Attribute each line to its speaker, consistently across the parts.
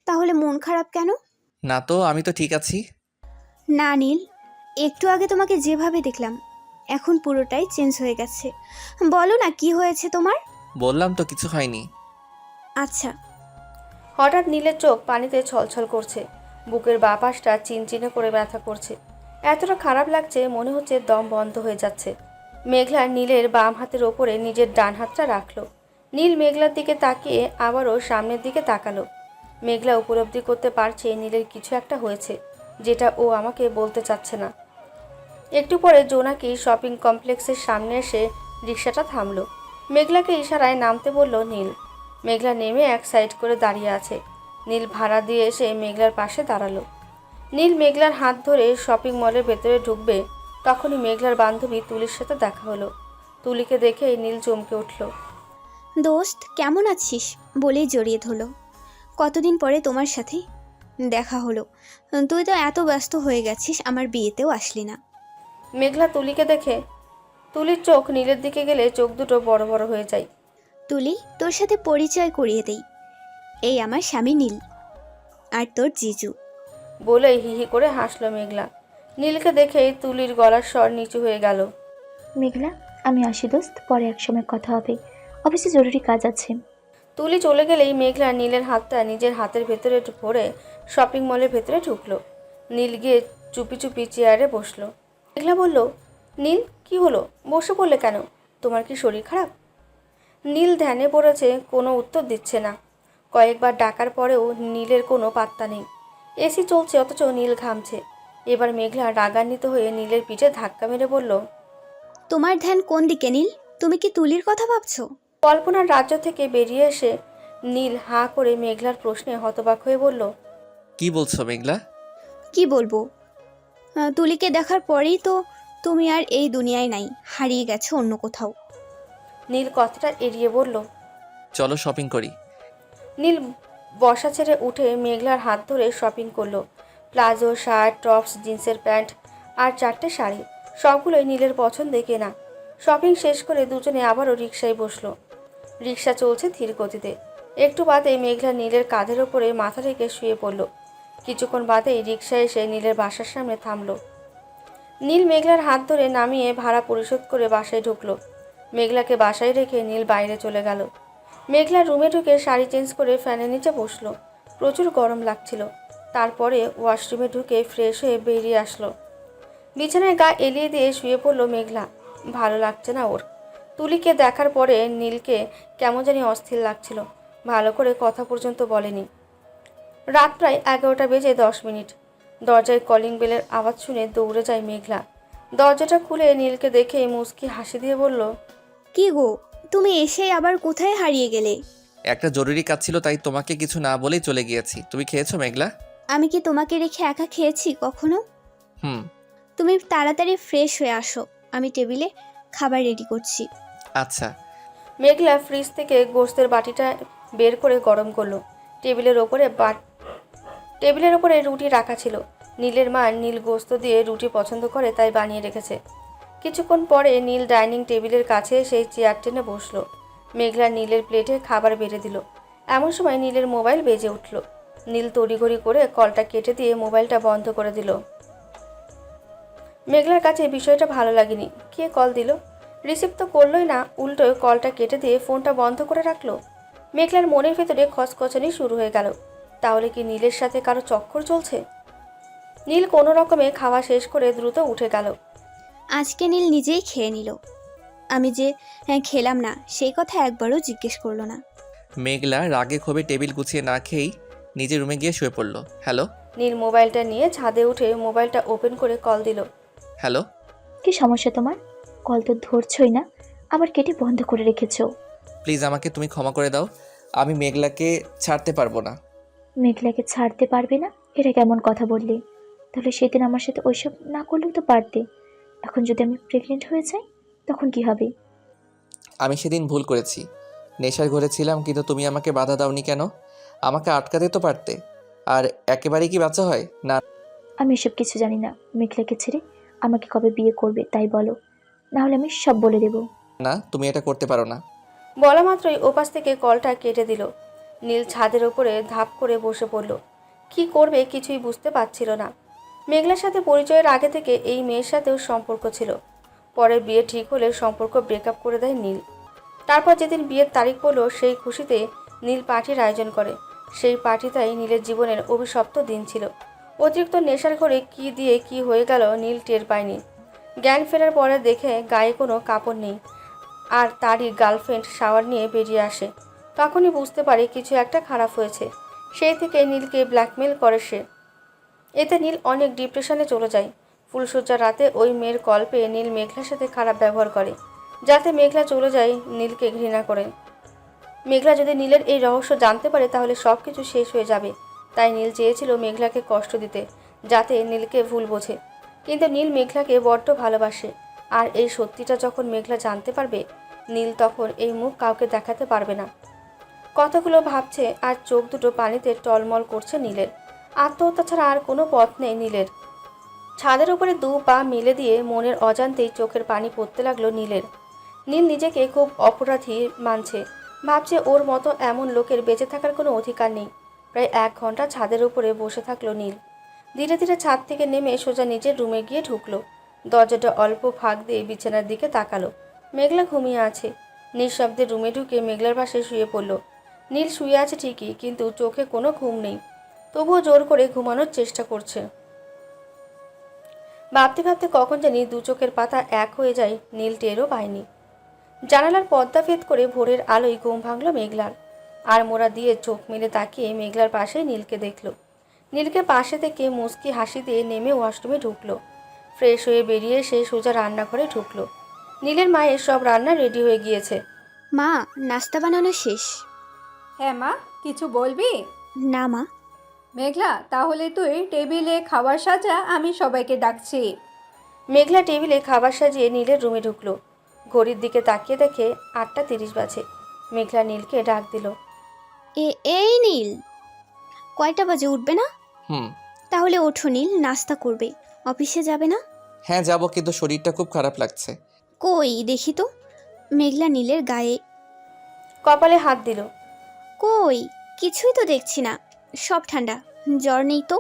Speaker 1: তাহলে মন খারাপ কেন?
Speaker 2: না তো, আমি তো ঠিক আছি।
Speaker 1: না নীল, একটু আগে তোমাকে যেভাবে দেখলাম এখন পুরোটাই চেঞ্জ হয়ে গেছে। বলো না কি হয়েছে তোমার?
Speaker 2: বললাম তো কিছু হয়নি।
Speaker 1: আচ্ছা।
Speaker 3: হঠাৎ নীলের চোখ পানিতে ছলছল করছে, বুকের বাঁ পাশটা চিনচিনে করে ব্যথা করছে। এতটা খারাপ লাগছে মনে হচ্ছে দম বন্ধ হয়ে যাচ্ছে। মেঘলা নীলের বাম হাতের ওপরে নিজের ডান হাতটা রাখলো। নীল মেঘলার দিকে তাকিয়ে আবারও সামনের দিকে তাকালো। মেঘলা উপলব্ধি করতে পারছে নীলের কিছু একটা হয়েছে, যেটা ও আমাকে বলতে চাচ্ছে না। একটু পরে জোনাকি শপিং কমপ্লেক্সের সামনে এসে রিক্সাটা থামলো। মেঘলাকে ইশারায় নামতে বলল নীল। মেঘলা নেমে এক সাইড করে দাঁড়িয়ে আছে। নীল ভাড়া দিয়ে এসে মেঘলার পাশে দাঁড়ালো। নীল মেঘলার হাত ধরে শপিং মলের ভেতরে ঢুকবে, তখনই মেঘলার বান্ধবী তুলির সাথে দেখা হলো। তুলিকে দেখেই নীল চমকে উঠল।
Speaker 1: দোস্ত কেমন আছিস বলেই জড়িয়ে ধরলো। কতদিন পরে তোমার সাথে দেখা হলো। তুই তো এত ব্যস্ত হয়ে গেছিস, আমার বিয়েতেও আসলি না।
Speaker 3: মেঘলা তুলিকে দেখে তুলির চোখ নীলের দিকে গেলে চোখ দুটো বড় বড় হয়ে যায়।
Speaker 1: তুলি, তোর সাথে পরিচয় করিয়ে দেই। এই আমার স্বামী নীল, আর তোর জিজু।
Speaker 3: বলেই হিহি করে হাসলো মেঘলা। নীলকে দেখেই তুলির গলার স্বর নিচু হয়ে গেল।
Speaker 4: মেঘলা, আমি আসি দোস্ত, পরে একসময় কথা হবে, অফিসে জরুরি কাজ আছে।
Speaker 3: তুলি চলে গেলেই মেঘলা নীলের হাতটা নিজের হাতের ভেতরে ভরে শপিং মলের ভেতরে ঢুকলো। নীল গিয়ে চুপি চুপি চেয়ারে বসলো। মেঘলা বলল, নীল কি হলো, বসে পড়লে কেন? তোমার কি শরীর খারাপ? নীল ধ্যানে পড়েছে, কোনো উত্তর দিচ্ছে না। কয়েকবার ডাকার পরেও নীলের কোনো পাত্তা নেই। এসি চলছে অথচ নীল ঘামছে। এবার মেঘলা রাগান্বিত হয়ে নীলের পিঠে ধাক্কা মেরে বলল,
Speaker 1: তোমার ধ্যান কোন দিকে নীল? তুমি কি তুলির কথা ভাবছো?
Speaker 3: কল্পনার রাজ্য থেকে বেরিয়ে এসে নীল হাঁ করে মেঘলার প্রশ্নে হতবাক হয়ে বলল,
Speaker 2: কি বলছো মেঘলা?
Speaker 1: কি বলবো, তুলিকে দেখার পরেই তো তুমি আর এই দুনিয়ায় নাই, হারিয়ে গেছো অন্য কোথাও।
Speaker 3: নীল কথাটা এড়িয়ে বলল।
Speaker 2: চলো শপিং করি।
Speaker 3: নীল বসা ছেড়ে উঠে মেঘলার হাত ধরে শপিং করলো। প্লাজো, শার্ট, টপস, জিন্সের প্যান্ট আর 4টে শাড়ি, সবগুলোই নীলের পছন্দে কেনা। শপিং শেষ করে দুজনে আবারও রিকশায় বসলো। রিকশা চলছে ধীর গতিতে। একটু বাদে মেঘলা নীলের কাঁধের ওপরে মাথা রেখে শুয়ে পড়ল। কিছুক্ষণ বাদেই রিকশা এসে নীলের বাসার সামনে থামলো। নীল মেঘলার হাত ধরে নামিয়ে ভাড়া পরিশোধ করে বাসায় ঢুকলো। মেঘলাকে বাসায় রেখে নীল বাইরে চলে গেল। মেঘলা রুমে ঢুকে শাড়ি চেঞ্জ করে ফ্যানের নিচে বসলো। প্রচুর গরম লাগছিল। তারপরে ওয়াশরুমে ঢুকে ফ্রেশ হয়ে বেরিয়ে আসলো। বিছানায় গা এলিয়ে দিয়ে শুয়ে পড়লো মেঘলা। ভালো লাগছে না ওর। তুলিকে দেখার পরে নীলকে কেমন জানি অস্থির লাগছিল। ভালো করে কথা পর্যন্ত বলেনি। রাত প্রায় 11টা বেজে 10 মিনিট। দরজায় কলিং বেলের আওয়াজ শুনে দৌড়ে যায় মেঘলা। দরজাটা খুলে নীলকে দেখে মুচকি হাসি দিয়ে বলল,
Speaker 1: কি গো, তুমি এসে আবার কোথায় হারিয়ে গেলে?
Speaker 2: একটা জরুরি কাজ ছিল, তাই তোমাকে কিছু না বলেই চলে গিয়েছি। তুমি খেয়েছো মেঘলা?
Speaker 1: আমি কি তোমাকে রেখে একা খেয়েছি কখনো?
Speaker 2: হুম।
Speaker 1: তুমি তাড়াতাড়ি ফ্রেশ হয়ে আসো, আমি টেবিলে খাবার রেডি করছি।
Speaker 2: আচ্ছা।
Speaker 3: মেঘলা ফ্রিজ থেকে গোশতের বাটিটা বের করে গরম করলো। টেবিলের ওপরে রুটি রাখা ছিল। নীলের মা নীল গোশত দিয়ে রুটি পছন্দ করে, তাই বানিয়ে রেখেছে। কিছুক্ষণ পরে নীল ডাইনিং টেবিলের কাছে সেই চেয়ার টেনে বসলো। মেঘলা নীলের প্লেটে খাবার বেড়ে দিল। এমন সময় নীলের মোবাইল বেজে উঠল। নীল তড়িঘড়ি করে কলটা কেটে দিয়ে মোবাইলটা বন্ধ করে দিল। মেঘলার কাছে বিষয়টা ভালো লাগেনি। কে কল দিল? রিসিভ তো করলোই না, উল্টো কলটা কেটে দিয়ে ফোনটা বন্ধ করে রাখলো। মেঘলার মনের ভেতরে খচখচানি শুরু হয়ে গেল। তাহলে কি নীলের সাথে কারো চক্কর চলছে? নীল কোনো রকমে খাওয়া শেষ করে দ্রুত উঠে গেল।
Speaker 1: আজকে নীল নিজেই খেয়ে নিল। আমি যে খেলাম না সেই কথা একবারও জিজ্ঞেস করলো না।
Speaker 2: মেঘলা রাগে ক্ষোভে টেবিল গুছিয়ে না খেয়েই নিজের রুমে গিয়ে শুয়ে পড়লো। হ্যালো।
Speaker 3: নীল মোবাইলটা নিয়ে ছাদে উঠে মোবাইলটা ওপেন করে কল দিল।
Speaker 2: হ্যালো।
Speaker 4: কি সমস্যা তোমার? কল তো ধরছই না, আবার কেটে বন্ধ করে রেখেছো।
Speaker 2: প্লিজ আমাকে তুমি ক্ষমা করে দাও। আমি মেঘলাকে ছাড়তে পারবো না।
Speaker 4: মেঘলাকে ছাড়তে পারবে না? এটা কেমন কথা বললি? তাহলে সেদিন আমার সাথে ওইসব না করলেও তো পারতে। এখন যদি আমি প্রেগনেন্ট হয়ে যাই, তখন কি হবে?
Speaker 2: আমি সেদিন ভুল করেছি। নেশার ঘরে ছিলাম, কিন্তু তুমি আমাকে বাধা দাওনি কেন? আমাকে আটকাতে তো পারতে। আর একেবারেই কি বাচ্চা হয় না?
Speaker 4: আমি এসব কিছু জানি না। মেঘলাকে ছেড়ে আমাকে কবে বিয়ে করবে তাই বলো, না হলে আমি সব বলে দেবো।
Speaker 2: না, তুমি এটা করতে পারো না।
Speaker 3: বলা মাত্রই ওপাশ থেকে কলটা কেটে দিল। নীল ছাদের ওপরে ধাপ করে বসে পড়ল। কি করবে কিছুই বুঝতে পারছিল না। মেঘলার সাথে পরিচয়ের আগে থেকে এই মেয়ের সাথেও সম্পর্ক ছিল। পরে বিয়ে ঠিক হলে সম্পর্ক ব্রেকআপ করে দেয় নীল। তারপর যেদিন বিয়ের তারিখ পড়লো সেই খুশিতে নীল পার্টির আয়োজন করে। সেই পার্টিটাই নীলের জীবনের অভিশপ্ত দিন ছিল। অতিরিক্ত নেশার ঘরে কি দিয়ে কি হয়ে গেল নীল টের পায়নি। জ্ঞান ফেরার পরে দেখে গায়ে কোনো কাপড় নেই, আর তারই গার্লফ্রেন্ড শাওয়ার নিয়ে বেরিয়ে আসে। তখনই বুঝতে পারে কিছু একটা খারাপ হয়েছে। সেই থেকে নীলকে ব্ল্যাকমেল করে সে। এতে নীল অনেক ডিপ্রেশনে চলে যায়। ফুলসজ্জার রাতে ওই মেয়ের কল পেয়ে নীল মেঘলার সাথে খারাপ ব্যবহার করে, যাতে মেঘলা চলে যায় নীলকে ঘৃণা করে। মেঘলা যদি নীলের এই রহস্য জানতে পারে তাহলে সব কিছু শেষ হয়ে যাবে। তাই নীল চেয়েছিল মেঘলাকে কষ্ট দিতে, যাতে নীলকে ভুল বোঝে। কিন্তু নীল মেঘলাকে বড্ড ভালোবাসে, আর এই সত্যিটা যখন মেঘলা জানতে পারবে, নীল তখন এই মুখ কাউকে দেখাতে পারবে না। কথাগুলো ভাবছে আর চোখ দুটো পানিতে টলমল করছে নীলের। আত্মহত্যা ছাড়া আর কোনো পথ নেই নীলের। ছাদের উপরে দু পা মেলে দিয়ে মনের অজান্তেই চোখের পানি পড়তে লাগলো নীলের। নীল নিজেকে খুব অপরাধী মানছে। ভাবছে ওর মতো এমন লোকের বেঁচে থাকার কোনো অধিকার নেই। প্রায় 1 ঘন্টা ছাদের উপরে বসে থাকলো নীল। ধীরে ধীরে ছাদ থেকে নেমে সোজা নিজের রুমে গিয়ে ঢুকলো। দরজাটা অল্প ফাঁক দিয়ে বিছানার দিকে তাকালো। মেঘলা ঘুমিয়ে আছে। নিঃশব্দে রুমে ঢুকে মেঘলার পাশে শুয়ে পড়ল। নীল শুয়ে আছে ঠিকই, কিন্তু চোখে কোনো ঘুম নেই। তবুও জোর করে ঘুমানোর চেষ্টা করছে। ভাবতে ভাবতে কখন জানি 2 চোখের পাতা এক হয়ে যায়, নীল টেরও পায়নি। জানালার পর্দা ভেদ করে ভোরের আলোয় ঘুম ভাঙল মেঘলার। আর মোড়া দিয়ে চোখ মেলে তাকিয়ে মেঘলার পাশে নীলকে দেখল। নীলকে পাশে থেকে মুচকি হাসি দিয়ে নেমে ওয়াশরুমে ঢুকলো। ফ্রেশ হয়ে বেরিয়ে সে সোজা রান্নাঘরে ঢুকলো। নীলের মায়ের সব রান্না রেডি হয়ে গিয়েছে।
Speaker 1: মা, নাস্তা বানানো শেষ।
Speaker 5: হ্যাঁ মা, কিছু বলবি?
Speaker 1: না মা।
Speaker 5: মেঘলা, তাহলে তুই টেবিলে খাবার সাজা, আমি সবাইকে ডাকছি।
Speaker 3: মেঘলা টেবিলে খাবার সাজিয়ে নীলের রুমে ঢুকলো। ঘড়ির দিকে তাকিয়ে দেখে 8:30 বাজে। মেঘলা নীলকে ডাক দিল।
Speaker 1: এই নীল, কয়টা বাজে, উঠবে না?
Speaker 2: হুম।
Speaker 1: তাহলে ওঠো নীল, নাস্তা করবে। অফিসে যাবে না?
Speaker 2: হ্যাঁ যাব, কিন্তু শরীরটা খুব খারাপ লাগছে।
Speaker 1: কই দেখি তো। মেঘলা নীলের গায়ে
Speaker 3: কপালে হাত দিল।
Speaker 1: কই, কিছুই তো দেখছি না, সব ঠান্ডা। জ্বর নেই তো?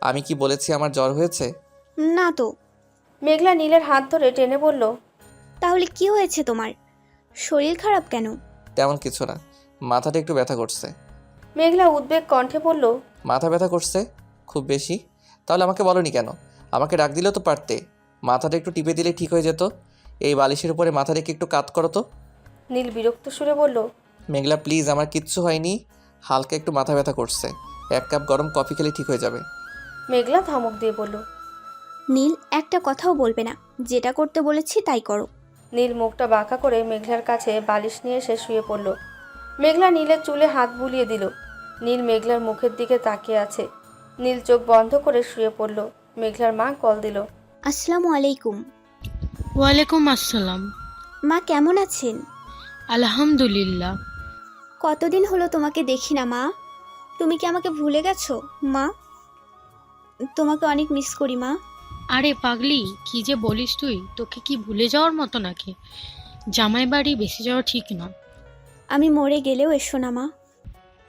Speaker 2: আমি কি বলেছি আমার জ্বর হয়েছে?
Speaker 1: না তো।
Speaker 3: মেঘলা নীলের হাত ধরে টেনে বলল,
Speaker 1: তাহলে কি হয়েছে তোমার? শরীর খারাপ কেন?
Speaker 2: তেমন কিছু না, মাথাটা একটু ব্যথা করছে।
Speaker 3: মেঘলা উদ্বেগ কণ্ঠে বলল,
Speaker 2: মাথা ব্যথা করছে খুব বেশি? তাহলে আমাকে বলনি কেন? আমাকে ডাক দিলেও তো পারতে। মাথাটা একটু টিপে দিলে ঠিক হয়ে যেত। এই বালিশের উপরে মাথা রেখে একটু কাত করো তো।
Speaker 3: নীল বিরক্ত সুরে বলল,
Speaker 2: মেঘলা প্লিজ, আমার কিচ্ছু হয়নি, হালকা একটু মাথা ব্যথা করছে। 1 কাপ গরম কফি খেলে ঠিক হয়ে যাবে।
Speaker 3: মেঘলা ধমক দিয়ে বলল।
Speaker 1: নীল, একটা কথাও বলবে না, যেটা করতে বলেছি তাই করো।
Speaker 3: নীল মুখটা বাঁকা করে মেঘলার কাছে বালিশ নিয়ে এসে শুয়ে পড়ল। মেঘলা নীলের চুলে হাত বুলিয়ে দিল। নীল মেঘলার মুখের দিকে তাকিয়ে আছে। নীল চোখ বন্ধ করে শুয়ে পড়ল। মেঘলার মা কল দিল।
Speaker 1: আসসালামু আলাইকুম।
Speaker 6: ওয়ালাইকুম আসসালাম।
Speaker 1: মা কেমন আছেন?
Speaker 6: আলহামদুলিল্লাহ।
Speaker 1: কতদিন হলো তোমাকে দেখি না মা। তুমি কি আমাকে ভুলে গেছো মা? তোমাকে অনেক মিস করি মা।
Speaker 6: আরে পাগলি, কি যে বলিস তুই? তোকে কি ভুলে যাওয়ার মতো নাকি? জামাই বাড়ি বেশি যাওয়া ঠিক না।
Speaker 1: আমি মরে গেলেও এসো না মা।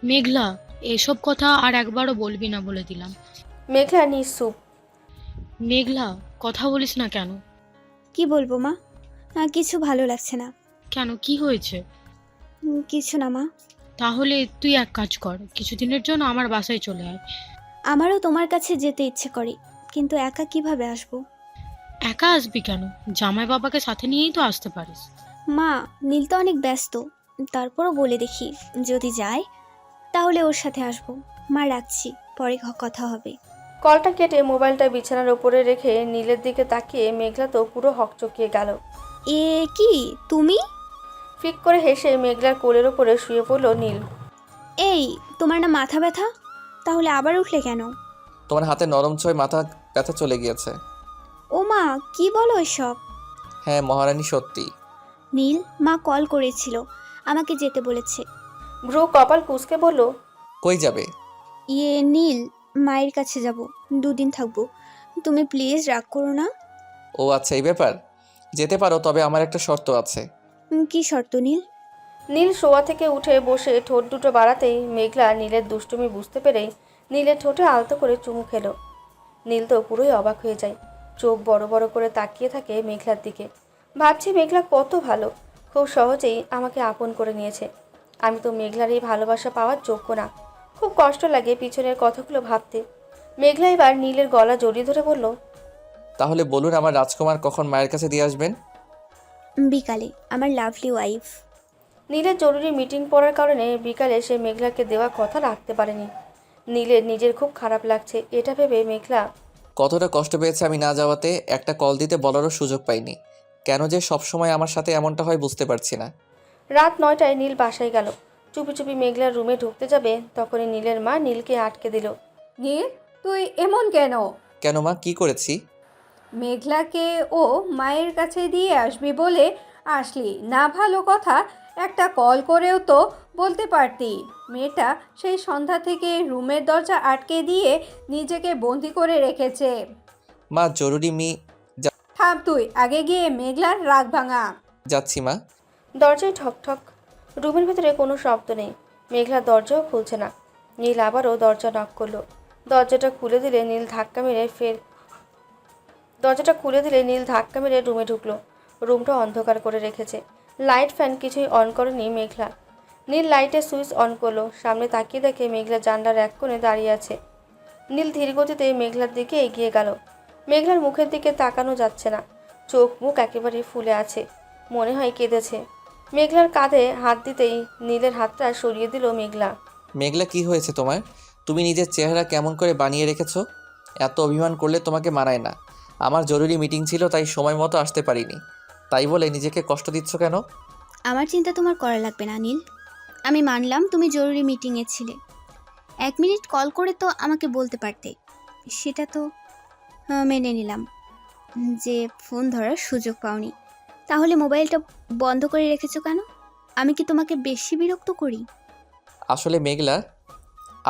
Speaker 6: মেঘলা, এসব কথা আর একবারও বলবি না বলে দিলাম।
Speaker 3: মেঘলা নিঃসুপ।
Speaker 6: মেঘলা, কথা বলিস না কেন?
Speaker 1: কি বলবো মা? কিছু ভালো লাগছে না।
Speaker 6: কেন, কি হয়েছে?
Speaker 1: কিছু না মা।
Speaker 6: তাহলে তুই এক কাজ কর, কিছুদিনের জন্য আমার বাসায় চলে আয়।
Speaker 1: আমারও তোমার কাছে যেতে ইচ্ছে করে, কিন্তু একা কিভাবে আসবো?
Speaker 6: একা আসবি কেন? জামাই বাবাকে সাথে নিয়েই তো আসতে পারিস।
Speaker 1: মা, নীল তো অনেক ব্যস্ত, তারপরও বলে দেখি, যদি যায় তাহলে ওর সাথে আসবো। মা রাখছি, পরে কথা হবে।
Speaker 3: কলটা কেটে মোবাইলটা বিছানার উপরে রেখে নীলের দিকে তাকিয়ে মেঘলা তো পুরো হকচকিয়ে গেল।
Speaker 1: এ কি তুমি?
Speaker 3: ফিক করে হেসে মেঘলার কোলের ওপরে শুয়ে পড়ল নীল।
Speaker 1: এই, তোমার না মাথা ব্যথা? তাহলে আবার উঠলে কেন?
Speaker 2: তোমার হাতে নরম ছোঁয় মাথা ব্যথা চলে গিয়েছে।
Speaker 1: ও মা, কি বলো এসব?
Speaker 2: হ্যাঁ মহারানী, সত্যি।
Speaker 1: নীল, মা কল করেছিল, আমাকে যেতে বলেছে।
Speaker 3: ভ্রু কপাল কুঁচকে বলল,
Speaker 2: কই যাবে?
Speaker 1: নীল, মায়ের কাছে যাব, 2 দিন থাকবো। তুমি প্লিজ রাগ করো না।
Speaker 2: ও আচ্ছা, এই ব্যাপার। যেতে পারো, তবে আমার একটা শর্ত আছে।
Speaker 1: কি শর্ত নীল?
Speaker 3: নীল শোয়া থেকে উঠে বসে ঠোঁট দুটো বাড়াতেই মেঘলা নীলের দুষ্টুমি বুঝতে পেরেই নীলের ঠোঁটে আলতো করে চুমু খেলো। নীল তো পুরোই অবাক হয়ে যায়, চোখ বড় বড় করে তাকিয়ে থাকে মেঘলার দিকে। ভাবছি মেঘলা কত ভালো, খুব সহজেই আমাকে আপন করে নিয়েছে। আমি তো মেঘলার এই ভালোবাসা পাওয়ার যোগ্য না। খুব কষ্ট লাগে পিছনের কথাগুলো ভাবতে। মেঘলা এবার নীলের গলা জড়িয়ে ধরে বলল,
Speaker 2: তাহলে বলুন আমার রাজকুমার কখন মায়ের কাছে দিয়ে আসবেন?
Speaker 1: বিকালে, আমার লাভলি ওয়াইফ।
Speaker 3: নীলের জরুরি মিটিং পড়ার কারণে বিকালে সে মেঘলাকে দেওয়া কথা রাখতে পারেনি। নীলের নিজের খুব খারাপ লাগছে এটা ভেবে মেঘলা
Speaker 2: কতটা কষ্ট পেয়েছে আমি না যাওয়াতে, একটা কল দিতে বলারও সুযোগ পাইনি। কেন যে সব সময় আমার সাথে এমনটা হয় বুঝতে পারছি না।
Speaker 3: রাত 9টায় নীল বাসায় গেল। চুপি চুপি মেঘলার রুমে ঢুকতে যাবে তখনই নীলের মা নীলকে আটকে দিল।
Speaker 5: নীল, তুই এমন কেন?
Speaker 2: কেন মা, কি করেছি?
Speaker 5: মেঘলাকে ও মায়ের কাছে দিয়ে আসবি বলে আসলি না, ভালো কথা, একটা কল করেও তো বলতে পারতি। মেয়েটা সেই সন্ধ্যা থেকে রুমের দরজা আটকে দিয়ে নিজেকে বন্দি করে রেখেছে।
Speaker 2: মা জরুরি
Speaker 5: থাম তুই, আগে গিয়ে মেঘলার রাগ ভাঙা।
Speaker 2: যাচ্ছি মা।
Speaker 3: দরজায় ঠক ঠক। রুমের ভেতরে কোনো শব্দ নেই। মেঘলা দরজাও খুলছে না। নীল আবারও দরজা নক করলো। দরজাটা খুলে দিলে নীল ধাক্কা মেরে রুমে ঢুকলো। রুমটা অন্ধকার করে রেখেছে। লাইট ফ্যান কিছুই অন করেনি মেঘলা। নীল লাইটের সুইচ অন করলো। সামনে তাকিয়ে দেখে মেঘলা জানলার এক কোণে দাঁড়িয়ে আছে। নীল ধীর গতিতে মেঘলার দিকে এগিয়ে গেল। মেঘলার মুখের দিকে তাকানো যাচ্ছে না। চোখ মুখ একেবারে ফুলে আছে, মনে হয় কেঁদেছে। মেঘলার কাঁধে হাত দিতেই নীলের হাতটা সরিয়ে দিল মেঘলা।
Speaker 2: মেঘলা কি হয়েছে তোমার? তুমি নিজের চেহারা কেমন করে বানিয়ে রেখেছো? এত অভিমান করলে তোমাকে মানায় না। আমার জরুরি মিটিং ছিল তাই সময় মতো আসতে পারিনি, তাই বলে নিজেকে কষ্ট দিচ্ছ কেন?
Speaker 1: আমার চিন্তা তোমার করা লাগবে না নীল। আমি মানলাম তুমি জরুরি মিটিংয়ে ছিলে। 1 মিনিট কল করে তো আমাকে বলতে পারতে। সেটা তো মেনে নিলাম যে ফোন ধরার সুযোগ পাওনি। তাহলে মোবাইলটা বন্ধ করে রেখেছো কেন? আমি কি তোমাকে বেশি বিরক্ত করি?
Speaker 2: আসলে মেঘলা,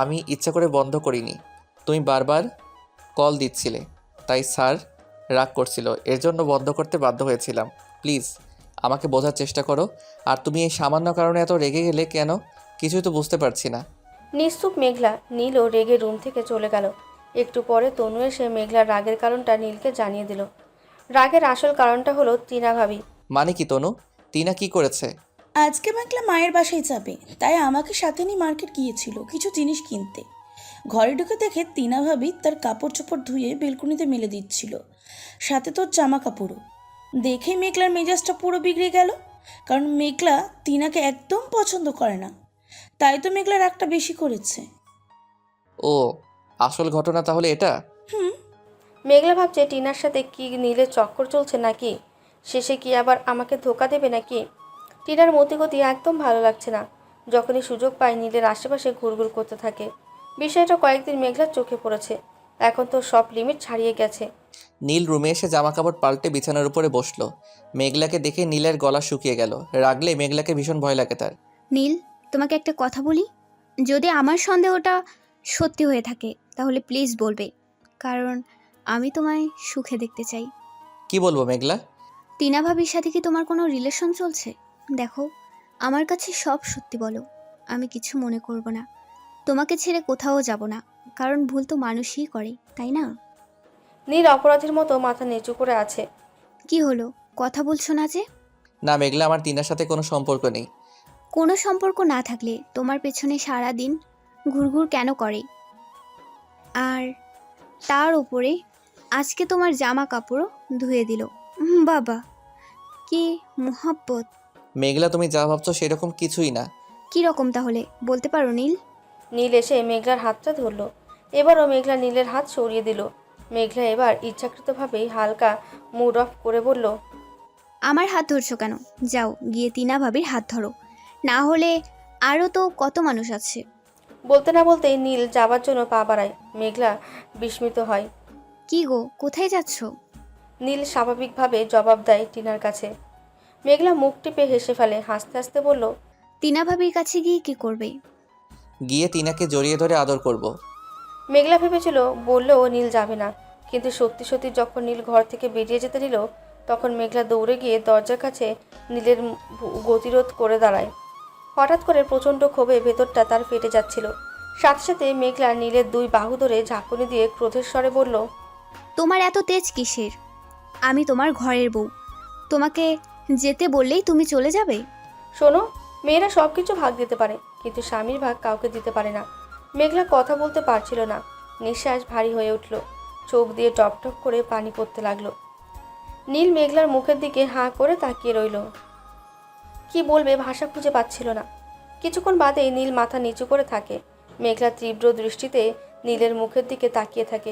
Speaker 2: আমি ইচ্ছা করে বন্ধ করিনি। তুমি বারবার কল দিচ্ছিলে, তাই স্যার রাগ করছিল, এর জন্য বন্ধ করতে বাধ্য হয়েছিলাম। প্লিজ আমাকে বোঝার চেষ্টা করো। আর তুমি এই সামান্য কারণে এত রেগে গেলে কেন, কিছুই তো বুঝতে পারছি না।
Speaker 3: নিস্তুপ মেঘলা। নীলও রেগে রুম থেকে চলে গেল। একটু পরে তনু এসে মেঘলার রাগের কারণটা নীলকে জানিয়ে দিল। রাগের আসল কারণটা হলো টিনা ভাবি।
Speaker 2: মানে কি তনু? টিনা কি করেছে?
Speaker 7: আজকে মেঘলা মায়ের বাসায় যাবে, তাই আমাকে সাথে নিয়ে মার্কেট গিয়েছিল কিছু জিনিস কিনতে। ঘরে ঢুকে দেখে টিনা ভাবি তার কাপড় চোপড় ধুয়ে বেলকুনিতে মেলে দিচ্ছিল, সাথে তোর জামা কাপড়ও। দেখে মেঘলার মেজাজটা পুরো বিগড়ে গেল, কারণ মেঘলা টিনাকে একদম পছন্দ করে না, তাই তো মেঘলা রাগটা বেশি করেছে।
Speaker 2: ও, আসল ঘটনা তাহলে এটা?
Speaker 3: মেঘলা ভাবছে টিনার সাথে কি নীলের চক্কর চলছে নাকি, শেষে কি আবার আমাকে ধোকা দেবে নাকি। টিনার মতিগতি একদম ভালো লাগছে না। যখনই সুযোগ পায় নীলের আশেপাশে ঘুরঘুর করতে থাকে। বিষয়টা কয়েকদিন মেঘলার চোখে পড়েছে। এখন তো সব লিমিট ছাড়িয়ে গেছে।
Speaker 2: নীল রুমে এসে জামা কাপড় পাল্টে বিছানার উপরে বসলো। মেঘলাকে দেখে নীলের গলা শুকিয়ে গেল। রাগলে মেঘলাকে ভীষণ ভয় লাগে তার।
Speaker 1: নীল, তোমাকে একটা কথা বলি। যদি আমার সন্দেহটা সত্যি হয়ে থাকে তাহলে প্লিজ বলবে, কারণ আমি তোমায় সুখে দেখতে চাই।
Speaker 2: কি বলবো মেঘলা?
Speaker 1: টিনা ভাবির সাথে কি তোমার কোনো রিলেশন চলছে? দেখো, আমার কাছে সব সত্যি বলো, আমি কিছু মনে করব না। তোমাকে ছেড়ে কোথাও যাব না, কারণ ভুল তো মানুষই করে, তাই না?
Speaker 3: নীল অপরাধীর মতো মাথা নিচু করে আছে।
Speaker 1: কি হলো, কথা বলছো না যে?
Speaker 2: না মেঘলা, আমার টিনার সাথে কোনো সম্পর্ক নেই।
Speaker 1: কোনো সম্পর্ক না থাকলে তোমার পেছনে সারা দিন ঘুরঘুর কেন করে? আর তার উপরে আজকে তোমার জামা কাপড়ও ধুয়ে দিল। বাবা, কি মোহাব্বত!
Speaker 2: মেঘলা, তুমি যা ভাবছো সেরকম কিছুই না।
Speaker 1: কি রকম তাহলে বলতে পারো নীল?
Speaker 3: নীল এসে মেঘলার হাতটা ধরল। এবারও মেঘলা নীলের হাত সরিয়ে দিল। মেঘলা এবার ইচ্ছাকৃতভাবেই হালকা মুড অফ করে বলল,
Speaker 1: আমার হাত ধরছো কেন? যাও গিয়ে টিনা ভাবির হাত ধরো, না হলে আরও তো কত মানুষ আছে।
Speaker 3: বলতে না বলতেই নীল যাবার জন্য পা বাড়ায়। মেঘলা বিস্মিত হয়।
Speaker 1: কি গো, কোথায় যাচ্ছ?
Speaker 3: নীল স্বাভাবিকভাবে জবাব দেয় টিনার কাছে। মেঘলা মুখ টিপে হেসে ফেলে, হাসতে হাসতে বলল,
Speaker 1: টিনা ভাবির কাছে গিয়ে কি করবে?
Speaker 2: গিয়ে টিনাকে জড়িয়ে ধরে আদর করব।
Speaker 3: মেঘলা ভেবেছিল বললেও নীল যাবে না, কিন্তু সত্যি সত্যি যখন নীল ঘর থেকে বেরিয়ে যেতে নিল তখন মেঘলা দৌড়ে গিয়ে দরজার কাছে নীলের গতিরোধ করে দাঁড়ায়। হঠাৎ করে প্রচণ্ড ক্ষোভে ভেতরটা তার ফেটে যাচ্ছিল। সাথে সাথে মেঘলা নীলের দুই বাহু ধরে ঝাঁকুনি দিয়ে ক্রোধের স্বরে বলল,
Speaker 1: তোমার এত তেজ কিসের? আমি তোমার ঘরের বউ। তোমাকে যেতে বললেই তুমি চলে যাবে?
Speaker 3: শোনো, মেয়েরা সব কিছু ভাগ দিতে পারে, কিন্তু স্বামীর ভাগ কাউকে দিতে পারে না। মেঘলা কথা বলতে পারছিল না, নিঃশ্বাস ভারী হয়ে উঠল, চোখ দিয়ে টপ টপ করে পানি পড়তে লাগলো। নীল মেঘলার মুখের দিকে হাঁ করে তাকিয়ে রইল, কি বলবে ভাষা খুঁজে পাচ্ছিল না। কিছুক্ষণ বাদে নীল মাথা নিচু করে থাকে। মেঘলা তীব্র দৃষ্টিতে নীলের মুখের দিকে তাকিয়ে থাকে।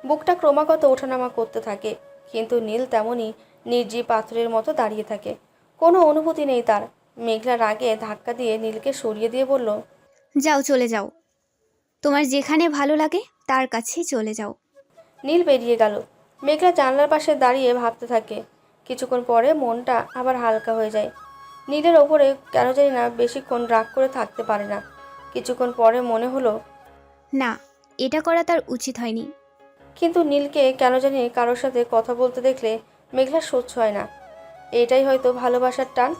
Speaker 3: বুকটা ক্রমাগত ওঠানামা করতে থাকে, কিন্তু নীল তেমনই নির্জীব পাথরের মতো দাঁড়িয়ে থাকে। কোনো অনুভূতি নেই তার। মেঘলা রাগে ধাক্কা দিয়ে নীলকে সরিয়ে দিয়ে বলল,
Speaker 1: যাও, চলে যাও। তোমার যেখানে ভালো লাগে তার কাছেই চলে যাও।
Speaker 3: নীল বেরিয়ে গেল। মেঘলা জানলার পাশে দাঁড়িয়ে ভাবতে থাকে। কিছুক্ষণ পরে মনটা আবার হালকা হয়ে যায়। নীলের ওপরে কেন জানি না বেশিক্ষণ রাগ করে থাকতে পারে না। কিছুক্ষণ পরে মনে হলো,
Speaker 1: না, এটা করা তার উচিত হয়নি।
Speaker 3: কিন্তু নীলকে কেন জানি কারোর সাথে কথা বলতে দেখলে মেঘলা সহ্য হয় না। এটাই হয়তো ভালোবাসার টান।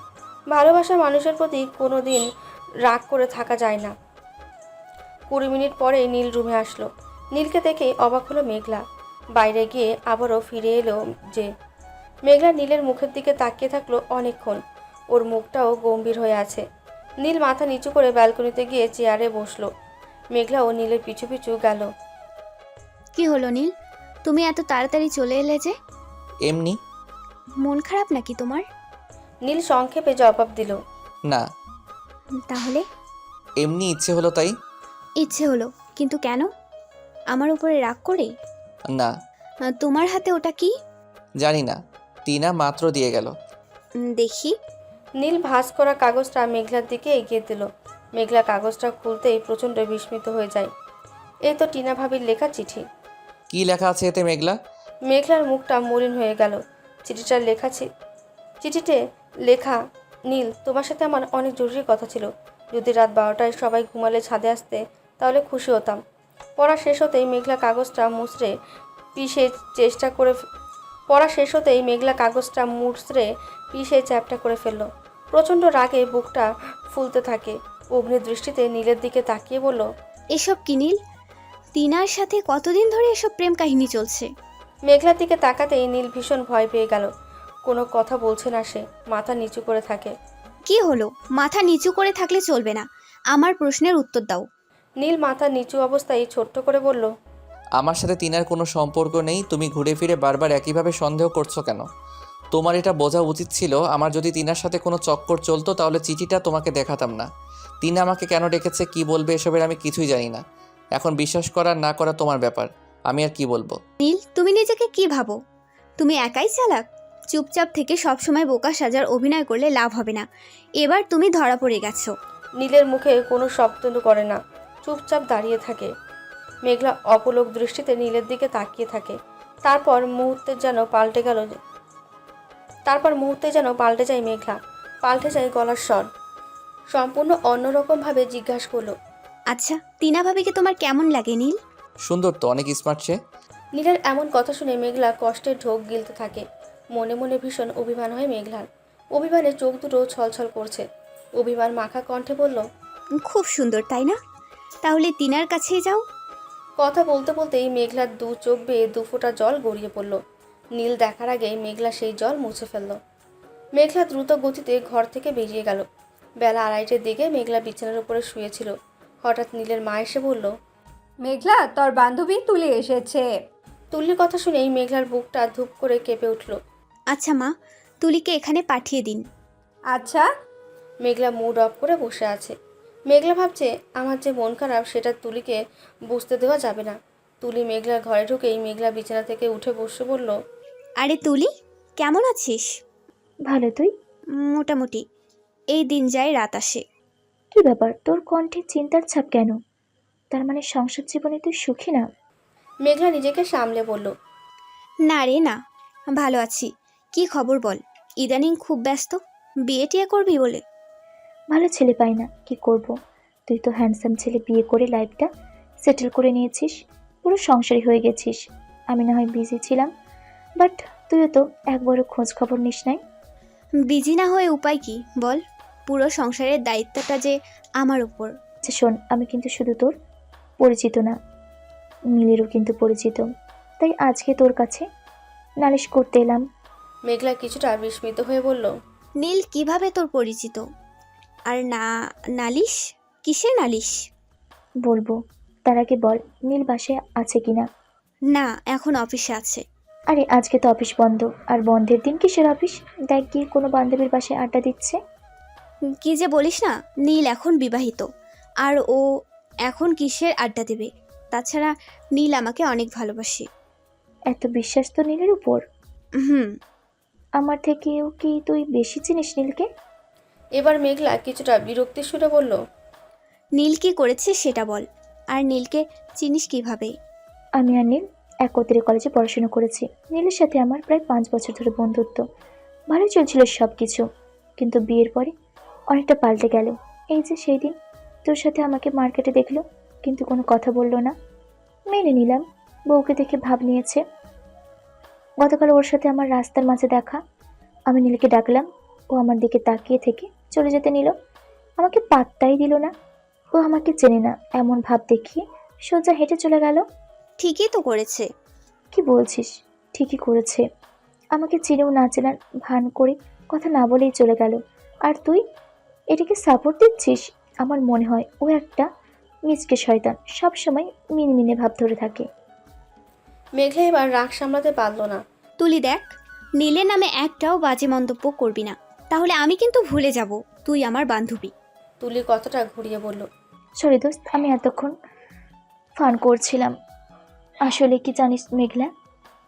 Speaker 3: ভালোবাসা মানুষের প্রতি কোনো দিন রাগ করে থাকা যায় না। 20 মিনিট পরে নীল রুমে আসলো। নীলকে দেখে অবাক হলো মেঘলা। বাইরে গিয়ে আবারও ফিরে এলো যে। মেঘলা নীলের মুখের দিকে তাকিয়ে থাকলো অনেকক্ষণ। ওর মুখটাও গম্ভীর হয়ে আছে। নীল মাথা নিচু করে ব্যালকনিতে গিয়ে চেয়ারে বসলো। মেঘলা ও নীলের পিছু পিছু গেল।
Speaker 1: কি হলো নীল, তুমি এত তাড়াতাড়ি চলে এলে যে?
Speaker 2: এমনি।
Speaker 1: মন খারাপ নাকি তোমার?
Speaker 3: নীল সংক্ষেপে জবাব দিল,
Speaker 2: না,
Speaker 1: তাহলে?
Speaker 2: এমনি ইচ্ছে হলো তাই।
Speaker 1: ইচ্ছে হলো, কিন্তু কেন? আমার উপরে রাগ করে?
Speaker 2: না,
Speaker 1: তোমার হাতে ওটা কি?
Speaker 2: জানি না, টিনা মাত্র দিয়ে গেল।
Speaker 1: দেখি।
Speaker 3: নীল ভাঁজ করা কাগজটা মেঘলার দিকে এগিয়ে দিল। মেঘলা কাগজটা খুলতেই প্রচণ্ড বিস্মিত হয়ে যায়। এই তো টিনা ভাবির লেখা চিঠি।
Speaker 2: কি লেখা আছে এতে মেঘলা?
Speaker 3: মেঘলার মুখটা মলিন হয়ে গেল। চিঠিতে লেখা, নীল, তোমার সাথে আমার অনেক জরুরি কথা ছিল। যদি রাত 12টায় সবাই ঘুমালে ছাদে আসতে, তাহলে খুশি হতাম। পড়া শেষ হতেই মেঘলা কাগজটা পিষে চ্যাপটা করে ফেললো। প্রচণ্ড রাগে বুকটা ফুলতে থাকে। অগ্নি দৃষ্টিতে নীলের দিকে তাকিয়ে বলল,
Speaker 1: এসব কি নীল? তিনার সাথে কতদিন ধরে এসব প্রেম কাহিনী চলছে?
Speaker 3: মেঘলার দিকে তাকাতেই নীল ভীষণ ভয় পেয়ে গেল। কোনো কথা বলছে না সে, মাথা নিচু করে থাকে।
Speaker 1: কি হলো? মাথা নিচু করে থাকলে চলবে না, আমার প্রশ্নের উত্তর দাও।
Speaker 3: নীল মাথা নিচু অবস্থায় ছোট্ট করে বলল,
Speaker 2: আমার সাথে টিনার কোনো সম্পর্ক নেই। তুমি ঘুরে ফিরে বারবার একইভাবে সন্দেহ করছো কেন? তোমার এটা বোঝা উচিত ছিল, আমার যদি টিনার সাথে কোনো চক্কর চলতো তাহলে চিঠিটা তোমাকে দেখাতাম না। টিনা আমাকে কেন ডেকেছে, কি বলবে, এসবের আমি কিছুই জানি না। এখন বিশ্বাস করা না করা তোমার ব্যাপার, আমি আর কি বলবো।
Speaker 1: নীল, তুমি নিজেকে কি ভাবো? তুমি একাই চালাক? চুপচাপ থেকে সবসময় বোকা সাজার অভিনয় করলে লাভ হবে না। এবার তুমি ধরা পড়ে গেছো।
Speaker 3: নীলের মুখে কোনো শব্দ করে না, চুপচাপ দাঁড়িয়ে থাকে। মেঘলা অপলক দৃষ্টিতে নীলের দিকে তাকিয়ে থাকে। তারপর মুহূর্তে যেন পাল্টে যায় মেঘলা, পাল্টে যায় গলার স্বর। সম্পূর্ণ অন্যরকমভাবে জিজ্ঞাসা করলো,
Speaker 1: আচ্ছা, টিনা ভাবিকে তোমার কেমন লাগে নীল?
Speaker 2: সুন্দর তো, অনেক স্মার্ট সে।
Speaker 3: নীলের এমন কথা শুনে মেঘলা কষ্টের ঢোক গিলতে থাকে। মনে মনে ভীষণ অভিমান হয় মেঘলার। অভিমানে চোখ দুটো ছলছল করছে। অভিমান মাখা কণ্ঠে বলল,
Speaker 1: খুব সুন্দর, তাই না? তাহলে টিনার কাছেই যাও।
Speaker 3: কথা বলতে বলতেই মেঘলার দু চোখ বেয়ে 2 ফোঁটা জল গড়িয়ে পড়ল। নীল দেখার আগেই মেঘলা সেই জল মুছে ফেলল। মেঘলা দ্রুত গতিতে ঘর থেকে বেরিয়ে গেল। বেলা 2:30টার দিকে মেঘলা বিছানার উপরে শুয়েছিল। হঠাৎ নীলের মা এসে বলল,
Speaker 5: মেঘলা, তোর বান্ধবী তুলে এসেছে।
Speaker 3: তুলির কথা শুনেই মেঘলার বুকটা ধূপ করে কেঁপে উঠল।
Speaker 1: আচ্ছা মা, তুলিকে এখানে পাঠিয়ে দিন।
Speaker 5: আচ্ছা।
Speaker 3: মেঘলা মুড অফ করে বসে আছে। মেঘলা ভাবছে, আমার যে মন খারাপ সেটা তুলিকে বুঝতে দেওয়া যাবে না। তুলি মেঘলার ঘরে ঢুকেই মেঘলা বিছানা থেকে উঠে বসে বলল,
Speaker 1: আরে তুলি, কেমন আছিস?
Speaker 4: ভালো, তুই?
Speaker 1: মোটামুটি। এই দিন যায় রাত আসে।
Speaker 4: কি ব্যাপার, তোর কণ্ঠে চিন্তার ছাপ কেন? তার মানে সংসার জীবনে তুই সুখী না?
Speaker 3: মেঘলা নিজেকে সামলে বলল,
Speaker 1: না রে না, ভালো আছি। কি খবর বল? ইদানিং খুব ব্যস্ত, বিয়ে টিয়ে করবি বলে।
Speaker 4: ভালো ছেলে পাই না, কি করব? তুই তো হ্যান্ডসাম ছেলে, বিয়ে করে লাইফটা সেটেল করে নিয়েছিস, পুরো সংসারী হয়ে গেছিস। আমি না হয় বিজি ছিলাম, বাট তুইও তো একবারও খোঁজ খবর নিস নাই।
Speaker 1: বিজি না হয়ে উপায় কি বল? পুরো সংসারের দায়িত্বটা যে আমার উপর।
Speaker 4: আচ্ছা শোন, আমি কিন্তু শুধু তোর পরিচিত না, নীলেরও কিন্তু পরিচিত। তাই আজকে তোর কাছে নালিশ করতে এলাম।
Speaker 3: মেঘলা কিছুটা বিস্মিত হয়ে বলল,
Speaker 1: নীল কিভাবে তোর পরিচিত? আর নালিশ? কিসের নালিশ?
Speaker 4: বলবো, তার আগে বল নীল বাসায় আছে কিনা।
Speaker 1: না, এখন অফিসে আছে।
Speaker 4: আরে আজকে তো অফিস বন্ধ, আর বন্ধের দিন কিসের অফিস? দেখ গিয়ে কোনো বান্ধবীর বাসায় আড্ডা দিচ্ছে।
Speaker 1: কি যে বলিস না, নীল এখন বিবাহিত, আর ও এখন কিসের আড্ডা দেবে? তাছাড়া নীল আমাকে অনেক ভালোবাসে।
Speaker 4: এত বিশ্বাস তো নীলের উপর?
Speaker 1: হুম।
Speaker 4: আমার থেকেও কি তুই বেশি চিনিস নীলকে?
Speaker 3: এবার মেঘলা কিছুটা বিরক্তি সুরে বলল,
Speaker 1: নীল কি করেছে সেটা বল। আর নীলকে চিনিস কিভাবে?
Speaker 4: আমি আর নীল একত্রে কলেজে পড়াশোনা করেছি। নীলের সাথে আমার প্রায় 5 বছর ধরে বন্ধুত্ব। ভালোই চলছিল সব কিছু, কিন্তু বিয়ের পরে অনেকটা পাল্টে গেল। এই যে সেই দিন তোর সাথে আমাকে মার্কেটে দেখলো, কিন্তু কোনো কথা বললো না। মেনে নিলাম, বউকে দেখে ভাব নিয়েছে। গতকাল ওর সাথে আমার রাস্তার মাঝে দেখা। আমি নীলকে ডাকলাম, ও আমার দিকে তাকিয়ে থেকে চলে যেতে নিল। আমাকে পাত্তাই দিল না। ও আমাকে চেনে না এমন ভাব দেখিয়ে সোজা হেঁটে চলে গেল।
Speaker 1: ঠিকই তো করেছে।
Speaker 4: কি বলছিস? ঠিকই করেছে। আমাকে চিনেও না চেনার ভান করে কথা না বলেই চলে গেল। আর তুই এটাকে সাপোর্ট দিচ্ছিস? আমার মনে হয় ও একটা মিচকে শয়তান, সবসময় মিনমিনে ভাব ধরে থাকে।
Speaker 3: মেঘলা এবার রাগ সামলাতে পারল না।
Speaker 1: তুলি দেখ, নীলের নামে একটাও বাজে মন্তব্য করবি না, তাহলে আমি কিন্তু ভুলে যাব তুই আমার বান্ধবী।
Speaker 3: তুলি কথাটা ঘুরিয়ে বলল,
Speaker 4: সরি দোস্ত, আমি এতক্ষণ ফান করছিলাম। আসলে কি জানিস মেঘলা,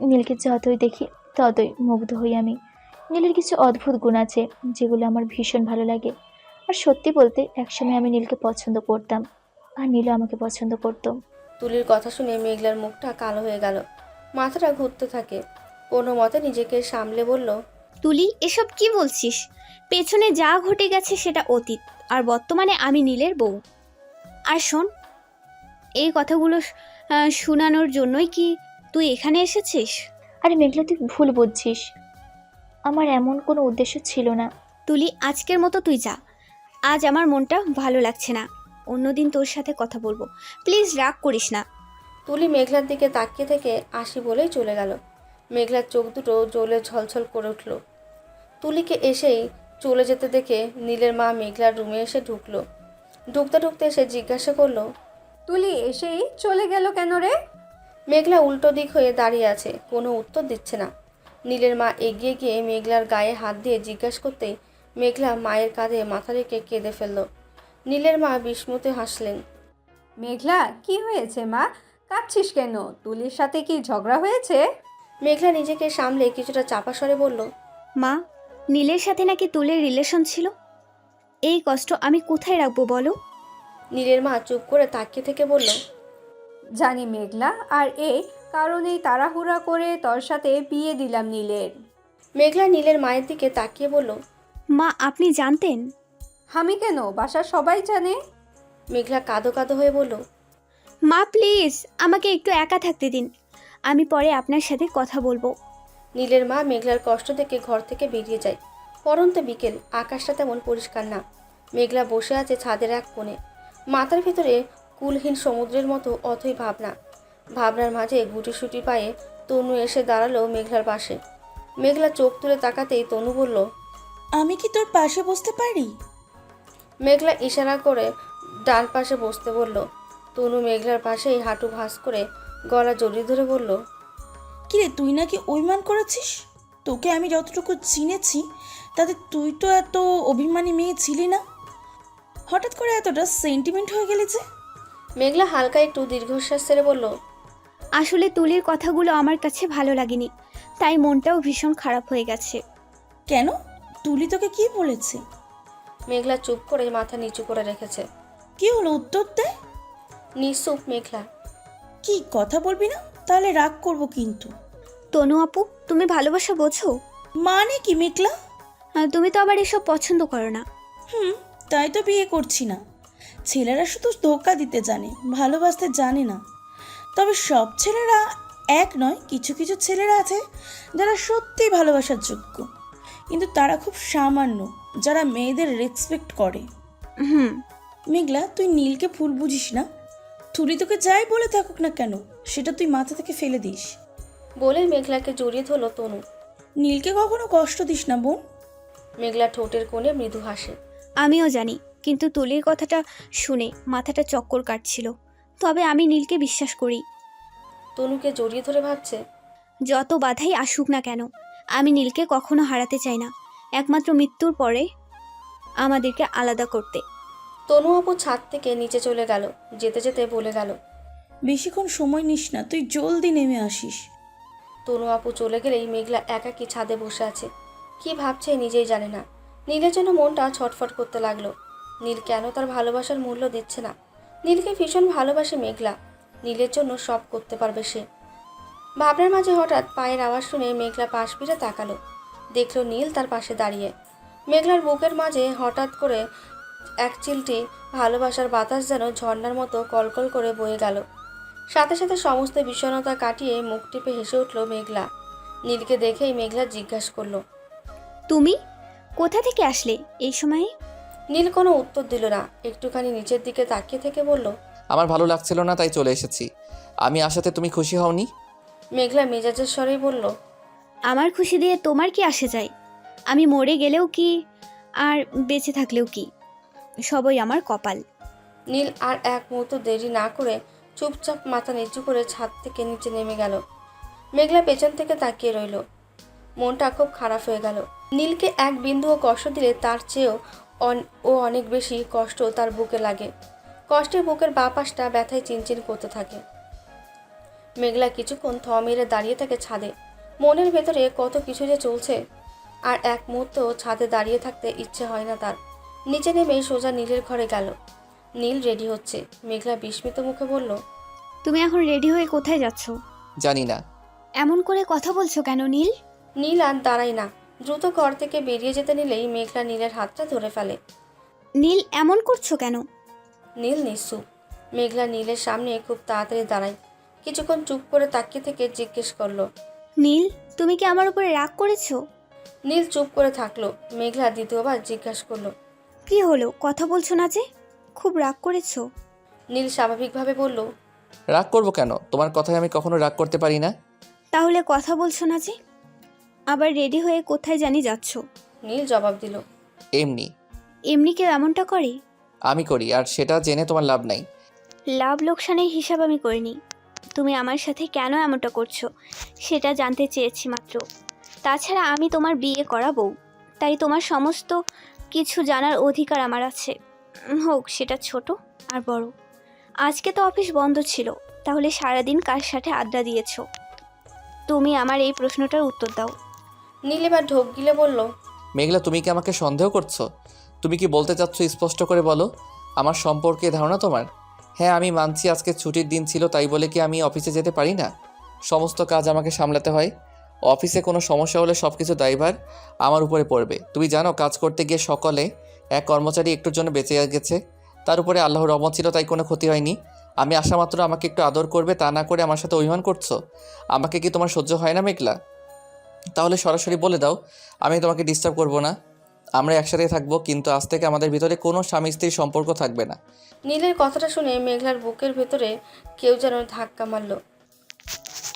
Speaker 4: নীলকে যতই দেখি ততই মুগ্ধ হই আমি। নীলের কিছু অদ্ভুত গুণ আছে যেগুলো আমার ভীষণ ভালো লাগে। আর সত্যি বলতে একসময় আমি নীলকে পছন্দ করতাম, আর নীলও আমাকে পছন্দ করতো।
Speaker 3: তুলির কথা শুনে মেঘলার মুখটা কালো হয়ে গেল, মাথাটা ঘুরতে থাকে। কোনো মতে নিজেকে সামলে বলল,
Speaker 1: তুলি, এসব কি বলছিস? পেছনে যা ঘটে গেছে সেটা অতীত, আর বর্তমানে আমি নীলের বউ। আর শোন, এই কথাগুলো শোনানোর জন্যই কি তুই এখানে এসেছিস?
Speaker 4: আরে মেঘলা, তুই ভুল বুঝছিস। আমার এমন কোনো উদ্দেশ্য ছিল না।
Speaker 1: তুলি, আজকের মতো তুই যা। আজ আমার মনটা ভালো লাগছে না, অন্যদিন তোর সাথে কথা বলবো। প্লিজ রাগ করিস না।
Speaker 3: তুলি মেঘলার দিকে তাকিয়ে থেকে আসি বলেই চলে গেল। মেঘলার চোখ দুটো জ্বলে ঝলঝল করে উঠল। তুলিকে এসেই চলে যেতে দেখে নীলের মা মেঘলার রুমে এসে ঢুকলো। ঢুকতে ঢুকতে এসে জিজ্ঞাসা করলো,
Speaker 5: তুলি এসেই চলে গেল কেন রে?
Speaker 3: মেঘলা উল্টো দিক হয়ে দাঁড়িয়ে আছে, কোনো উত্তর দিচ্ছে না। নীলের মা এগিয়ে গিয়ে মেঘলার গায়ে হাত দিয়ে জিজ্ঞাসা করতেই মেঘলা মায়ের কাঁধে মাথা রেখে কেঁদে ফেলল। নীলের মা বিস্মুতে হাসলেন।
Speaker 5: মেঘলা, কি হয়েছে মা? কাঁদছিস কেন? তুলির সাথে কি ঝগড়া হয়েছে?
Speaker 3: মেঘলা নিজেকে সামলে কিছুটা চাপা স্বরে বলল,
Speaker 1: মা, নীলের সাথে নাকি তুলের রিলেশন ছিল। এই কষ্ট আমি কোথায় রাখবো বলো?
Speaker 3: নীলের মা চুপ করে তাকিয়ে থেকে বলল,
Speaker 5: জানি মেঘলা, আর এই কারণেই তাড়াহুড়া করে তোর সাথে বিয়ে দিলাম নীলের।
Speaker 3: মেঘলা নীলের মায়ের দিকে তাকিয়ে বলল,
Speaker 1: মা, আপনি জানতেন?
Speaker 5: আমি কেন, বাসার সবাই জানে।
Speaker 3: মেঘলা কাঁদো কাঁদো হয়ে বলল,
Speaker 1: মা প্লিজ, আমাকে একটু একা থাকতে দিন, আমি পরে আপনার সাথে কথা বলবো।
Speaker 3: নীলের মা মেঘলার কষ্ট দেখে ঘর থেকে বেরিয়ে যায়। পরন্ত বিকেল, আকাশটা তেমন পরিষ্কার না। মেঘলা বসে আছে ছাদের এক কোণে, মাথার ভেতরে কুলহীন সমুদ্রের মতো অথই ভাবনা। ভাবনার মাঝে গুটিসুটি পায়ে তনু এসে দাঁড়ালো মেঘলার পাশে। মেঘলা চোখ তুলে তাকাতেই তনু বলল,
Speaker 7: আমি কি তোর পাশে বসতে পারি?
Speaker 3: মেঘলা ইশারা করে ডান পাশে বসতে বলল। তনু মেঘলার পাশেই হাঁটু ভাঁজ করে গলা জড়িয়ে ধরে বলল,
Speaker 7: কিরে, তুই নাকি অভিমান করেছিস? তোকে আমি যতটুকু চিনেছি তাতে তুই তো এত অভিমানী মেয়ে ছিলি না। হঠাৎ করে এতটা সেন্টিমেন্ট হয়ে গেলি যে?
Speaker 3: মেঘলা হালকা একটু দীর্ঘশ্বাস ছেড়ে বলল,
Speaker 1: আসলে তুলির কথাগুলো আমার কাছে ভালো লাগেনি, তাই মনটাও ভীষণ খারাপ হয়ে গেছে।
Speaker 7: কেন? তুলি তোকে কি বলেছে?
Speaker 3: মেঘলা চুপ করে মাথা নিচু করে রেখেছে।
Speaker 7: কি হলো, উত্তর দে।
Speaker 3: নিঃসুপ মেঘলা।
Speaker 7: কি কথা বলবি না? তাহলে রাগ করবো কিন্তু।
Speaker 1: তনু আপু, তুমি ভালোবাসা বোঝো?
Speaker 7: মানে কি মেঘলা?
Speaker 1: তুমি তো আবার এসব পছন্দ করো না।
Speaker 7: তাই তো বিয়ে করছি না। ছেলেরা শুধু ধোঁকা দিতে জানে, ভালোবাসতে জানে না। তবে সব ছেলেরা এক নয়, কিছু কিছু ছেলেরা আছে যারা সত্যিই ভালোবাসার যোগ্য, কিন্তু তারা খুব সামান্য, যারা মেয়েদের রেসপেক্ট করে।
Speaker 1: হুম।
Speaker 7: মেঘলা, তুই নীলকে ভুল বুঝিস না। তুলি তোকে যাই বলে থাকুক না কেন, সেটা তুই মাথা থেকে ফেলে দিস।
Speaker 3: বলে মেঘলাকে জড়িয়ে ধরল তনু।
Speaker 7: নীলকে কখনো কষ্ট দিস না বোন।
Speaker 3: মেঘলা ঠোঁটের কোণে মৃদু হাসে।
Speaker 1: আমিও জানি, কিন্তু তুলির কথাটা শুনে মাথাটা চক্কর কাটছিল। তবে আমি নীলকে বিশ্বাস করি।
Speaker 3: তনুকে জড়িয়ে ধরে ভাবছে,
Speaker 1: যত বাধাই আসুক না কেন, আমি নীলকে কখনো হারাতে চাই না, একমাত্র মৃত্যুর পরে আমাদেরকে আলাদা করতে।
Speaker 3: তনু আপু ছাদ থেকে নিচে চলে গেল। যেতে যেতে বলে গেল,
Speaker 7: বেশিক্ষণ সময় নিস না, তুই জলদি নেমে আসিস।
Speaker 3: তনু আপু চলে গেলেই মেঘলা একাকী ছাদে বসে আছে। কি ভাবছে নিজেই জানে না। নীলের জন্য মনটা ছটফট করতে লাগলো। নীল কেন তার ভালোবাসার মূল্য দিচ্ছে না? নীলকে ভীষণ ভালোবাসে মেঘলা। নীলের জন্য সব করতে পারবে সে। ভাবনার মাঝে হঠাৎ পায়ের আওয়াজ শুনে মেঘলা পাশ ফিরে তাকালো। দেখলো নীল তার পাশে দাঁড়িয়ে। মেঘলার বুকের মাঝে হঠাৎ করে এক চিলটি ভালোবাসার বাতাস যেন ঝর্ণার মতো কলকল করে বয়ে গেল। সাথে সাথে সমস্ত বিষণ্ণতা কাটিয়ে মুখ টিপে হেসে উঠল মেঘলা। নীলকে দেখেই মেঘলা জিজ্ঞাসা করলো,
Speaker 1: তুমি কোথা থেকে আসলে এই সময়ে?
Speaker 3: নীল কোনো উত্তর দিল না। একটুখানি নিচের দিকে তাকিয়ে থেকে বলল,
Speaker 2: আমার ভালো লাগছিল না তাই চলে এসেছি। আমি আসাতে তুমি খুশি হওনি?
Speaker 3: মেঘলা মেজাজের স্বরেই বলল,
Speaker 1: আমার খুশি দিয়ে তোমার কি আসে যায়? আমি মরে গেলেও কি আর বেঁচে থাকলেও কি, সবই আমার কপাল।
Speaker 3: নীল আর এক মুহূর্ত দেরি না করে চুপচাপ মাথা নিচু করে ছাদ থেকে নিচে নেমে গেল। মেঘলা পেছন থেকে তাকিয়ে রইল। মনটা খুব খারাপ হয়ে গেল। নীলকে এক বিন্দুও কষ্ট দিলে তার চেয়েও অনেক বেশি কষ্ট তার বুকে লাগে। কষ্টে বুকের বাঁ পাশটা ব্যথায় চিনচিন করতে থাকে। মেঘলা কিছুক্ষণ থ মেরে দাঁড়িয়ে থাকে ছাদে। মনের ভেতরে কত কিছু যে চলছে। আর এক মুহূর্ত ছাদে দাঁড়িয়ে থাকতে ইচ্ছে হয় না তার। নিচে নেমে সোজা নীলের ঘরে গেল। নীল রেডি হচ্ছে। মেঘলা বিস্মিত মুখে বলল,
Speaker 1: তুমি এখন রেডি হয়ে কোথায় যাচ্ছ?
Speaker 2: জানি না।
Speaker 1: এমন করে কথা বলছো কেন নীল?
Speaker 3: নীল আর দাঁড়ায় না। দ্রুত ঘর থেকে বেরিয়ে যেতে নিলেই মেঘলা নীলের হাতটা ধরে ফেলে।
Speaker 1: নীল এমন করছো কেন?
Speaker 3: নীল নিশ্চুপ। মেঘলা নীলের সামনে খুব তাড়াতাড়ি দাঁড়ায়। কিছুক্ষণ চুপ করে তাকিয়ে থেকে জিজ্ঞেস করলো,
Speaker 1: নীল, তুমি কি আমার উপরে রাগ করেছো?
Speaker 3: নীল চুপ করে থাকলো। মেঘলা দ্বিতীয়বার জিজ্ঞাসা করলো,
Speaker 1: কি হলো, কথা বলছো না যে? খুব রাগ করেছো?
Speaker 3: নীল স্বাভাবিকভাবে বলল,
Speaker 2: রাগ করবো কেন? তোমার কথায় আমি কখনো রাগ করতে পারি না।
Speaker 1: তাহলে কথা বলছো না যে? আবার রেডি হয়ে কোথায় জানি যাচ্ছো?
Speaker 3: নীল জবাব দিল,
Speaker 2: এমনি।
Speaker 1: এমনি কেউ এমনটা করে?
Speaker 2: আমি করি, আর সেটা জেনে তোমার লাভ নাই।
Speaker 1: লাভ লোকসানের হিসাব আমি করিনি। তুমি আমার সাথে কেন এমনটা করছো সেটা জানতে চেয়েছি মাত্র। তাছাড়া আমি তোমার বিয়ে করা বউ, তাই তোমার সমস্ত কিছু জানার অধিকার আমার আছে, হোক সেটা ছোট আর বড়। আজকে তো অফিস বন্ধ ছিল, তাহলে সারাদিন কার সাথে আড্ডা দিয়েছো? তুমি আমার এই প্রশ্নটার উত্তর দাও।
Speaker 3: নীল এবার ঢোক গিলে বলল,
Speaker 2: মেঘলা, তুমি কি আমাকে সন্দেহ করছো? তুমি কি বলতে চাচ্ছ স্পষ্ট করে বলো। আমার সম্পর্কে ধারণা তোমার? হ্যাঁ, আমি মানছি আজকে ছুটির দিন ছিল, তাই বলে কি আমি অফিসে যেতে পারি না? সমস্ত কাজ আমাকে সামলাতে হয়। অফিসে কোনো সমস্যা হলে সব কিছু দায়ভার আমার উপরে পড়বে। তুমি জানো, কাজ করতে গিয়ে সকলে এক কর্মচারী একটুর জন্য বেঁচে গেছে। তার উপরে আল্লাহর রহমত ছিল, তাই কোনো ক্ষতি হয়নি। আমি আসা মাত্র আমাকে একটু আদর করবে, তা না করে আমার সাথে অভিমান করছো। আমাকে কি তোমার সহ্য হয় না মেঘলা? তাহলে সরাসরি বলে দাও, আমি তোমাকে ডিস্টার্ব করব না। আমরা একসাথে থাকবো, কিন্তু আজ থেকে আমাদের ভিতরে কোনো স্বামী স্ত্রীর সম্পর্ক থাকবে না।
Speaker 3: নীলের কথাটা শুনে মেঘলার বুকের ভেতরে কেউ যেন ধাক্কা মারল।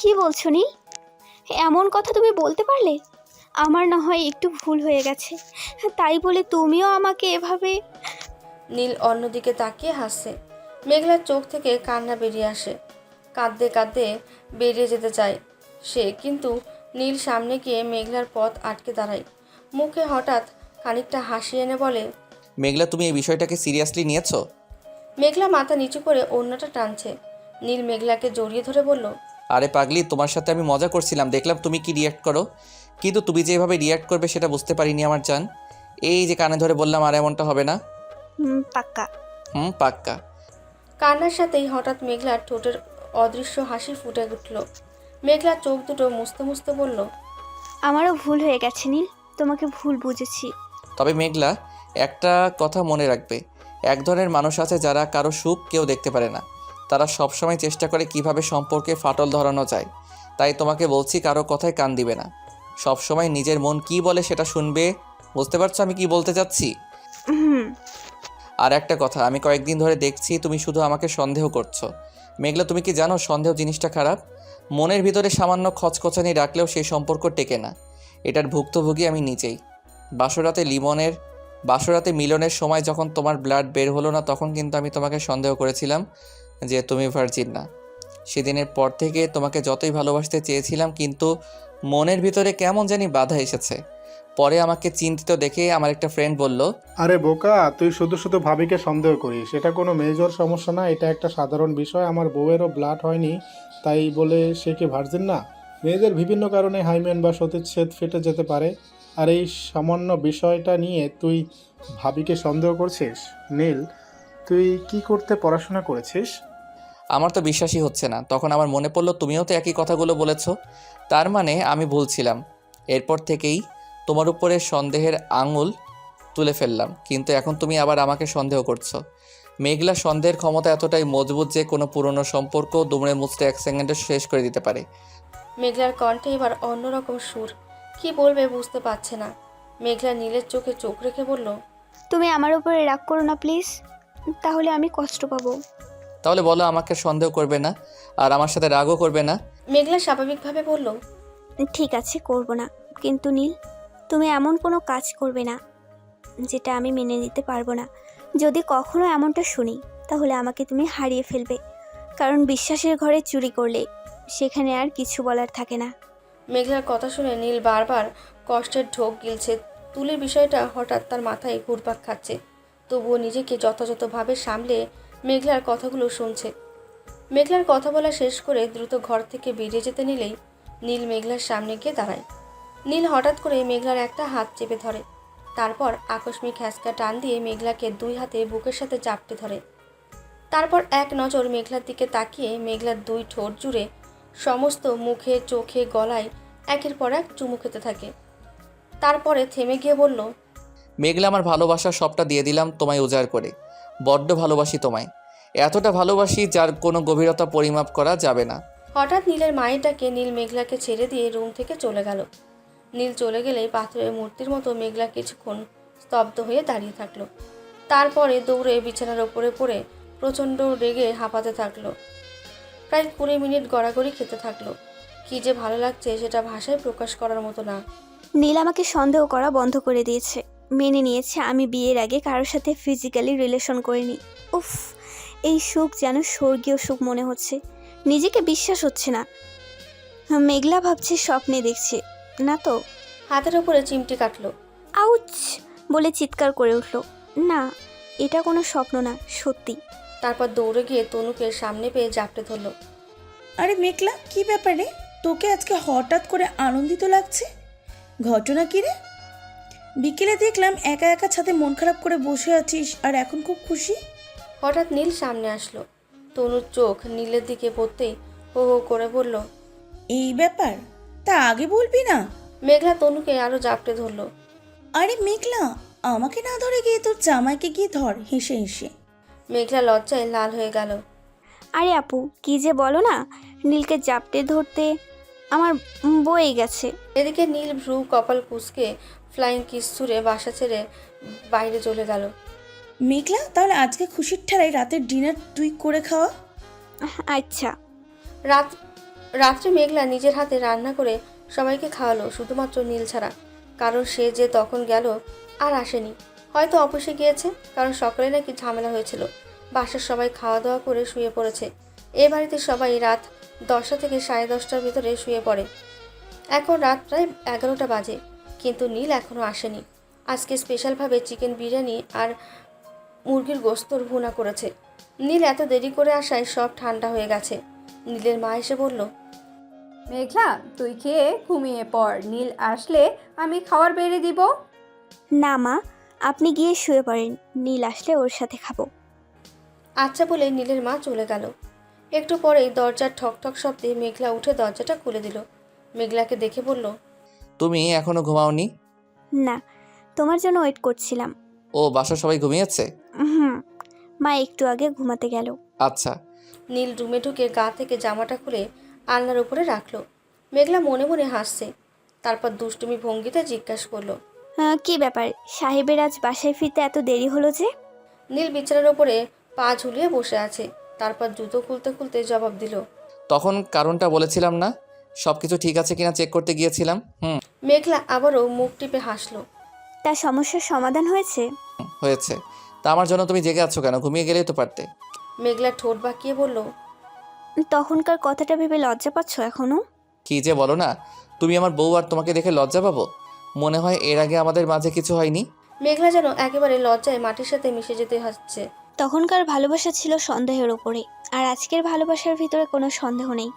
Speaker 1: কি বলছো নীল? এমন কথা তুমি বলতে পারলে? আমার না হয় একটু ভুল হয়ে গেছে, তাই বলে তুমিও আমাকে এভাবে?
Speaker 3: নীল অন্যদিকে তাকিয়ে হাসছে। মেঘলার চোখ থেকে কান্না বেরিয়ে আসে। কাঁদতে কাঁদতে বেরিয়ে যেতে চায় সে, কিন্তু নীল সামনে গিয়ে মেঘলার পথ আটকে দাঁড়ায়। মুখে হঠাৎ খানিকটা হাসি এনে বলে,
Speaker 2: মেঘলা, তুমি এই বিষয়টাকে সিরিয়াসলি নিয়েছো?
Speaker 3: মেঘলা মাথা নিচু করে ওড়নাটা টানছে। নীল মেঘলাকে জড়িয়ে ধরে বলল,
Speaker 2: আরে পাগলি, তোমার সাথে আমি মজা করছিলাম, দেখলাম তুমি কি রিয়্যাক্ট করো। কিন্তু তুমি যেভাবে রিয়্যাক্ট করবে সেটা বুঝতে পারিনি আমার জান। এই যে কানে ধরে বললাম, আর এমনটা হবে না।
Speaker 1: পাক্কা?
Speaker 2: পাক্কা।
Speaker 3: কান্নার সাথেই হঠাৎ মেঘলার ঠোঁটের অদৃশ্য হাসি ফুটে উঠল। মেঘলা চোখ দুটো মুছতে মুছতে বলল,
Speaker 1: আমারও ভুল হয়ে গেছে নীল, তোমাকে ভুল বুঝেছি।
Speaker 2: তবে মেঘলা, একটা কথা মনে রাখবে, এক ধরনের মানুষ আছে যারা কারো সুখ কেউ দেখতে পারে না। তারা সবসময় চেষ্টা করে কিভাবে সম্পর্কে ফাটল ধরানো যায়। তাই তোমাকে বলছি, কারো কথায় কান দিবে না। সবসময় নিজের মন কি বলে সেটা শুনবে বুঝতে পারছো আমি কি বলতে চাচ্ছি?
Speaker 1: হুম।
Speaker 2: আর একটা কথা, আমি কয়েকদিন ধরে দেখছি তুমি শুধু আমাকে সন্দেহ করছো। মেঘলা, তুমি কি জানো সন্দেহ জিনিসটা খারাপ? মনের ভিতরে সামান্য খচখচানি রাখলেও সেই সম্পর্ক টেকে না। এটার ভুক্তভোগী আমি নিজেই। বাসরাতে মিলনের সময় যখন তোমার ব্লাড বের হলো না, তখন কিন্তু আমি তোমাকে সন্দেহ করেছিলাম যে তুমি ভার্জিন না। সেদিনের পর থেকে তোমাকে যতই ভালোবাসতে চেয়েছিলাম, কিন্তু মনের ভিতরে কেমন জানি বাধা এসেছে। পরে আমাকে চিন্তিত দেখে আমার একটা ফ্রেন্ড বলল,
Speaker 8: আরে বোকা, তুই শুধু শুধু ভাবিকে সন্দেহ করিস। এটা কোনো মেজর সমস্যা না, এটা একটা সাধারণ বিষয়। আমার বউয়েরও ব্লাড হয়নি, তাই বলে সে কি ভার্জিন না? মেয়েদের বিভিন্ন কারণে হাইমেন বা সতীচ্ছেদ ফেটে যেতে পারে। আর এই সামান্য বিষয়টা নিয়ে তুই ভাবিকে সন্দেহ করছিস? নীল, তুই কি করতে পড়াশোনা করেছিস?
Speaker 2: আমার তো বিশ্বাসই হচ্ছে না। তখন আমার মনে পড়লো তুমিও তো একই কথাগুলো বলেছো। তার মানে আমি ভুল ছিলাম। এরপর থেকেই তোমার উপরে সন্দেহের আঙুল তুলে ফেললাম, কিন্তু এখন তুমি আবার আমাকে সন্দেহ করছো। মেঘলা, সন্দেহের ক্ষমতা এতটাই মজবুত যে কোনো পুরনো সম্পর্ক দুমড়ে মুচড়ে 1 সেকেন্ডে শেষ করে দিতে পারে।
Speaker 3: মেঘলার কণ্ঠে এবার অন্যরকম সুর। কি বলবে বুঝতে পারছে না। মেঘলা নীলের চোখে চোখ রেখে বলল,
Speaker 1: তুমি আমার উপরে রাগ করো না প্লিজ, তাহলে আমি কষ্ট পাবো।
Speaker 2: তাহলে বলো আমাকে সন্দেহ করবে না, আর আমার সাথে রাগও করবে না।
Speaker 3: মেঘলা স্বাভাবিকভাবে বলল,
Speaker 1: ঠিক আছে, করব না। কিন্তু নীল, তুমি এমন কোনো কাজ করবে না যেটা আমি মেনে নিতে পারবো না। যদি কখনো এমনটা শুনি, তাহলে আমাকে তুমি হারিয়ে ফেলবে। কারণ বিশ্বাসের ঘরে চুরি করলে সেখানে আর কিছু বলার থাকে না।
Speaker 3: মেঘলার কথা শুনে নীল বারবার কষ্টের ঢোক গিলছে। তুলির বিষয়টা হঠাৎ তার মাথায় ঘুরপাক খাচ্ছে। তবুও নিজেকে যথাযথভাবে সামলে মেঘলার কথাগুলো শুনছে। মেঘলার কথা বলা শেষ করে দ্রুত ঘর থেকে বেরিয়ে যেতে নিলেই নীল মেঘলার সামনে গিয়ে দাঁড়ায়। নীল হঠাৎ করে মেঘলার একটা হাত চেপে ধরে। তারপর আকস্মিক হ্যাঁচকা টান দিয়ে মেঘলাকে 2 হাতে বুকের সাথে চাপটে ধরে। তারপর এক নজর মেঘলার দিকে তাকিয়ে মেঘলার 2 ঠোঁট জুড়ে সমস্ত মুখে, চোখে, গলায় একের পর এক চুমু খেতে থাকে। তারপরে থেমে গিয়ে বলল,
Speaker 2: মেঘলা, আমার ভালোবাসা সবটা দিয়ে দিলাম তোমায় উজাড় করে। বড্ড ভালোবাসি তোমায়, এতটা ভালোবাসি যার কোনো গভীরতা পরিমাপ করা যাবে না।
Speaker 3: হঠাৎ নীলের মায়ের ডাকে নীল মেঘলাকে ছেড়ে দিয়ে রুম থেকে চলে গেল। নীল চলে গেলেই পাথরের মূর্তির মতো মেঘলা কিছুক্ষণ স্তব্ধ হয়ে দাঁড়িয়ে থাকলো। তারপরে দৌড়ে বিছানার ওপরে পড়ে প্রচণ্ড রেগে হাঁপাতে থাকলো। প্রায় 20 মিনিট গড়াগড়ি খেতে থাকলো। কি যে ভালো লাগছে সেটা ভাষায় প্রকাশ করার মতো না।
Speaker 1: নীল আমাকে সন্দেহ করা বন্ধ করে দিয়েছে। মেনে নিয়েছে আমি বিয়ের আগে কারোর সাথে ফিজিক্যালি রিলেশন করিনি। উফ, এই সুখ যেন স্বর্গীয় সুখ মনে হচ্ছে। নিজেকে বিশ্বাস হচ্ছে না। মেঘলা ভাবছে স্বপ্নে দেখছে না তো।
Speaker 3: হাতের ওপরে চিমটি কাটলো।
Speaker 1: আউচ বলে চিৎকার করে উঠল। না, এটা কোনো স্বপ্ন না, সত্যি।
Speaker 3: তারপর দৌড়ে গিয়ে তনুকে সামনে পেয়ে জাপটে ধরলো।
Speaker 7: আরে মেঘলা, কি ব্যাপারে? তোকে আজকে হঠাৎ করে আনন্দিত লাগছে, ঘটনা কি রে? বিকেলে দেখলাম একা একা ছাদে মন খারাপ করে বসে আছিস, আর এখন খুব খুশি।
Speaker 3: হঠাৎ নীল সামনে আসলো। তনুর চোখ নীলের দিকে পড়তেই হো হো করে বলল,
Speaker 7: এই ব্যাপার, তা আগে বলবি না?
Speaker 3: মেঘলা তনুকে আরো জাপটে ধরলো।
Speaker 7: আরে মেঘলা, আমাকে না ধরে গিয়ে তোর জামাইকে গিয়ে ধর, হেসে হেসে।
Speaker 3: মেঘলা লজ্জায় লাল হয়ে গেল।
Speaker 1: আরে আপু, কি যে বলো না, নীলকে জাপটে ধরতে আমার বয়ে গেছে।
Speaker 3: এদিকে নীল ভ্রু কপাল কুঁচকে ফ্লাইং কিস ছুঁড়ে বাসা ছেড়ে বাইরে চলে গেল।
Speaker 7: মেঘলা, তাহলে আজকে খুশির ঠেলায় রাতের ডিনার তুই করে খাওয়া।
Speaker 1: আচ্ছা।
Speaker 3: রাত্রে মেঘলা নিজের হাতে রান্না করে সবাইকে খাওয়ালো, শুধুমাত্র নীল ছাড়া। কারণ সে যে তখন গেল আর আসেনি। হয়তো অফিসে গিয়েছে, কারণ সকালে নাকি ঝামেলা হয়েছিল। বাসার সবাই খাওয়া দাওয়া করে শুয়ে পড়েছে। এ বাড়িতে সবাই রাত 10টা থেকে 10:30টার ভিতরে শুয়ে পড়ে। এখন রাত প্রায় 11টা বাজে, কিন্তু নীল এখনও আসেনি। আজকে স্পেশালভাবে চিকেন বিরিয়ানি আর মুরগির গোস্তর ভুনা করেছে। নীল এত দেরি করে আসায় সব ঠান্ডা হয়ে গেছে। নীলের মা এসে বলল,
Speaker 5: মেঘলা, তুই খেয়ে ঘুমিয়ে পড়। নীল আসলে আমি খাবার বেড়ে দিব।
Speaker 1: না মা, আপনি গিয়ে শুয়ে পড়েন, নীল আসলে ওর সাথে খাবো।
Speaker 3: আচ্ছা বলে নীলের মা চলে গেল। একটু পরেই দরজার ঠকঠক শব্দে মেঘলা উঠে দরজাটা খুলে দিল। মেঘলাকে দেখে বলল,
Speaker 2: তুমি এখনো ঘুমাওনি?
Speaker 1: না, তোমার জন্য ওয়েট করছিলাম।
Speaker 2: ও, বাসার সবাই ঘুমিয়েছে?
Speaker 1: হুম, মা একটু আগে ঘুমাতে গেল।
Speaker 2: আচ্ছা।
Speaker 3: নীল রুমে ঢুকে গা থেকে জামাটা খুলে আলনার উপরে রাখলো। মেঘলা মনে মনে হাসছে। তারপর দুষ্টুমি ভঙ্গিতে জিজ্ঞাসা করলো,
Speaker 1: কি ব্যাপার সাহেবের আজ বাসায় ফিরতে এত দেরি হলো যে?
Speaker 3: নীল বিছানার ওপরে পা ঝুলিয়ে বসে আছে, তারপর জুতো খুলতে খুলতে জবাব দিল।
Speaker 2: তখন কারণটা বলেছিলাম না, সব কিছু ঠিক আছে কিনা চেক করতে গিয়েছিলাম।
Speaker 3: মেঘলা আবারও মুখ টিপে হাসলো।
Speaker 1: তার সমস্যার সমাধান হয়েছে?
Speaker 2: হয়েছে। তা আমার জন্য তুমি জেগে আছো কেন? ঘুমিয়ে গেলেই তো পারতে।
Speaker 3: মেঘলা ঠোঁট বাঁকিয়ে বলল।
Speaker 1: তখনকার কথাটা ভেবে লজ্জা পাচ্ছ এখনো?
Speaker 2: কি যে বলো না, তুমি আমার বউ আর তোমাকে দেখে লজ্জা পাবো? মনে হয় এর আগে আমাদের মাঝে কিছু হয়নি।
Speaker 3: মেঘলা যেন একেবারে লজ্জায় মাটির সাথে মিশে যেতে হচ্ছে।
Speaker 1: তখনকার ভালোবাসা ছিল সন্দেহের ওপরে, আর আজকের ভালোবাসার ভিতরে কোনো সন্দেহ নেই।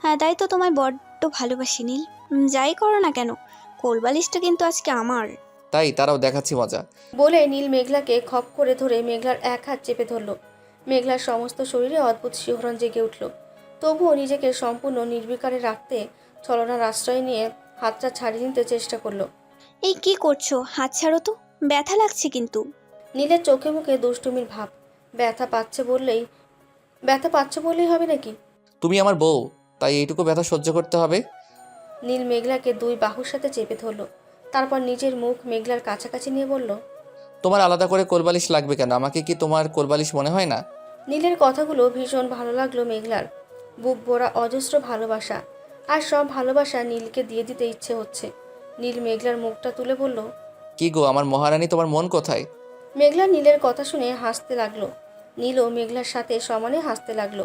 Speaker 1: হ্যাঁ, তাই তো তোমায় বড্ড ভালোবাসি নীল। যাই করো না কেন, কোলবালিশটা কিন্তু আজকে আমার।
Speaker 2: তাই তারাও দেখাচ্ছি মজা।
Speaker 3: বলে নীল মেঘলাকে খপ করে ধরে মেঘলার এক হাত চেপে ধরল। মেঘলার সমস্ত শরীরে অদ্ভুত শিহরণ জেগে উঠল। তবুও নিজেকে সম্পূর্ণ নির্বিকারে রাখতে ছলনার আশ্রয় নিয়ে হাতটা ছাড়িয়ে নিতে চেষ্টা করলো।
Speaker 1: এই কি করছো? হাত ছাড়ো তো, ব্যথা লাগছে কিন্তু।
Speaker 3: নীলের চোখে মুখে দুষ্টুমির ভাব। ব্যথা পাচ্ছে বললেই হবে নাকি?
Speaker 2: তুমি আমার বউ, তাই এইটুকু ব্যথা সহ্য করতে হবে।
Speaker 3: নীল মেঘলাকে দুই বাহুর সাথে চেপে ধরল, তারপর নিজের মুখ মেঘলার কাছাকাছি নিয়ে বলল।
Speaker 2: তোমার আলাদা করে কোলবালিশ লাগবে কেন? আমাকে কি তোমার কোলবালিশ মনে হয় না?
Speaker 3: নীলের কথাগুলো ভীষণ ভালো লাগলো মেঘলার। বুক ভরা অজস্র ভালোবাসা, আর সব ভালোবাসা নীলকে দিয়ে দিতে ইচ্ছে হচ্ছে। নীল মেঘলার মুখটা তুলে বলল।
Speaker 2: কি গো আমার মহারানী, তোমার মন কোথায়?
Speaker 3: মেঘলা নীলের কথা শুনে হাসতে লাগলো। নীলও মেঘলার সাথে সমানে হাসতে লাগলো।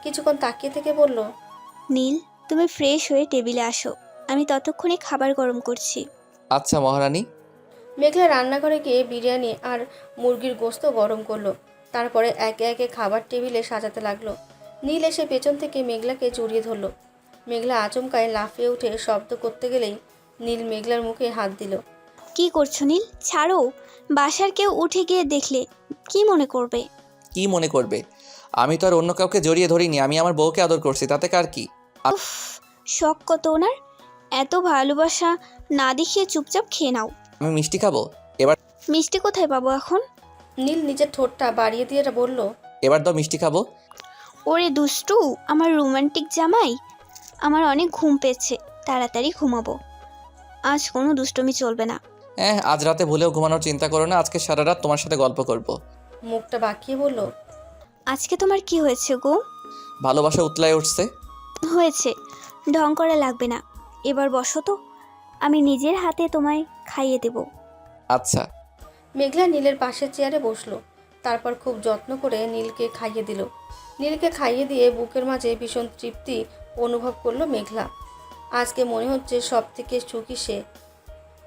Speaker 3: কিছুক্ষণ তাকিয়ে থেকে বলল।
Speaker 1: নীল, তুমি ফ্রেশ হয়ে টেবিলে আসো, আমি ততক্ষণে খাবার গরম করছি।
Speaker 2: আচ্ছা মহারানী।
Speaker 3: মেঘলা রান্নাঘরে গিয়ে বিরিয়ানি আর মুরগির গোশত গরম করলো। তারপরে একে একে খাবার টেবিলে সাজাতে লাগলো। নীল এসে পেছন থেকে মেঘলাকে জড়িয়ে ধরলো। মেঘলা আচমকায় লাফিয়ে উঠে শব্দ করতে গেলেই নীল মেঘলার মুখে হাত দিল।
Speaker 1: কি করছো নীল? ছাড়ো, বাসার কেউ উঠে গিয়ে দেখলে কি মনে করবে?
Speaker 2: কি মনে করবে? আমি তো আর অন্য কাউকে জড়িয়ে ধরিনি, আমি আমার বউকে আদর করছি, তাতে কার কি?
Speaker 1: উফ, শখ কত ওনার! এত ভালোবাসা না দেখিয়ে চুপচাপ খেয়ে নাও।
Speaker 2: আমি মিষ্টি খাবো এবার।
Speaker 1: মিষ্টি কোথায় পাবো এখন?
Speaker 3: নীল নিজের ঠোঁটটা বাড়িয়ে দিয়ে বলল।
Speaker 2: এবার দাও মিষ্টি খাবো।
Speaker 1: ওরে দুষ্টু, আমার রোমান্টিক জামাই, আমার অনেক ঘুম পেয়েছে, তাড়াতাড়ি ঘুমাবো। আজ কোনো দুষ্টুমি চলবে না।
Speaker 2: আজ রাতে ভুলেও ঘুমানোর চিন্তা করো না, আজকে সারা রাত তোমার সাথে গল্প করব।
Speaker 3: মুখটা বাঁকিয়ে বলল।
Speaker 1: আজকে তোমার কি হয়েছে গো?
Speaker 2: ভালোবাসা উতলায় উঠছে।
Speaker 1: হয়েছে, ঢং করা লাগবে না। এবার বসো তো, আমি নিজের হাতে তোমায় খাইয়ে দেব।
Speaker 2: আচ্ছা।
Speaker 3: মেঘলা নীলের পাশের চেয়ারে বসলো। তারপর খুব যত্ন করে নীলকে খাইয়ে দিল। নীলকে খাইয়ে দিয়ে বুকের মাঝে ভীষণ তৃপ্তি অনুভব করলো মেঘলা। আজকে মনে হচ্ছে সব থেকে সুখী সে।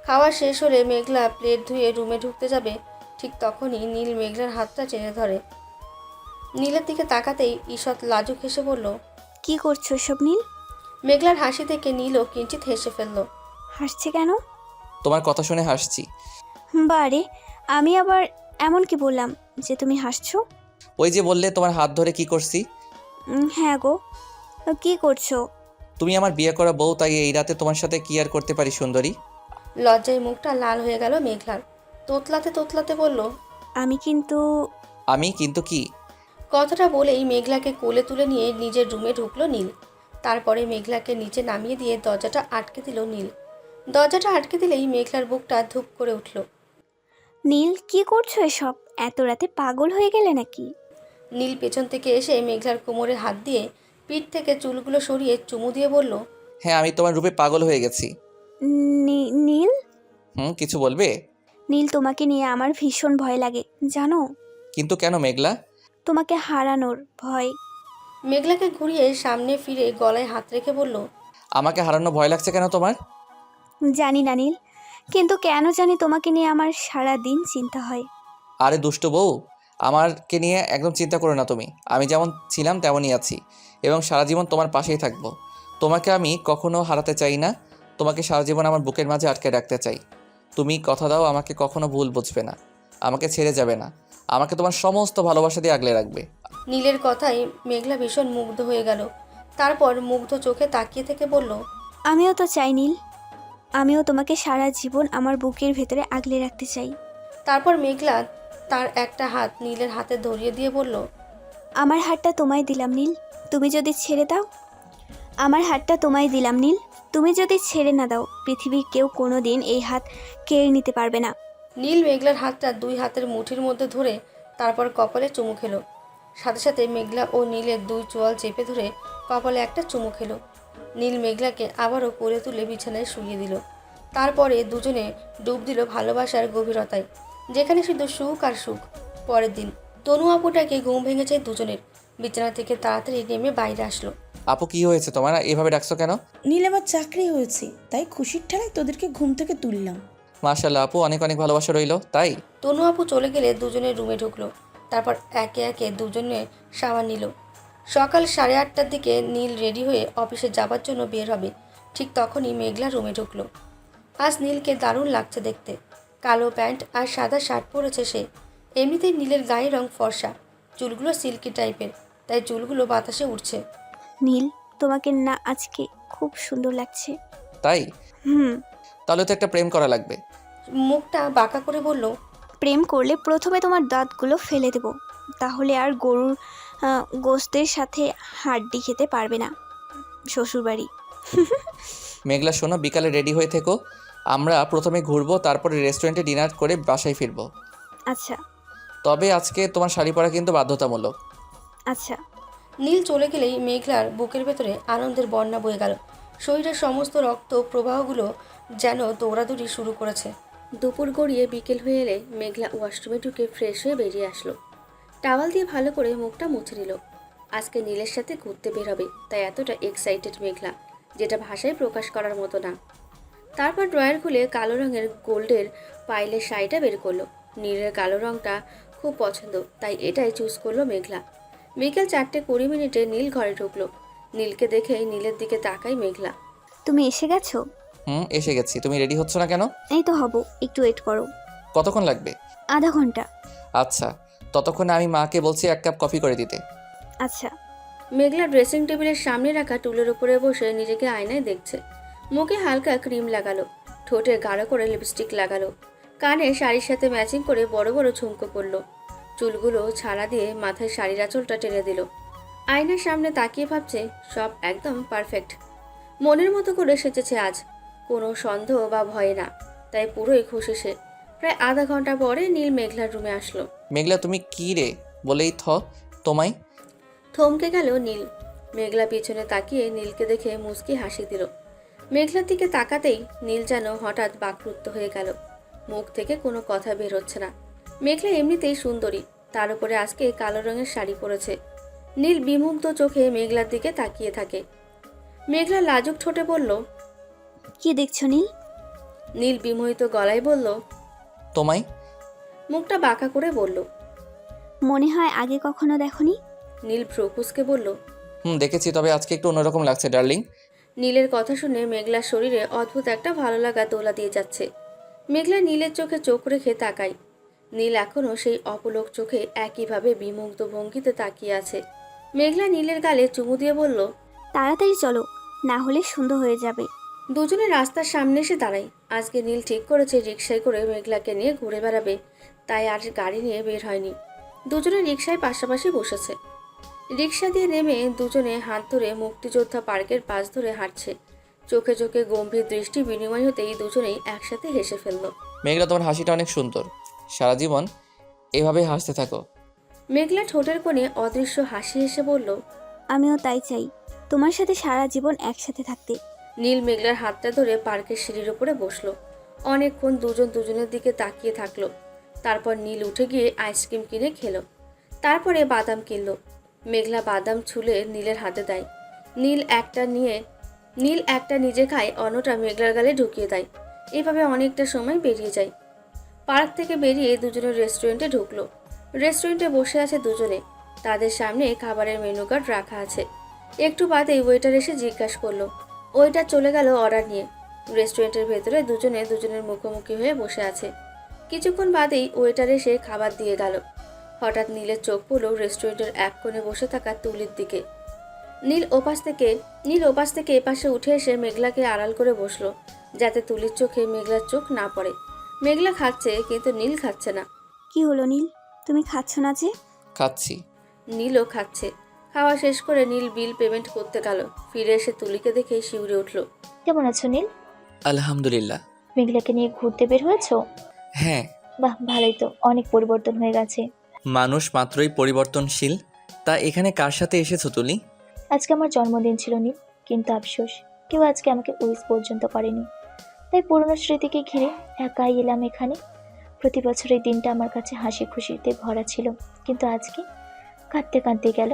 Speaker 3: খাওয়া শেষ হলে মেঘলা প্লেট ধুয়ে রুমে ঢুকতে যাবে, ঠিক তখনই নীল মেঘলার হাতটা টেনে ধরে। নীলের দিকে তাকাতেই ঈষৎ লাজুক হেসে বলল।
Speaker 1: কি করছো এসব নীল?
Speaker 3: মেঘলার হাসি থেকে নীলও কিঞ্চিত হেসে ফেলল।
Speaker 1: হাসছে কেন?
Speaker 2: তোমার কথা শুনে হাসছি।
Speaker 1: বারে, আমি আবার এমন কি বললাম যে তুমি হাসছো?
Speaker 2: ওই যে বললে তোমার হাত ধরে কি করছি।
Speaker 1: হ্যাঁ গো, কি করছো?
Speaker 2: তুমি আমার বিয়ে করা বউ, তাই এই রাতে তোমার সাথে কি আর করতে পারি সুন্দরী?
Speaker 3: লজ্জায় মুখটা লাল হয়ে গেল মেঘলার। তোতলাতে তোতলাতে বলল।
Speaker 1: আমি কিন্তু
Speaker 2: কি?
Speaker 3: কথাটা বলেই মেঘলাকে কোলে তুলে নিয়ে নিজের রুমে ঢুকলো নীল। তারপরে মেঘলাকে নিচে নামিয়ে দিয়ে দরজাটা আটকে দিল নীল। দরজাটা আটকে দিলেই মেঘলার বুকটা ধুপ করে উঠল।
Speaker 1: নীল, কি করছো এসব? এত রাতে পাগল হয়ে গেলে নাকি?
Speaker 3: নীল পেছন থেকে এসে মেঘলার কোমরে হাত দিয়ে পিঠ থেকে চুলগুলো সরিয়ে চুমু দিয়ে বলল।
Speaker 2: হ্যাঁ, আমি তোমার রূপে পাগল হয়ে গেছি।
Speaker 1: নীল,
Speaker 2: কিছু বলবে?
Speaker 1: নীল, তোমাকে নিয়ে আমার ভীষণ ভয় লাগে জানো।
Speaker 2: কিন্তু কেন মেঘলা?
Speaker 1: তোমাকে হারানোর ভয়।
Speaker 3: মেঘলাকে ঘুরিয়ে সামনে ফিরে গলায় হাত রেখে বলল।
Speaker 2: আমাকে হারানো ভয় লাগছে কেন তোমার?
Speaker 1: জানি না নীল, কিন্তু কেন জানি তোমাকে নিয়ে আমার সারা দিন চিন্তা হয়।
Speaker 2: আরে দুষ্টু বউ, আমারকে নিয়ে একদম চিন্তা করো না তুমি। আমি যেমন ছিলাম তেমনই আছি এবং সারা জীবন তোমার পাশেই থাকবো। তোমাকে আমি কখনো হারাতে চাই না, তোমাকে সারা জীবন আমার বুকের মাঝে আটকে রাখতে চাই। তুমি কথা দাও আমাকে কখনো ভুল বুঝবে না, আমাকে ছেড়ে যাবে না, আমাকে তোমার সমস্ত ভালোবাসা দিয়ে আগলে রাখবে।
Speaker 3: নীলের কথায় মেঘলা ভীষণ মুগ্ধ হয়ে গেল। তারপর মুগ্ধ চোখে তাকিয়ে থেকে বলল।
Speaker 1: আমিও তো চাই নীল, আমিও তোমাকে সারা জীবন আমার বুকের ভেতরে আগলে রাখতে চাই।
Speaker 3: তারপর মেঘলা তার একটা হাত নীলের হাতে ধরিয়ে দিয়ে বলল।
Speaker 1: আমার হাতটা তোমায় দিলাম নীল, তুমি যদি ছেড়ে দাও। আমার হাতটা তোমায় দিলাম নীল, তুমি যদি ছেড়ে না দাও পৃথিবীর কেউ কোনো দিন এই হাত কেড়ে নিতে পারবে না।
Speaker 3: নীল মেঘলার হাতটা দুই হাতের মুঠির মধ্যে ধরে তারপর কপালে চুমু খেলো। সাথে সাথে মেঘলা ও নীলের দুই চোয়াল চেপে ধরে কপালে একটা চুমু খেলো। নীল মেঘলাকে আবারও কোলে তুলে বিছানায় শুইয়ে দিল। তারপরে দুজনে ডুব দিল ভালোবাসার গভীরতায়, যেখানে শুধু সুখ আর সুখ। পরের দিন তনু আপুটাকে ঘুম ভেঙেছে দুজনের। বিছানা থেকে তাড়াতাড়ি নেমে বাইরে আসলো।
Speaker 2: আপু কি হয়েছে তোমার, এভাবে ডাকছো কেন?
Speaker 7: নীল আমার চাকরি হয়েছে, তাই খুশির ঠেলায় তোদেরকে ঘুম থেকে তুললাম।
Speaker 2: মাশাআল্লাহ আপু, অনেক অনেক ভালোবাসা রইলো। তাই
Speaker 3: তনু আপু চলে গেলে দুজনে রুমে ঢুকলো। তারপর একে একে দুজনে শাওয়ার নিল। সকাল 8:30টার দিকে নীল রেডি হয়ে অফিসে যাবার জন্য বের হবে। ঠিক তখনই মেঘলা রুমে ঢুকলো। আজ নীলকে দারুণ লাগছে দেখতে। কালো প্যান্ট আর সাদা শার্ট পরেছে সে। এমনিতেই নীলের গায়ের রং ফর্সা, চুলগুলো সিল্কি টাইপের, তাই চুলগুলো বাতাসে উড়ছে।
Speaker 1: নীল, তোমাকে না আজকে খুব সুন্দর লাগছে।
Speaker 2: তাই
Speaker 1: হুম।
Speaker 2: তাহলে তো একটা প্রেম করা লাগবে।
Speaker 3: মুখটা বাঁকা করে বলল,
Speaker 1: প্রেম করলে প্রথমে তোমার দাঁতগুলো ফেলে দেব, তাহলে আর গরুর গোস্তের সাথে হাড্ডি খেতে পারবে না। শ্বশুরবাড়ি।
Speaker 2: মেঘলা শোনো, বিকালে রেডি হয়ে থেকো। আমরা প্রথমে ঘুরবো, তারপরে রেস্টুরেন্টে ডিনার করে বাসায় ফিরবো।
Speaker 1: আচ্ছা
Speaker 2: তবে আজকে তোমার শাড়ি পরা কিন্তু বাধ্যতামূলক।
Speaker 1: আচ্ছা।
Speaker 3: নীল চলে গেলেই মেঘলার বুকের ভেতরে আনন্দের বন্যা বয়ে গেল। শরীরের সমস্ত রক্ত প্রবাহগুলো যেন দৌড়াদৌড়ি শুরু করেছে। দুপুর গড়িয়ে বিকেল হয়ে এলে মেঘলা ওয়াশরুমে ঢুকে ফ্রেশ হয়ে বেরিয়ে আসলো। টাওয়াল দিয়ে ভালো করে মুখটা মুছে নিল। আজকে নীলের সাথে ঘুরতে বের হবে, তাই এতটা এক্সাইটেড মেঘলা, যেটা ভাষায় প্রকাশ করার মতো না। তারপর ড্রয়ার খুলে কালো রঙের গোল্ডের পাইলের শাড়িটা বের করলো। নীলের কালো রঙটা খুব পছন্দ, তাই এটাই চুজ করলো মেঘলা। বিকেল 4:20 নীল ঘরে ঢুকলো। নীলকে দেখেই নীলের দিকে তাকাই মেঘলা।
Speaker 1: তুমি এসে গেছো?
Speaker 2: এসে গেছি। তুমি রেডি হচ্ছ না কেন?
Speaker 1: এই তো হব, একটু ওয়েট করো।
Speaker 2: কতক্ষণ লাগবে?
Speaker 1: আধা ঘন্টা।
Speaker 2: আচ্ছা, ততক্ষণে আমি মাকে বলছি 1 কাপ কফি করে দিতে।
Speaker 1: আচ্ছা।
Speaker 3: মেঘলা ড্রেসিং টেবিলের সামনে রাখা টুলের উপরে বসে নিজেকে আয়নায় দেখছে। মুখে হালকা ক্রিম লাগালো, ঠোঁটে গাঢ় করে লিপস্টিক লাগালো, কানে শাড়ির সাথে ম্যাচিং করে বড় বড় ঝুমকো পরলো। চুলগুলো ছাড়া দিয়ে মাথায় শাড়ির আঁচলটা টেনে দিল। আয়নার সামনে তাকিয়ে ভাবছে সব একদম পারফেক্ট। মনের মতো করে সেজেছে আজ, কোনো সন্দেহ বা ভয় না, তাই পুরোই খুশি সে। প্রায় আধা ঘন্টা পরে নীল মেঘলার রুমে আসলো।
Speaker 2: মেঘলা তুমি কি রে বলেই তোমায়।
Speaker 3: থমকে গেল নীল। মেঘলা পিছনে তাকিয়ে নীলকে দেখে মুচকি হাসি দিল। মেঘলার দিকে তাকাতেই নীল যেন হঠাৎ বাকরুদ্ধ হয়ে গেল। মুখ থেকে কোনো কথা বের হচ্ছে না। মেঘলা এমনিতেই সুন্দরী, তার উপরে আজকে কালো রঙের শাড়ি পরেছে। নীল বিমুগ্ধ চোখে মেঘলার দিকে তাকিয়ে থাকে। মেঘলা লাজুক ঠোঁটে বলল,
Speaker 1: কি দেখছো নীল?
Speaker 3: নীল বিমোহিত গলায় বলল,
Speaker 2: তোমায়।
Speaker 3: মুখটা বাঁকা করে বলল।
Speaker 1: মনে হয় আগে কখনো দেখোনি।
Speaker 3: নীল ভ্রুকুচকে বলল,
Speaker 2: দেখেছি, তবে আজকে একটু অন্যরকম লাগছে ডার্লিং।
Speaker 3: নীলের কথা শুনে মেঘলার শরীরে অদ্ভুত একটা ভালো লাগা দোলা দিয়ে যাচ্ছে। মেঘলা নীলের চোখে চোখ রেখে তাকায়। নীল এখনও সেই অপলক চোখে একইভাবে বিমুগ্ধ ভঙ্গিতে তাকিয়ে আছে। মেঘলা নীলের গালে চুমু দিয়ে বলল,
Speaker 1: তাড়াতাড়ি চলো, না হলে সন্ধ্যা হয়ে যাবে।
Speaker 3: দুজনে রাস্তার সামনে এসে দাঁড়ায়। আজকে নীল ঠিক করেছে রিকশায় করে মেঘলাকে নিয়ে ঘুরে বেড়াবে, তাই আর গাড়ি নিয়ে বের হয়নি। দুজনে রিকশায় পাশাপাশি বসেছে। রিকশা দিয়ে নেমে দুজনে হাত ধরে মুক্তিযোদ্ধা পার্কের পাশ ধরে হাঁটছে। চোখে চোখে গম্ভীর দৃষ্টি বিনিময় হতেই দুজনেই একসাথে হেসে ফেলল।
Speaker 2: মেঘলা তোমার হাসিটা অনেক সুন্দর, সারা জীবন এভাবে হাসতে থাকো।
Speaker 3: মেঘলা ঠোঁটের কোণে অদৃশ্য হাসি হেসে বলল,
Speaker 1: আমিও তাই চাই, তোমার সাথে সারা জীবন একসাথে থাকতে।
Speaker 3: নীল মেঘলার হাতটা ধরে পার্কের সিঁড়ির উপরে বসলো। অনেকক্ষণ দুজন দুজনের দিকে তাকিয়ে থাকলো। তারপর নীল উঠে গিয়ে আইসক্রিম কিনে খেলো। তারপরে বাদাম কিনলো। মেঘলা বাদাম ছুলে নীলের হাতে দেয়। নীল একটা নিজে খায়, অন্যটা মেঘলার গালে ঢুকিয়ে দেয়। এভাবে অনেকটা সময় বেরিয়ে যায়। পার্ক থেকে বেরিয়ে দুজনের রেস্টুরেন্টে ঢুকলো। রেস্টুরেন্টে বসে আছে দুজনে। তাদের সামনে খাবারের মেনু কার্ড রাখা আছে। একটু বাদেই ওয়েটার এসে জিজ্ঞাসা করলো। ওয়েটার চলে গেল অর্ডার নিয়ে। রেস্টুরেন্টের ভেতরে দুজনে দুজনের মুখোমুখি হয়ে বসে আছে। কিছুক্ষণ বাদেই ওয়েটার এসে খাবার দিয়ে গেল। হঠাৎ নীলের চোখ পড়ল রেস্টুরেন্টের এক কোণে বসে থাকা তুলির দিকে। নীল ওপাশ থেকে এপাশে উঠে এসে মেঘলাকে আড়াল করে বসলো, যাতে তুলির চোখে মেঘলার চোখ না পড়ে। মেঘলা খাচ্ছে, কিন্তু নীল খাচ্ছে না।
Speaker 1: কি হলো নীল, তুমি খাচ্ছ না যে?
Speaker 2: খাচ্ছি।
Speaker 3: নীলও খাচ্ছে। খাওয়া শেষ করে নীল বিল পেমেন্ট করতে গেল। ফিরে এসে তুলিকে দেখে শিউরে উঠল।
Speaker 4: কেমন আছো নীল?
Speaker 2: আলহামদুলিল্লাহ।
Speaker 4: মেঘলাকে নিয়ে ঘুরতে বের হয়েছো?
Speaker 2: হ্যাঁ,
Speaker 4: বাহ, ভালোই তো, অনেক পরিবর্তন হয়ে গেছে।
Speaker 2: মানুষ মাত্রই পরিবর্তনশীল। তা এখানে কার সাথে এসেছো তুলি?
Speaker 4: আজকে আমার জন্মদিন ছিল নীল, কিন্তু আফসোস কেউ আজকে আমাকে উইশ পর্যন্ত করেনি। তাই পুরনো স্মৃতিকে ঘিরে একাই এলাম এখানে। প্রতি বছর এই দিনটা আমার কাছে হাসি খুশিতে ভরা ছিল, কিন্তু আজকে কাঁদতে কাঁদতে গেল।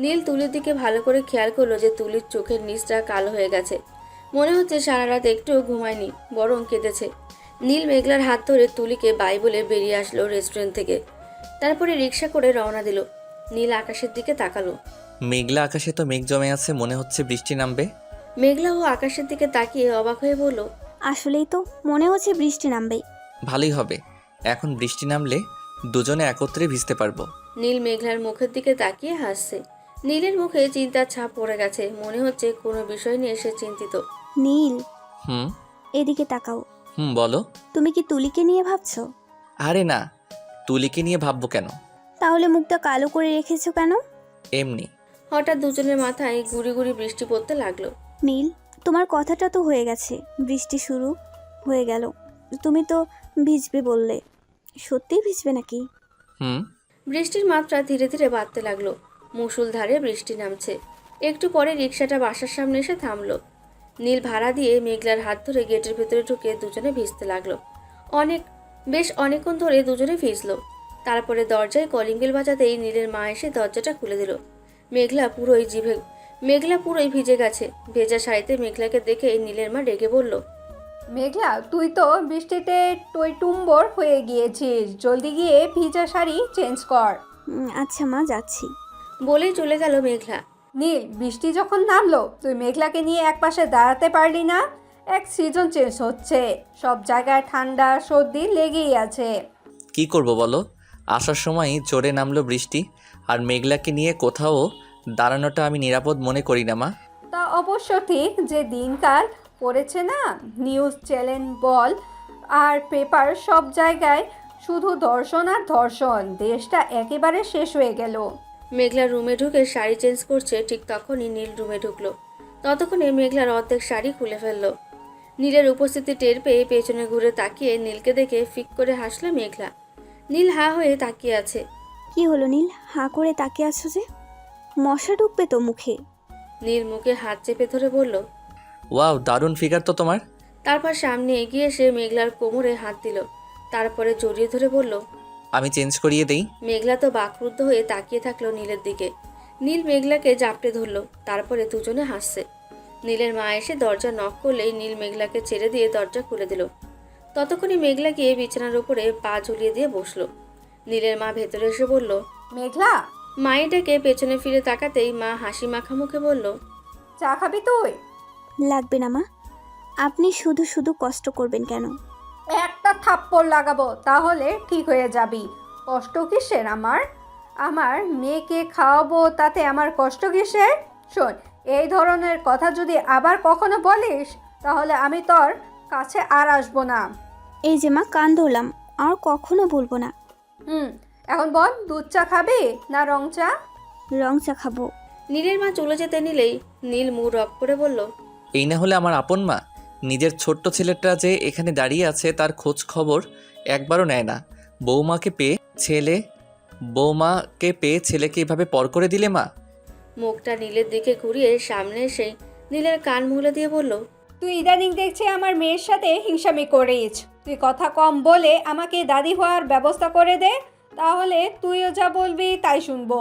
Speaker 3: নীল তুলির দিকে ভালো করে খেয়াল করলো যে তুলির চোখের নিচটা কালো হয়ে গেছে। মনে হচ্ছে সারা রাত একটু ঘুমায়নি, বরং কেঁদেছে। নীল মেঘলার হাত ধরে তুলিকে বাই বলে বেরিয়ে আসলো রেস্টুরেন্ট থেকে। তারপরে রিক্সা করে রওনা দিল। নীল আকাশের দিকে তাকালো।
Speaker 2: মেঘলা আকাশে তো মেঘ জমে আছে, মনে হচ্ছে বৃষ্টি নামবে।
Speaker 3: মেঘলা ও আকাশের দিকে তাকিয়ে অবাক হয়ে বলল,
Speaker 1: আসলেই তো মনে হচ্ছে বৃষ্টি নামবে।
Speaker 2: ভালোই হবে, এখন বৃষ্টি নামলে দুজনে একত্রে ভিজতে পারবো।
Speaker 3: নীল মেঘলার মুখের দিকে তাকিয়ে হাসছে। নীলের মুখে চিন্তার ছাপ পড়ে গেছে, মনে হচ্ছে কোনো বিষয় নিয়ে সে চিন্তিত।
Speaker 1: নীল,
Speaker 2: হুম
Speaker 1: এদিকে তাকাও।
Speaker 2: বলো।
Speaker 1: তুমি কি তুলিকে নিয়ে ভাবছো?
Speaker 2: আরে না, তুলিকে নিয়ে ভাববো কেন?
Speaker 1: তাহলে মুখটা কালো করে রেখেছো কেন?
Speaker 2: এমনি।
Speaker 3: হঠাৎ দুজনের মাথায় গুড়ি গুড়ি বৃষ্টি পড়তে লাগলো।
Speaker 1: নীল, তোমার কথাটা তো হয়ে গেছে, বৃষ্টি শুরু হয়ে গেল। তুমি তো ভিজবে বললে, সত্যিই ভিজবে নাকি?
Speaker 2: হুম
Speaker 3: বৃষ্টির মাত্রা ধীরে ধীরে বাড়তে লাগলো। মুষলধারে বৃষ্টি নামছে। একটু পরে রিক্সাটা বাসার সামনে এসে থামলো। নীল ভাড়া দিয়ে মেঘলার হাত ধরে গেটের ভেতরে ঢুকে দুজনে ভিজতে লাগলো। বেশ অনেকক্ষণ ধরে দুজনে ভিজলো। তারপরে দরজায় কলিং বেল বাজাতেই নীলের মা এসে দরজাটা খুলে দিল। মেঘলা পুরোই ভিজে গেছে। ভেজা শাড়িতে মেঘলাকে দেখে নীলের মা রেগে বলল,
Speaker 5: মেঘলা, তুই তো বৃষ্টিতে টইটুম্বর হয়ে গিয়েছিস, জলদি গিয়ে ভিজা শাড়ি চেঞ্জ কর।
Speaker 1: আচ্ছা মা, যাচ্ছি।
Speaker 3: বলেই চলে গেল মেঘলা।
Speaker 5: নীল, বৃষ্টি যখন নামলো তুই মেঘলাকে নিয়ে একপাশে দাঁড়াতে পারলি না? এক সিজন চেঞ্জ হচ্ছে, সব জায়গায় ঠান্ডা সর্দি লেগেই আছে।
Speaker 2: কি করব বলো, আসার সময় জোরে নামলো বৃষ্টি, আর মেঘলাকে নিয়ে কোথাও দাঁড়ানোটা আমি নিরাপদ মনে করি না মা।
Speaker 5: তা অবশ্য ঠিক যে দিনকাল পড়েছে না, নিউজ চ্যানেল বল আর পেপার সব জায়গায় শুধু ধর্ষণ আর ধর্ষণ, দেশটা একেবারে শেষ হয়ে গেল।
Speaker 3: মেঘলার রুমে ঢুকে শাড়ি চেঞ্জ করছে, ঠিক তখনই নীল রুমে ঢুকলো। ততক্ষণে মেঘলার অর্ধেক শাড়ি খুলে ফেললো। নীলের উপস্থিতি টের পেয়ে পেছনে ঘুরে তাকিয়ে নীলকে দেখে ফিক করে হাসলো মেঘলা। নীল হা হয়ে তাকিয়ে আছে।
Speaker 1: কি হলো নীল, হাঁ করে তাকিয়ে আছো যে? মশা ঢুকবে তো মুখে।
Speaker 3: নীল মুখে হাত চেপে ধরে বলল।
Speaker 2: ওয়াও, দারুণ ফিগার তো তোমার।
Speaker 3: তারপর সামনে এগিয়ে এসে মেঘলার কোমরে হাত দিল। তারপরে জড়িয়ে ধরে বলল,
Speaker 2: আমি চেঞ্জ করিয়ে দেই।
Speaker 3: মেঘলা তো বাকরুদ্ধ হয়ে তাকিয়ে থাকলো নীলের দিকে। নীল মেঘলাকে জাপটে ধরলো। তারপরে দুজনে হাসছে। নীলের মা এসে দরজা নক করলেই নীল মেঘলাকে ছেড়ে দিয়ে দরজা খুলে দিল। ততক্ষণে মেঘলা গিয়ে বিছানার উপরে পা ঝুলিয়ে দিয়ে বসলো। নীলের মা ভেতরে এসে বলল,
Speaker 5: মেঘলা,
Speaker 3: মায়ের ডেকে পেছনে ফিরে তাকাতেই মা হাসি মাখা মুখে বলল,
Speaker 5: চা খাবি তুই?
Speaker 1: লাগবে না মা, আপনি শুধু শুধু কষ্ট করবেন কেন?
Speaker 5: একটা থাপ্পড় লাগাবো, তাহলে ঠিক হয়ে যাবি। কষ্ট কিসের আমার? আমার মেয়েকে খাওয়াবো, তাতে আমার কষ্ট কিসের? শোন, এই ধরনের কথা যদি আবার কখনো বলিস তাহলে আমি তোর কাছে আর আসবো না।
Speaker 1: এই যে মা, কান ধরলাম, আর কখনো বলবো না।
Speaker 5: এখন বল, দুধ চা খাবি না রং চা?
Speaker 1: রং চা খাবো।
Speaker 3: নীলের মা চলে যেতে নিলেই নীল মুখ অফ করে বলল,
Speaker 2: এই না হলে আমার আপন মা? নিজের ছোট্ট ছেলেটা যে এখানে দাঁড়িয়ে আছে তার খোঁজ খবর একবারও নেয় না। বৌমাকে পেয়ে ছেলেকে এভাবে পর করে দিলে মা।
Speaker 3: মুখটা নীলের দিকে ঘুরিয়ে সামনে এসেই নীলের কান মুলে দিয়ে বলল,
Speaker 5: তুই ইদানিং দেখছি আমার মেয়ের সাথে হিংসামি করিস। তুই কথা কম বলে আমাকে দাদি হওয়ার ব্যবস্থা করে দে, তাহলে তুইও যা বলবি তাই শুনবো।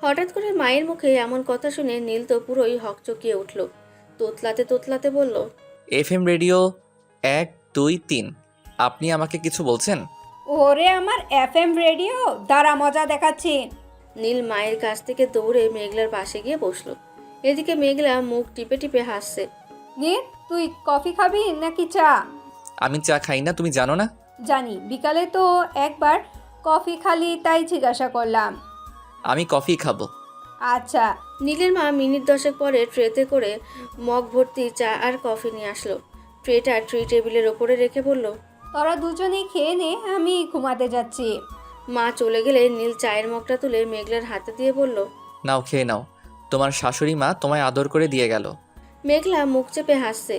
Speaker 3: হঠাৎ করে মায়ের মুখে এমন কথা শুনে নীল তো পুরোই হকচকিয়ে উঠল। তোতলাতে তোতলাতে বলল,
Speaker 2: FM রেডিও 1, 2, 3, আপনি আমাকে কিছু বলছেন?
Speaker 5: ওরে আমার FM রেডিও, দাঁড়া মজা দেখাচ্ছি।
Speaker 3: নীল মায়ের কাছ থেকে দৌড়ে মেঘলার পাশে গিয়ে বসলো। এদিকে মেঘলা মুখ টিপে টিপে হাসছে।
Speaker 5: নীল, তুই কফি খাবি নাকি চা?
Speaker 2: আমি চা খাই না, তুমি জানো না?
Speaker 5: জানি, বিকালে তো একবার কফি খালি, তাই জিজ্ঞাসা করলাম।
Speaker 2: আমি কফি খাবো।
Speaker 5: আচ্ছা।
Speaker 3: নীলের মা মিনিট 10 পরে ট্রেতে করে মগ ভর্তি চা আর কফি নিয়ে আসলো। ট্রেটা ট্রি টেবিলের ওপরে রেখে বলল,
Speaker 5: তোরা দুজনেই খেয়ে নে, আমি ঘুমাতে যাচ্ছি।
Speaker 3: মা চলে গেলে নীল চায়ের মগটা তুলে মেঘলার হাতে দিয়ে বলল,
Speaker 2: নাও খেয়ে নাও, তোমার শাশুড়ি মা তোমায় আদর করে দিয়ে গেল।
Speaker 3: মেঘলা মুখ চেপে হাসছে।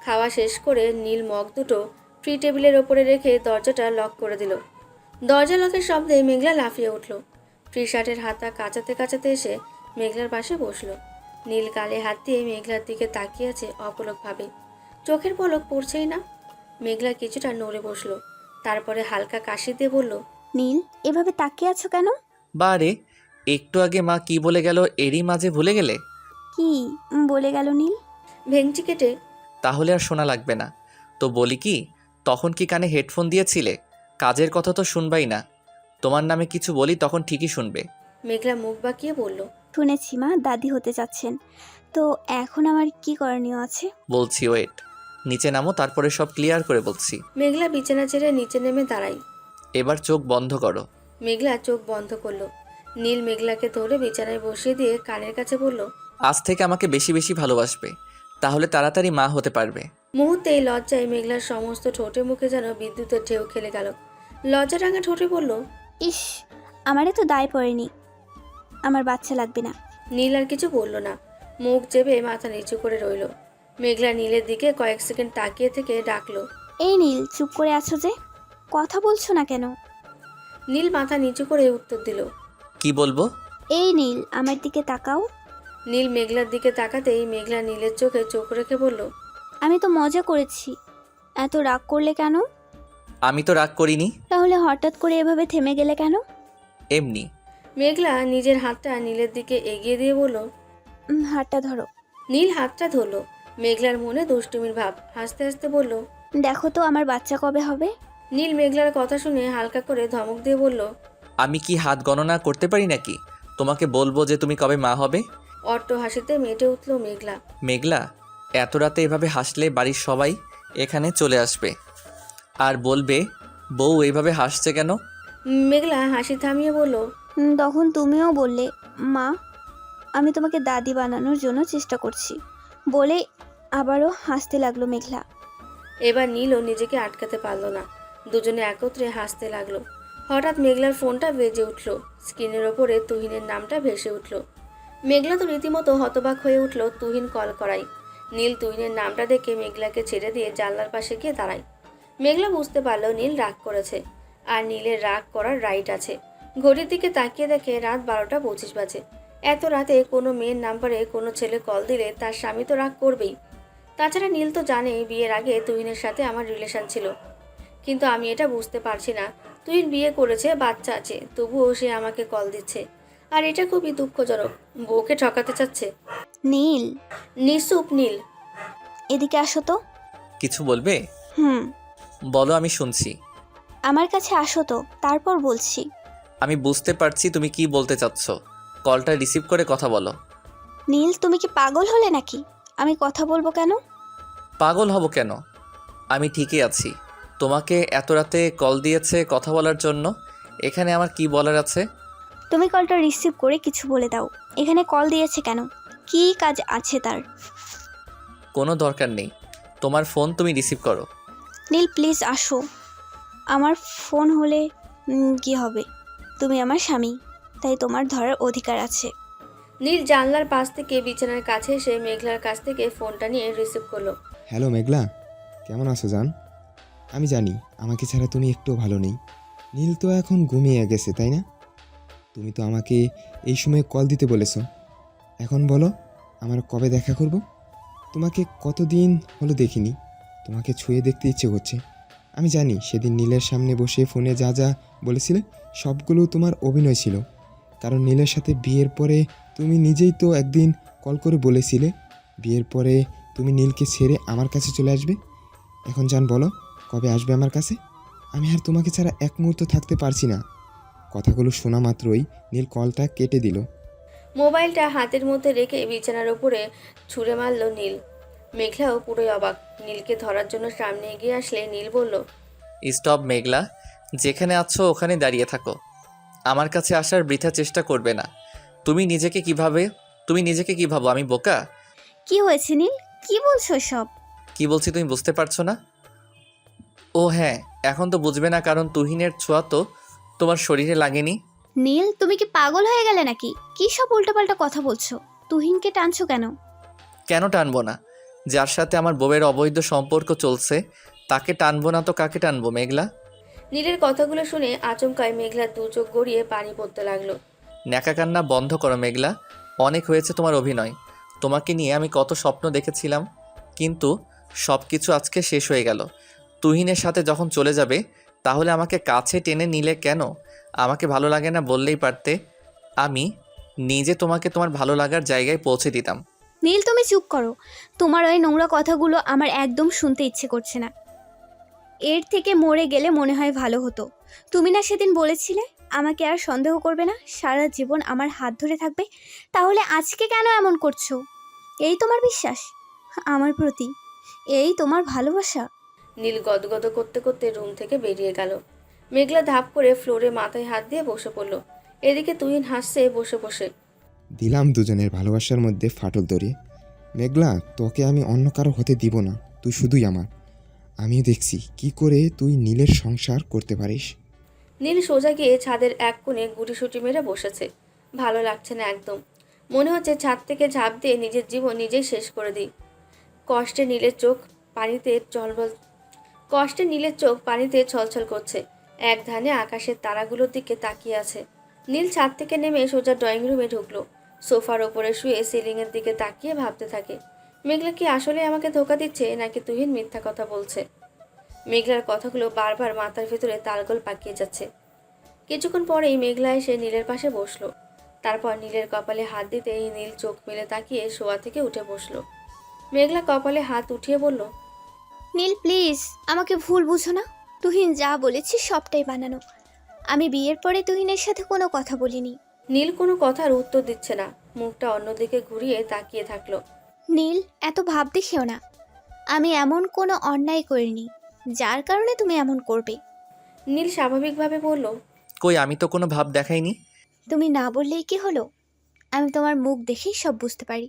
Speaker 3: খাওয়া শেষ করে নীল মগ দুটো ফ্রি টেবিলের ওপরে রেখে দরজাটা লক করে দিল। দরজা লকের শব্দে মেঘলা লাফিয়ে উঠল। টি শার্টের হাতা কাচাতে কাচাতে এসে মেঘলার পাশে বসলো। নীল গালে হাত দিয়ে মেঘলার দিকে তাকিয়ে আছে অপলকভাবে, চোখের পলক পড়ছেই না। মেঘলা কিছুটা নড়ে বসলো, তারপরে হালকা কাশি দিয়ে বলল,
Speaker 1: নীল, এভাবে তাকিয়ে আছো কেন?
Speaker 2: বারে, একটু আগে মা কি বলে গেল এরই মাঝে ভুলে গেলে?
Speaker 1: কি বলে গেল নীল?
Speaker 3: ভেঙচি কেটে।
Speaker 2: তাহলে আর শোনা লাগবে না। তো বলি কি, তখন কি কানে হেডফোন দিয়েছিলে? কাজের কথা তো শুনবাই না। তোমার নামে কিছু বলি তখন ঠিকই শুনবে।
Speaker 3: মেঘলা মুখ বাঁকিয়ে বলল,
Speaker 1: শুনেছি মা দাদি হতে যাচ্ছেন, তো এখন আমার কি করণীয় আছে?
Speaker 2: বলছি ওয়েট, নিচে নামো, তারপরে সব ক্লিয়ার করে বলছি।
Speaker 3: মেঘলা বিছানা ছেড়ে নিচে নেমে দাঁড়াই।
Speaker 2: এবার চোখ বন্ধ করো।
Speaker 3: মেঘলা চোখ বন্ধ করলো। নীল মেঘলাকে ধরে বিছানায় বসিয়ে দিয়ে কানের কাছে বলল,
Speaker 2: আজ থেকে আমাকে বেশি বেশি ভালোবাসবে, তাহলে তাড়াতাড়ি মা হতে পারবে।
Speaker 3: মুহূর্তেই লজ্জায় মেঘলার সমস্ত ঠোঁটে মুখে যেন বিদ্যুতের ঢেউ খেলে গেল। লজ্জা রাঙা ঠোঁটে বলল,
Speaker 1: ইস, আমারে তো দায় পড়েনি, আমার বাচ্চা লাগবে না।
Speaker 3: নীল আর কিছু বলল না, মুখ চেপে মাথা নিচু করে রইল। মেঘলা নীলের দিকে কয়েক সেকেন্ড তাকিয়ে থেকে ডাকলো,
Speaker 1: এই নীল, চুপ করে আছো যে, কথা বলছো না কেন?
Speaker 3: নীল মাথা নিচু করে উত্তর দিল।
Speaker 2: কি বলবো?
Speaker 1: এই নীল, আমার দিকে তাকাও।
Speaker 3: নীল মেঘলার দিকে তাকাতেই মেঘলা নীলের চোখে চোখ রেখে বলল,
Speaker 1: আমি তো মজা করেছি, এত রাগ করলে কেন?
Speaker 2: আমি তো রাগ করিনি।
Speaker 1: তাহলে হঠাৎ করে এভাবে থেমে গেলে কেন?
Speaker 2: এমনি।
Speaker 3: মেঘলা নিজের হাতটা নীলের দিকে এগিয়ে দিয়ে বলল।
Speaker 1: হাতটা ধরো।
Speaker 3: নীল হাতটা ধরলো। মেঘলার মনে দুষ্টুমির ভাব, হাসতে হাসতে বলল,
Speaker 1: দেখো তো আমার বাচ্চা কবে হবে।
Speaker 3: নীল মেঘলার কথা শুনে হালকা করে ধমক দিয়ে বলল,
Speaker 2: আমি কি হাত গণনা করতে পারি নাকি? তোমাকে বলবো যে তুমি কবে মা হবে?
Speaker 3: অট্ট হাসিতে মেটে উঠল মেঘলা।
Speaker 2: মেঘলা, এত রাতে এভাবে হাসলে বাড়ির সবাই এখানে চলে আসবে আর বলবে বউ এইভাবে হাসছে কেন।
Speaker 3: মেঘলা হাসি থামিয়ে বলল,
Speaker 1: তখন তুমিও বললে মা, আমি তোমাকে দাদি বানানোর জন্য চেষ্টা করছি বলে আবারও হাসতে লাগলো মেঘলা।
Speaker 3: এবার নীলও নিজেকে আটকাতে পারল না, দুজনে একত্রে হাসতে লাগলো। হঠাৎ মেঘলার ফোনটা বেজে উঠল। স্ক্রিনের ওপরে তুহিনের নামটা ভেসে উঠল। মেঘলা তো রীতিমতো হতবাক হয়ে উঠল তুহিন কল করাই। নীল তুহিনের নামটা দেখে মেঘলাকে ছেড়ে দিয়ে জানলার পাশে গিয়ে দাঁড়ায়। মেঘলা বুঝতে পারলো নীল রাগ করেছে, আর নীলের রাগ করার রাইট আছে। ঘড়ির দিকে তাকিয়ে দেখে রাত 12:25 বাজে। এত রাতে কোনো মেয়ের নাম্বারে কোনো ছেলে কল দিলে তার স্বামী তো রাগ করবেই। তাছাড়া নীল তো জানে বিয়ের আগে তুহিনের সাথে আমার রিলেশন ছিল, কিন্তু আমি এটা বুঝতে পারছি না। তুহিন বিয়ে করেছে, বাচ্চা আছে, তবুও সে আমাকে কল দিচ্ছে, আর এটা খুবই দুঃখজনক। বউকে ঠকাতে চাচ্ছে।
Speaker 1: নীল,
Speaker 3: নিশুপ। নীল,
Speaker 1: এদিকে আসো তো।
Speaker 2: কিছু বলবে? বলো, আমি শুনছি।
Speaker 1: আমার কাছে আসো তো, তারপর বলছি।
Speaker 2: আমি বুঝতে পারছি তুমি কি বলতে চাচ্ছ। কলটা রিসিভ করে কথা বলো।
Speaker 1: নীল, তুমি কি পাগল হলে নাকি? আমি কথা বলবো কেন?
Speaker 2: পাগল হব কেন? আমি ঠিকই আছি। তোমাকে এত রাতে কল দিয়েছে কথা বলার জন্য। এখানে আমার কি বলার আছে?
Speaker 1: তুমি কলটা রিসিভ করে কিছু বলে দাও। এখানে কল দিয়েছে কেন? কি কাজ আছে তার?
Speaker 2: কোনো দরকার নেই, তোমার ফোন, তুমি রিসিভ করো।
Speaker 1: নীল প্লিজ আসো। আমার ফোন হলে কি হবে? তুমি আমার স্বামী, তাই তোমার ধরার অধিকার আছে।
Speaker 3: নীল জানলার পাশ থেকে বিছানার কাছে এসে মেঘলার কাছ থেকে ফোনটা নিয়ে রিসিভ করলো।
Speaker 9: হ্যালো মেঘলা, কেমন আছো জান? আমি জানি আমাকে ছাড়া তুমি একটুও ভালো নেই। নীল তো এখন ঘুমিয়ে গেছে, তাই না? তুমি তো আমাকে এই সময় কল দিতে বলেছো। এখন বলো, আমার কবে দেখা করব? তোমাকে কতদিন হলো দেখিনি, তোমাকে ছুঁয়ে দেখতে ইচ্ছে করছে। আমি জানি সেদিন নীলের সামনে বসে ফোনে যা যা বলেছিলে সবগুলো তোমার অভিনয় ছিল, কারণ নীলের সাথে বিয়ের পরে তুমি নিজেই তো একদিন কল করে বলেছিলে বিয়ের পরে তুমি নীলকে ছেড়ে আমার কাছে চলে আসবে। এখন জান বলো, কবে আসবে আমার কাছে? আমি আর তোমাকে ছাড়া এক মুহূর্ত থাকতে পারছি না। কথাগুলো শোনা মাত্রই নীল কলটা কেটে দিল।
Speaker 3: মোবাইলটা হাতের মধ্যে রেখে বিছানার উপরে ছুঁড়ে মারল নীল। মেঘলাও পুরোই অবাক। নীলকে ধরার জন্য সামনে এগিয়ে আসলে নীল বলল,
Speaker 2: স্টপ মেঘলা, যেখানে আছো ওখানে দাঁড়িয়ে থাকো। আমার কাছে আসার বৃথা চেষ্টা করবে না। তুমি নিজেকে কি ভাবো আমি বোকা?
Speaker 1: কি হয়েছে নীল, কি বলছো সব?
Speaker 2: কি বলছি তুমি বুঝতে পারছো না? ও হ্যাঁ, এখন তো বুঝবে না, কারণ তুহিনের ছোঁয়া তো তোমার শরীরে লাগেনি।
Speaker 1: নীল, তুমি কি পাগল হয়ে গেলে নাকি? কি সব উল্টোপাল্টা কথা বলছো? তুহিনকে টানছো কেন?
Speaker 2: কেন টানবো না? যার সাথে আমার বউয়ের অবৈধ সম্পর্ক চলছে তাকে টানবো না তো কাকে টানবো মেঘলা?
Speaker 3: নীলের কথাগুলো শুনে আচমকায় মেঘলার দু চোখ গড়িয়ে পানি পড়তে লাগলো।
Speaker 2: ন্যাকা কান্না বন্ধ করো মেঘলা। অনেক হয়েছে তোমার অভিনয়। তোমাকে নিয়ে আমি কত স্বপ্ন দেখেছিলাম, কিন্তু সব কিছু আজকে শেষ হয়ে গেল। তুহিনের সাথে যখন চলে যাবে তাহলে আমাকে কাছে টেনে নিলে কেন? আমাকে ভালো লাগে না বললেই পারতে, আমি নিজে তোমাকে তোমার ভালো লাগার জায়গায় পৌঁছে দিতাম।
Speaker 1: নীল, তুমি চুপ করো। তোমার ওই নোংরা কথাগুলো আমার একদম শুনতে ইচ্ছে করছে না। এর থেকে মরে গেলে মনে হয় ভালো হতো। তুমি না সেদিন বলেছিলে আমাকে আর সন্দেহ করবে না, সারা জীবন আমার হাত ধরে থাকবে। তাহলে আজকে কেন এমন করছো? এই তোমার বিশ্বাস আমার প্রতি? এই তোমার ভালোবাসা?
Speaker 3: নীল গদগদ করতে করতে রুম থেকে বেরিয়ে গেল। মেঘলা ধাপ করে ফ্লোরে মাথায় হাত দিয়ে বসে পড়ল। এদিকে তুহিন হাসছে বসে বসে।
Speaker 9: দিলাম দুজনের ভালোবাসার মধ্যে ফাটল ধরিয়ে। মেঘলা, তোকে আমি অন্য কারো হতে দিব না, তুই শুধুই আমার। আমি দেখছি কি করে তুই নীলের সংসার করতে পারিস।
Speaker 3: নীল সোজা গিয়ে ছাদের এক কোণে গুটিসুটি মেরে বসেছে। ভালো লাগছে না একদম। মনে হচ্ছে ছাদ থেকে ঝাঁপ দিয়ে নিজের জীবন নিজেই শেষ করে দিই। কষ্টে নীলের চোখ পানিতে ছলছল করছে। এক ধ্যানে আকাশের তারাগুলোর দিকে তাকিয়ে আছে। নীল ছাদ থেকে নেমে সোজা ড্রয়িং রুমে ঢুকলো। সোফার ওপরে শুয়ে সিলিংয়ের দিকে তাকিয়ে ভাবতে থাকে, মেঘলা কি আসলে আমাকে ধোকা দিচ্ছে নাকি তুহিন মিথ্যা কথা বলছে? মেঘলার কথাগুলো বারবার মাথার ভেতরে তালগোল পাকিয়ে যাচ্ছে। কিছুক্ষণ পরেই মেঘলা এসে নীলের পাশে বসলো। তারপর নীলের কপালে হাত দিতেই নীল চোখ মেলে তাকিয়ে শোয়া থেকে উঠে বসলো। মেঘলা কপালে হাত উঠিয়ে বলল,
Speaker 1: নীল প্লিজ, আমাকে ভুল বুঝো না। তুহিন যা বলেছি সবটাই বানানো। আমি বিয়ের পরে তুহিনের সাথে কোনো কথা বলিনি।
Speaker 3: নীল কোনো কথার উত্তর দিচ্ছে না, মুখটা অন্যদিকে ঘুরিয়ে তাকিয়ে থাকলো।
Speaker 1: নীল, এত ভাব দেখিও না। আমি এমন কোনো অন্যায় করিনি যার কারণে তুমি এমন করবে।
Speaker 3: নীল স্বাভাবিকভাবে বলল,
Speaker 2: কই, আমি তো কোনো ভাব দেখাইনি।
Speaker 1: তুমি না বললেই কি হলো? আমি তোমার মুখ দেখেই সব বুঝতে পারি।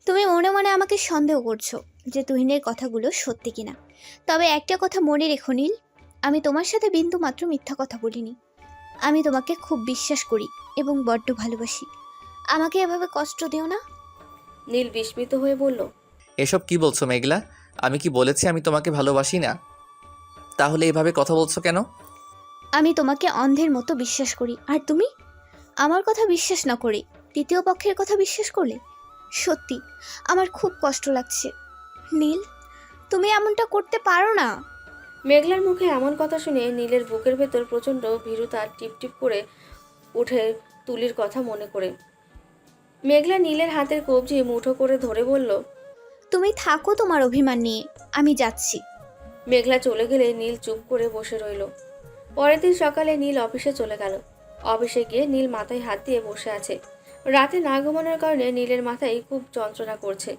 Speaker 1: তুমি মনে মনে আমাকে সন্দেহ করছো যে তুহিনের কথাগুলো সত্যি কিনা। তবে একটা কথা মনে রেখো নীল, আমি তোমার সাথে বিন্দু মাত্র মিথ্যা কথা বলিনি। আমি তোমাকে খুব বিশ্বাস করি এবং বড্ড ভালোবাসি। আমাকে এভাবে কষ্ট দিও না।
Speaker 3: নীল বিস্মিত হয়ে বলল,
Speaker 2: এসব কি বলছো মেঘলা? আমি কি বলেছি আমি তোমাকে ভালোবাসি না? তাহলে এভাবে কথা বলছো কেন?
Speaker 1: আমি তোমাকে অন্ধের মতো বিশ্বাস করি, আর তুমি আমার কথা বিশ্বাস না করে তৃতীয় পক্ষের কথা বিশ্বাস করলে। সত্যি আমার খুব কষ্ট লাগছে নীল, তুমি এমনটা করতে পারো না।
Speaker 3: মেঘলার মুখে এমন কথা শুনে নীলের বুকের ভেতর প্রচণ্ড ভীরুতা টিপটিপ করে উঠে তুলির কথা মনে করে। মেঘলা নীলের হাতের কবজি মুঠো করে ধরে বলল,
Speaker 1: তুমি থাকো তোমার অভিমান নিয়ে, আমি যাচ্ছি।
Speaker 3: মেঘলা চলে গেলে নীল চুপ করে বসে রইল। পরের দিন সকালে নীল অফিসে চলে গেল। অফিসে গিয়ে নীল মাথায় হাত দিয়ে বসে আছে। রাতে না ঘুমানোর কারণে নীলের মাথায় খুব যন্ত্রণা করছে,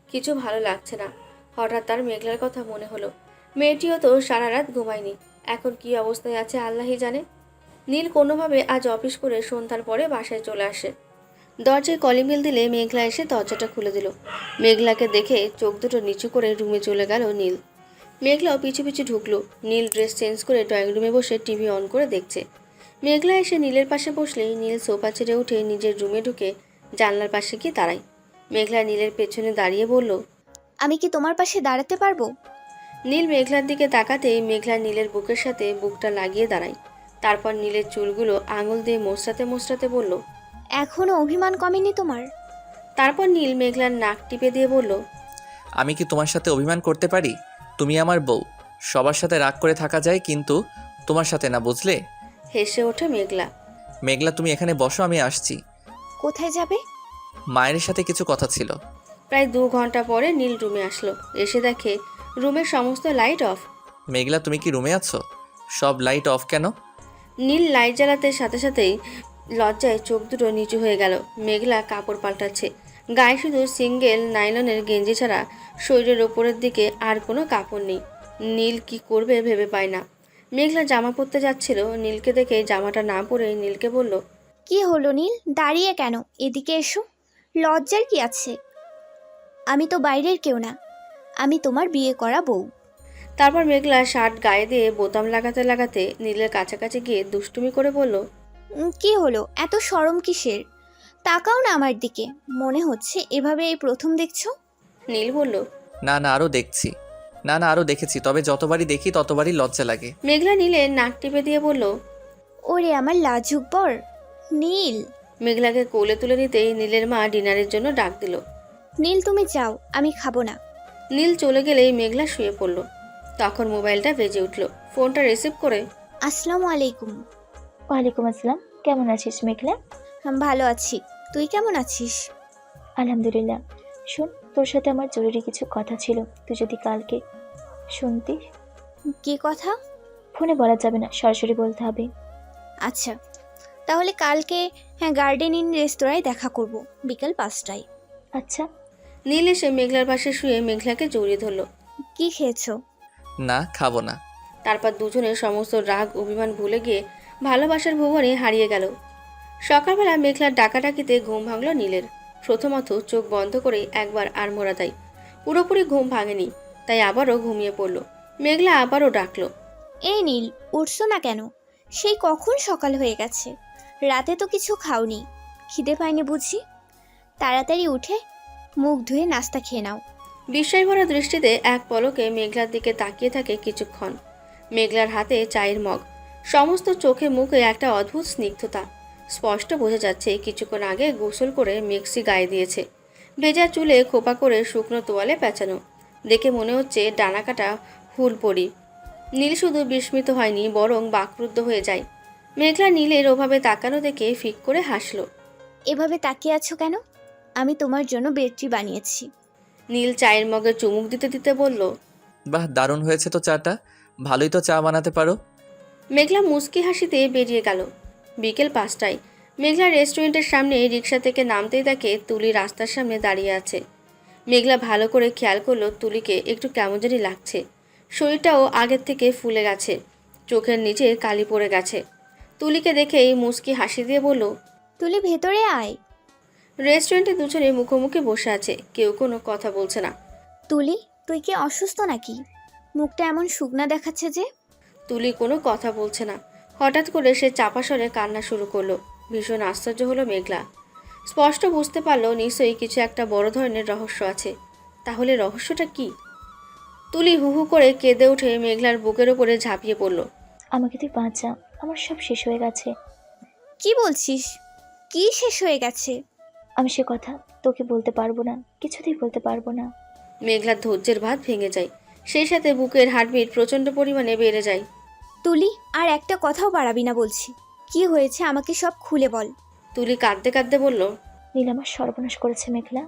Speaker 3: কিছু ভালো লাগছে না। হঠাৎ তার মেঘলার কথা মনে হলো। মেয়েটিও তো সারা রাত ঘুমায়নি, এখন কি অবস্থায় আছে আল্লাহই জানে। নীল কোনোভাবে আজ অফিস করে সন্ধ্যার পরে বাসায় চলে আসে। দরজায় কলিং বেল দিলে মেঘলা এসে দরজাটা খুলে দিল। মেঘলাকে দেখে চোখ দুটো নিচু করে রুমে চলে গেল নীল। মেঘলাও পিছু পিছু ঢুকলো। নীল ড্রেস চেঞ্জ করে ড্রয়িং রুমে বসে টিভি অন করে দেখছে। মেঘলা এসে নীলের পাশে বসলেই নীল সোফা ছেড়ে উঠে নিজের রুমে ঢুকে জানলার পাশে গিয়ে দাঁড়ায়। মেঘলা নীলের পেছনে দাঁড়িয়ে বলল,
Speaker 1: আমি কি তোমার পাশে দাঁড়াতে পারবো?
Speaker 3: নীল মেঘলার দিকে তাকাতেই মেঘলা নীলের বুকের সাথে বুকটা লাগিয়ে দাঁড়ায়। তারপর নীলের চুলগুলো আঙুল দিয়ে মোচড়াতে মোচড়াতে বলল,
Speaker 1: এখনো অভিমান কমেনি তোমার?
Speaker 3: তারপর নীল মেঘলার নাক টিপে দিয়ে বলল,
Speaker 2: আমি কি তোমার সাথে অভিমান করতে পারি? তুমি আমার বউ, সবার সাথে রাগ করে থাকা যায় কিন্তু তোমার সাথে না, বুঝলে?
Speaker 3: হেসে ওঠে মেঘলা।
Speaker 2: মেঘলা তুমি এখানে বসো, আমি আসছি।
Speaker 1: কোথায় যাবে?
Speaker 2: মায়ের সাথে কিছু কথা ছিল।
Speaker 3: প্রায় 2 ঘন্টা পরে নীল রুমে আসলো। এসে দেখে রুমের সমস্ত লাইট অফ।
Speaker 2: মেঘলা তুমি কি রুমে আছো? সব লাইট অফ কেন?
Speaker 3: নীল লাইট জ্বালাতে সাথে সাথেই লজ্জায় চোখ দুটো নিচু হয়ে গেল। মেঘলা কাপড় পাল্টাচ্ছে। গায়ে শুধু সিঙ্গেল নাইলনের গেঞ্জি ছাড়া শরীরের ওপরের দিকে আর কোনো কাপড় নেই। নীল কি করবে ভেবে পায় না। মেঘলা জামা পরতে যাচ্ছিল। নীলকে দেখে জামাটা না পরে নীলকে বলল,
Speaker 1: কি হলো নীল, দাঁড়িয়ে কেন? এদিকে এসো। লজ্জার কি আছে? আমি তো বাইরের কেউ না, আমি তোমার বিয়ে করা বউ।
Speaker 3: তারপর মেঘলা শার্ট গায়ে দিয়ে বোতাম লাগাতে লাগাতে নীলের কাছাকাছি গিয়ে দুষ্টুমি করে বলল,
Speaker 1: কি হলো, এত শরম কিসের? তাকাও না আমার দিকে, মনে হচ্ছে এভাবে এই প্রথম দেখছো।
Speaker 3: নীল বলল।
Speaker 2: না না, আরও দেখছি। না না, আরও দেখেছি, তবে যতবারই দেখি ততবারই লজ্জা লাগে।
Speaker 3: মেঘলা নীলের নাক টিপে দিয়ে বলল।
Speaker 1: ওরে আমার লাজুক বর নীল।
Speaker 3: মেঘলাকে কোলে তুলে নিতেই নীলের মা ডিনারের জন্য ডাক দিল।
Speaker 1: নীল তুমি যাও, আমি খাবো না।
Speaker 3: নীল চলে গেলেই মেঘলা শুয়ে পড়ল। তখন মোবাইলটা বেজে উঠল। ফোনটা রিসিভ করে।
Speaker 1: আসসালামু আলাইকুম।
Speaker 4: ওয়ালাইকুম আসসালাম। কেমন আছিস মেঘলা?
Speaker 1: ভালো আছি, তুই কেমন আছিস?
Speaker 4: আলহামদুলিল্লাহ। শোন, তোর সাথে আমার জরুরি কিছু কথা ছিল, তুই যদি কালকে শুনতিস।
Speaker 1: কি কথা?
Speaker 4: ফোনে বলা যাবে না, সরাসরি বলতে হবে।
Speaker 1: আচ্ছা, তাহলে কালকে গার্ডেন ইন রেস্তোরাঁয় দেখা করব বিকেল 5টায়।
Speaker 4: আচ্ছা।
Speaker 3: নীল এসে মেঘলার পাশে শুয়ে মেঘলাকে জড়িয়ে ধরল।
Speaker 1: কি খেয়েছো?
Speaker 2: না, খাবো না।
Speaker 3: তারপর দুজনের সমস্ত রাগ অভিমান ভুলে গিয়ে ভালোবাসার ভুবনে হারিয়ে গেল। সকালবেলা মেঘলার ডাকাডাকিতে ঘুম ভাঙল নীলের। প্রথমত চোখ বন্ধ করে একবার আড়মোড়া দেয়, পুরোপুরি ঘুম ভাঙেনি, তাই আবারও ঘুমিয়ে পড়ল। মেঘলা আবারও ডাকলো।
Speaker 1: এই নীল, উঠছো না কেন? সেই কখন সকাল হয়ে গেছে, রাতে তো কিছু খাওনি, খিদে পায়নি বুঝি? তাড়াতাড়ি উঠে মুখ ধুয়ে নাস্তা খেয়ে নাও।
Speaker 3: বিস্ময় ভরা দৃষ্টিতে এক পলকে মেঘলার দিকে তাকিয়ে থাকে কিছুক্ষণ। মেঘলার হাতে চায়ের মগ, সমস্ত চোখে মুখে একটা অদ্ভুত স্নিগ্ধতা। স্পষ্ট বোঝা যাচ্ছে কিছুক্ষণ আগে গোসল করে মেক্সি গায়ে দিয়েছে। ভেজা চুলে খোপা করে শুকনো তোয়ালে পেঁচানো, দেখে মনে হচ্ছে ডানা কাটা হুলপড়ি। নীল শুধু বিস্মিত হয়নি, বরং বাকরুদ্ধ হয়ে যায়। মেঘলা নীলের ওভাবে তাকানো দেখে ফিক করে হাসলো।
Speaker 1: এভাবে তাকিয়ে আছো কেন? আমি তোমার জন্য বেডটি বানিয়েছি।
Speaker 3: নীল চায়ের মগে চুমুক দিতে দিতে বলল।
Speaker 2: বাহ, দারুণ হয়েছে তো চাটা। ভালোই তো চা বানাতে পারো।
Speaker 3: মেঘলা মুচকি হাসিতে বেরিয়ে গেল। বিকেল 5টায় মেঘলা রেস্টুরেন্টের সামনে রিক্সা থেকে নামতেই দেখে তুলি রাস্তার সামনে দাঁড়িয়ে আছে। মেঘলা ভালো করে খেয়াল করলো তুলিকে একটু কেমন জানি লাগছে। শরীরটাও আগের থেকে ফুলে গেছে, চোখের নিচে কালি পড়ে গেছে। তুলিকে দেখেই মুচকি হাসি দিয়ে বলল।
Speaker 1: তুলি ভেতরে আয়।
Speaker 3: রেস্টুরেন্টে দুজনে মুখোমুখি বসে আছে, কেউ কোনো কথা বলছে না।
Speaker 1: তুলি, তুই কি অসুস্থ নাকি? মুখটা এমন শুকনা দেখাচ্ছে যে।
Speaker 3: তুলি কোনো কথা বলছে না। হঠাৎ করে সে চাপা স্বরে কান্না শুরু করলো। ভীষণ আশ্চর্য হলো মেঘলা। স্পষ্ট বুঝতে পারলো নিশ্চয়ই কিছু একটা বড় ধরনের রহস্য আছে। তাহলে রহস্যটা কি? তুলি হু হু করে কেঁদে উঠে মেঘলার বুকের ওপরে ঝাঁপিয়ে পড়ল।
Speaker 4: আমাকে তুই বাঁচা, আমার সব শেষ হয়ে গেছে।
Speaker 1: কি বলছিস? কি শেষ হয়ে গেছে?
Speaker 4: আমি সে কথা তোকে বলতে পারবো না, কিছুতেই বলতে পারবো না।
Speaker 3: মেঘলার ধৈর্যের বাঁধ ভেঙে যায়, সেই সাথে বুকের হার্টবিট প্রচণ্ড পরিমাণে বেড়ে যায়।
Speaker 1: তুলি, আর একটা কথাও বাড়াবি না বলছি। কি হয়েছে আমাকে সব খুলে বল।
Speaker 3: তুলি কাঁদতে কাঁদতে বলল।
Speaker 4: নীল আমার সর্বনাশ করেছে মেঘলা।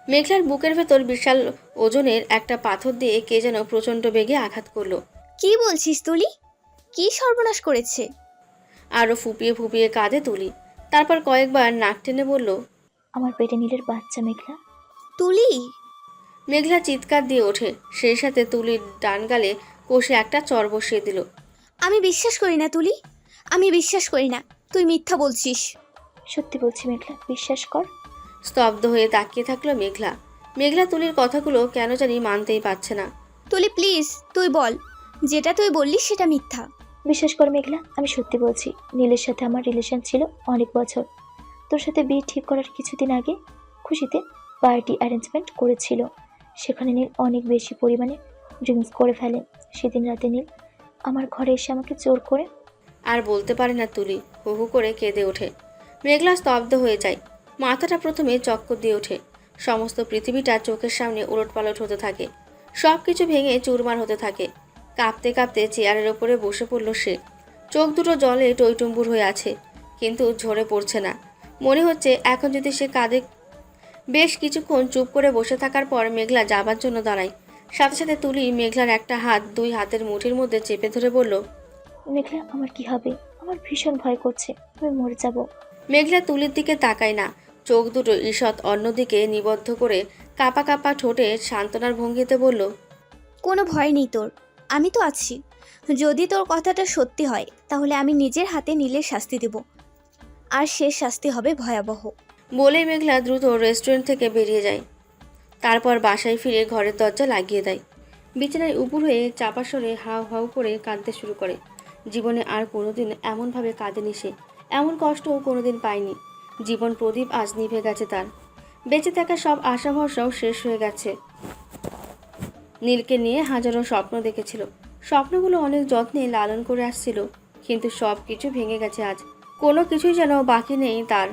Speaker 3: মেঘলার বুকের ভেতর বিশাল ওজনের একটা পাথর দিয়ে কে যেন প্রচণ্ড বেগে আঘাত করলো।
Speaker 1: কি বলছিস তুলি? কি সর্বনাশ করেছে?
Speaker 3: আরও ফুপিয়ে ফুপিয়ে কাঁদে তুলি। তারপর কয়েকবার নাক টেনে বলল।
Speaker 4: আমার পেটে নীলের বাচ্চা মেঘলা।
Speaker 1: তুলি!
Speaker 3: মেঘলা চিৎকার দিয়ে ওঠে, সেই সাথে তুলির ডান গালে কষে একটা চর বসিয়ে দিল।
Speaker 1: আমি বিশ্বাস করি না তুলি, আমি বিশ্বাস করি না, তুই মিথ্যা বলছিস।
Speaker 4: সত্যি বলছি মেঘলা, বিশ্বাস কর।
Speaker 3: স্তব্ধ হয়ে তাকিয়ে থাকলো মেঘলা। মেঘলা তুলির কথাগুলো কেন জানি মানতেই পারছে না।
Speaker 1: তুলি প্লিজ, তুই বল, যেটা তুই বললি সেটা মিথ্যা।
Speaker 4: বিশ্বাস কর মেঘলা, আমি সত্যি বলছি। নীলের সাথে আমার রিলেশন ছিল অনেক বছর। তোর সাথে বিয়ে ঠিক করার কিছুদিন আগে খুশিতে পার্টি অ্যারেঞ্জমেন্ট করেছিল। সেখানে নীল অনেক বেশি পরিমাণে ড্রিঙ্কস করে ফেলে। সেদিন রাতে নীল আমার ঘরে এসে আমাকে জোর করে।
Speaker 3: আর বলতে পারে না তুলি, হু হু করে কেঁদে ওঠে। মেঘলা স্তব্ধ হয়ে যায়। মাথাটা প্রথমে চক্কর দিয়ে ওঠে। সমস্ত পৃথিবীটা চোখের সামনে উলটপালট হতে থাকে, সব কিছু ভেঙে চুরমার হতে থাকে। কাঁপতে কাঁপতে চেয়ারের ওপরে বসে পড়ল সে। চোখ দুটো জলে টইটুম্বুর হয়ে আছে, কিন্তু ঝরে পড়ছে না। মনে হচ্ছে এখন যদি সে কাঁদে। বেশ কিছুক্ষণ চুপ করে বসে থাকার পর মেঘলা যাবার জন্য দাঁড়ায়। সাথে সাথে তুলি মেঘলার একটা হাত দুই হাতের মুঠির মধ্যে চেপে ধরে বলল।
Speaker 4: মেঘলা, আমার কি হবে? আমার ভীষণ ভয় করছে, আমি মরে যাব।
Speaker 3: মেঘলা তুলির দিকে তাকায় না, চোখ দুটো ঈষৎ অন্যদিকে নিবদ্ধ করে কাঁপা কাঁপা ঠোঁটে সান্ত্বনার ভঙ্গিতে বলল।
Speaker 1: কোনো ভয় নেই তোর, আমি তো আছি। যদি তোর কথাটা সত্যি হয় তাহলে আমি নিজের হাতে নীলের শাস্তি দেব, আর শেষ শাস্তি হবে ভয়াবহ।
Speaker 3: বলেই মেঘলা দ্রুত রেস্টুরেন্ট থেকে বেরিয়ে যায়। তারপর বাসায় ফিরে ঘরের দরজা লাগিয়ে দেয়। বিছানায় উপুর হয়ে চাপা সরে হাউ হাউ করে কাঁদতে শুরু করে। জীবনে আর কোনোদিন এমনভাবে কাঁদেনি সে। এমন কষ্ট ও কোনোদিন পায়নি। জীবন প্রদীপ আজ নিভে গেছে তার। বেঁচে থাকা সব আশা ভরসাও শেষ হয়ে গেছে। নীলকে নিয়ে হাজারো স্বপ্ন দেখেছিল, স্বপ্নগুলো অনেক যত্নে লালন করে আসছিল, কিন্তু সব কিছু ভেঙে গেছে আজ। কোনো কিছুই যেন বাকি নেই তার।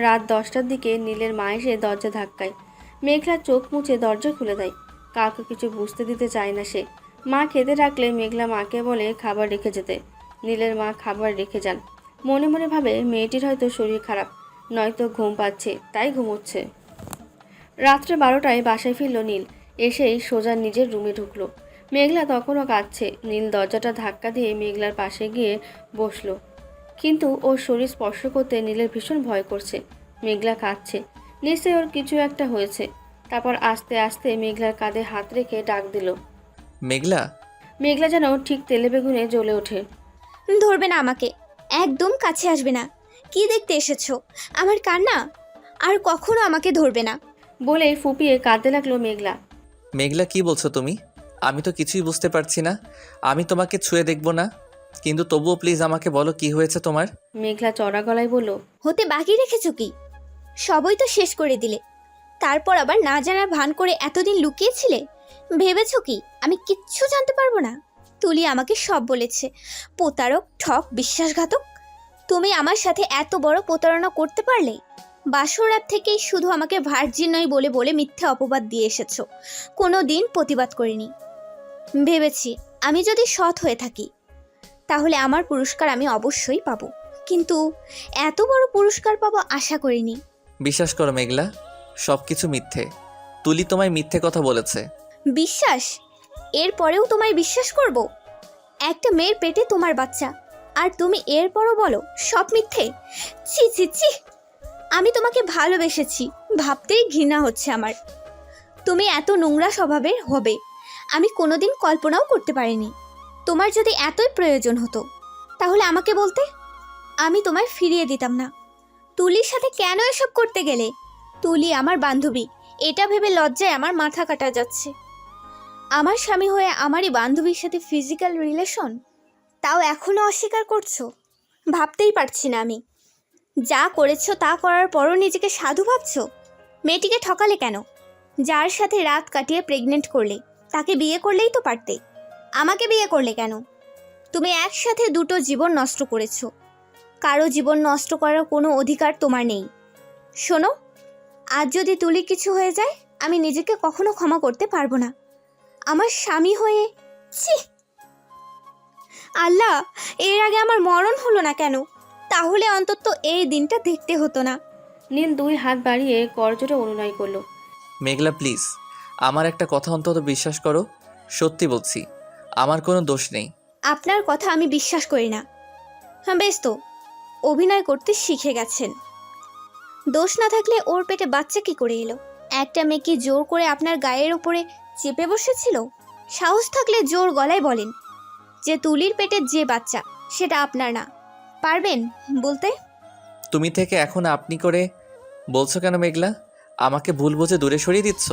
Speaker 3: রাত 10টার দিকে নীলের মা এসে দরজা ধাক্কায়। মেঘলা চোখ মুছে দরজা খুলে দেয়। কাউকে কিছু বুঝতে দিতে চায় না সে। মা খেতে রাখলে মেঘলা মাকে বলে খাবার রেখে যেতে। নীলের মা খাবার রেখে যান। মনে মনে ভাবে মেয়েটির হয়তো শরীর খারাপ, নয়তো ঘুম পাচ্ছে, তাই ঘুমোচ্ছে। রাত্রে 12টায় বাসায় ফিরল নীল। এসেই সোজা নিজের রুমে ঢুকলো। মেঘলা তখনও কাঁদছে। নীল দরজাটা ধাক্কা দিয়ে মেঘলার পাশে গিয়ে বসলো, কিন্তু ওর শরীর স্পর্শ করতে নীলের ভীষণ ভয় করছে। মেঘলা কাঁদছে, নিশ্চয়ই ওর কিছু একটা হয়েছে। তারপর আস্তে আস্তে মেঘলার কাঁধে হাত রেখে ডাক দিল।
Speaker 2: মেঘলা,
Speaker 3: মেঘলা যেন ঠিক তেলে বেগুনে জ্বলে ওঠে।
Speaker 1: ধরবে না আমাকে, একদম কাছে আসবে না। কি দেখতে এসেছো? আমার কান্না? আর কখনো আমাকে ধরবে না।
Speaker 3: বলেই ফুপিয়ে কাঁদতে লাগলো মেঘলা।
Speaker 2: মেঘলা কি বলছো তুমি? আমি তো কিছুই বুঝতে পারছি না। আমি তোমাকে ছুঁয়ে দেখব না, কিন্তু তবুও প্লিজ আমাকে বলো কি হয়েছে তোমার।
Speaker 3: মেঘলা চড়া গলায় বলল,
Speaker 1: হতে বাকি রেখেছো কি? সবই তো শেষ করে দিলে, তারপর আবার না জানার ভান করে এতদিন লুকিয়েছিলে। ভেবেছো কি আমি কিচ্ছু জানতে পারবো না? তুলি আমাকে সব বলেছে। প্রতারক, ঠক, বিশ্বাসঘাতক। তুমি আমার সাথে এত বড় প্রতারণা করতে পারলে? বাসর রাত থেকেই শুধু আমাকে ভার্জিন নয় বলে বলে মিথ্যে অপবাদ দিয়ে এসেছো। কোনো দিন প্রতিবাদ করিনি। ভেবেছি আমি যদি সৎ হয়ে থাকি তাহলে আমার পুরস্কার আমি অবশ্যই পাবো, কিন্তু এত বড় পুরস্কার পাবো আশা করিনি।
Speaker 2: বিশ্বাস করো মেঘলা, সব কিছু মিথ্যে। তুলি তোমায় মিথ্যে কথা বলেছে।
Speaker 1: বিশ্বাস? এরপরেও তোমায় বিশ্বাস করব? একটা মেয়ের পেটে তোমার বাচ্চা, আর তুমি এরপরও বলো সব মিথ্যে? ছি ছি ছি! আমি তোমাকে ভালোবেসেছি, ভাবতেই ঘৃণা হচ্ছে আমার। তুমি এত নোংরা স্বভাবের হবে আমি কোনোদিন কল্পনাও করতে পারিনি। তোমার যদি এতই প্রয়োজন হতো তাহলে আমাকে বলতে, আমি তোমায় ফিরিয়ে দিতাম না। তুলির সাথে কেন এসব করতে গেলে? তুলি আমার বান্ধবী, এটা ভেবে লজ্জায় আমার মাথা কাটা যাচ্ছে। আমার স্বামী হয়ে আমারই বান্ধবীর সাথে ফিজিক্যাল রিলেশন, তাও এখনো অস্বীকার করছো? ভাবতেই পারছি না আমি। যা করেছো তা করার পরও নিজেকে সাধু ভাবছো? মেয়েটিকে ঠকালে কেন? যার সাথে রাত কাটিয়ে প্রেগনেন্ট করলে তাকে বিয়ে করলেই তো পারতে। আমাকে বিয়ে করলে কেন? তুমি একসাথে দুটো জীবন নষ্ট করেছো। কারো জীবন নষ্ট করার কোনো অধিকার তোমার নেই। শোনো, আজ যদি তুলি কিছু হয়ে যায় আমি নিজেকে কখনো ক্ষমা করতে পারবো না। আমার স্বামী হয়ে ছি! আল্লাহ, এর আগে আমার মরণ হলো না কেন? তাহলে অন্তত এই দিনটা দেখতে হতো না।
Speaker 3: নীল 2 হাত বাড়িয়ে করজোড়ে অনুনয় করলো।
Speaker 2: মেঘলা প্লিজ, আমার একটা কথা অন্তত বিশ্বাস করো। সত্যি বলছি, আমার কোনো দোষ নেই।
Speaker 1: আপনার কথা আমি বিশ্বাস করি না। হ্যাঁ বেশ তো, অভিনয় করতে শিখে গেছেন। দোষ না থাকলে ওর পেটে বাচ্চা কি করে এলো? একটা মেয়ে কি জোর করে আপনার গায়ের উপরে চেপে বসেছিল? সাহস থাকলে জোর গলায় বলেন যে তুলির পেটে যে বাচ্চা সেটা আপনার না। পারবেন বলতে?
Speaker 2: তুমি থেকে এখন আপনি করে বলছো কেন মেঘলা? আমাকে ভুল বুঝে দূরে সরিয়ে দিচ্ছ?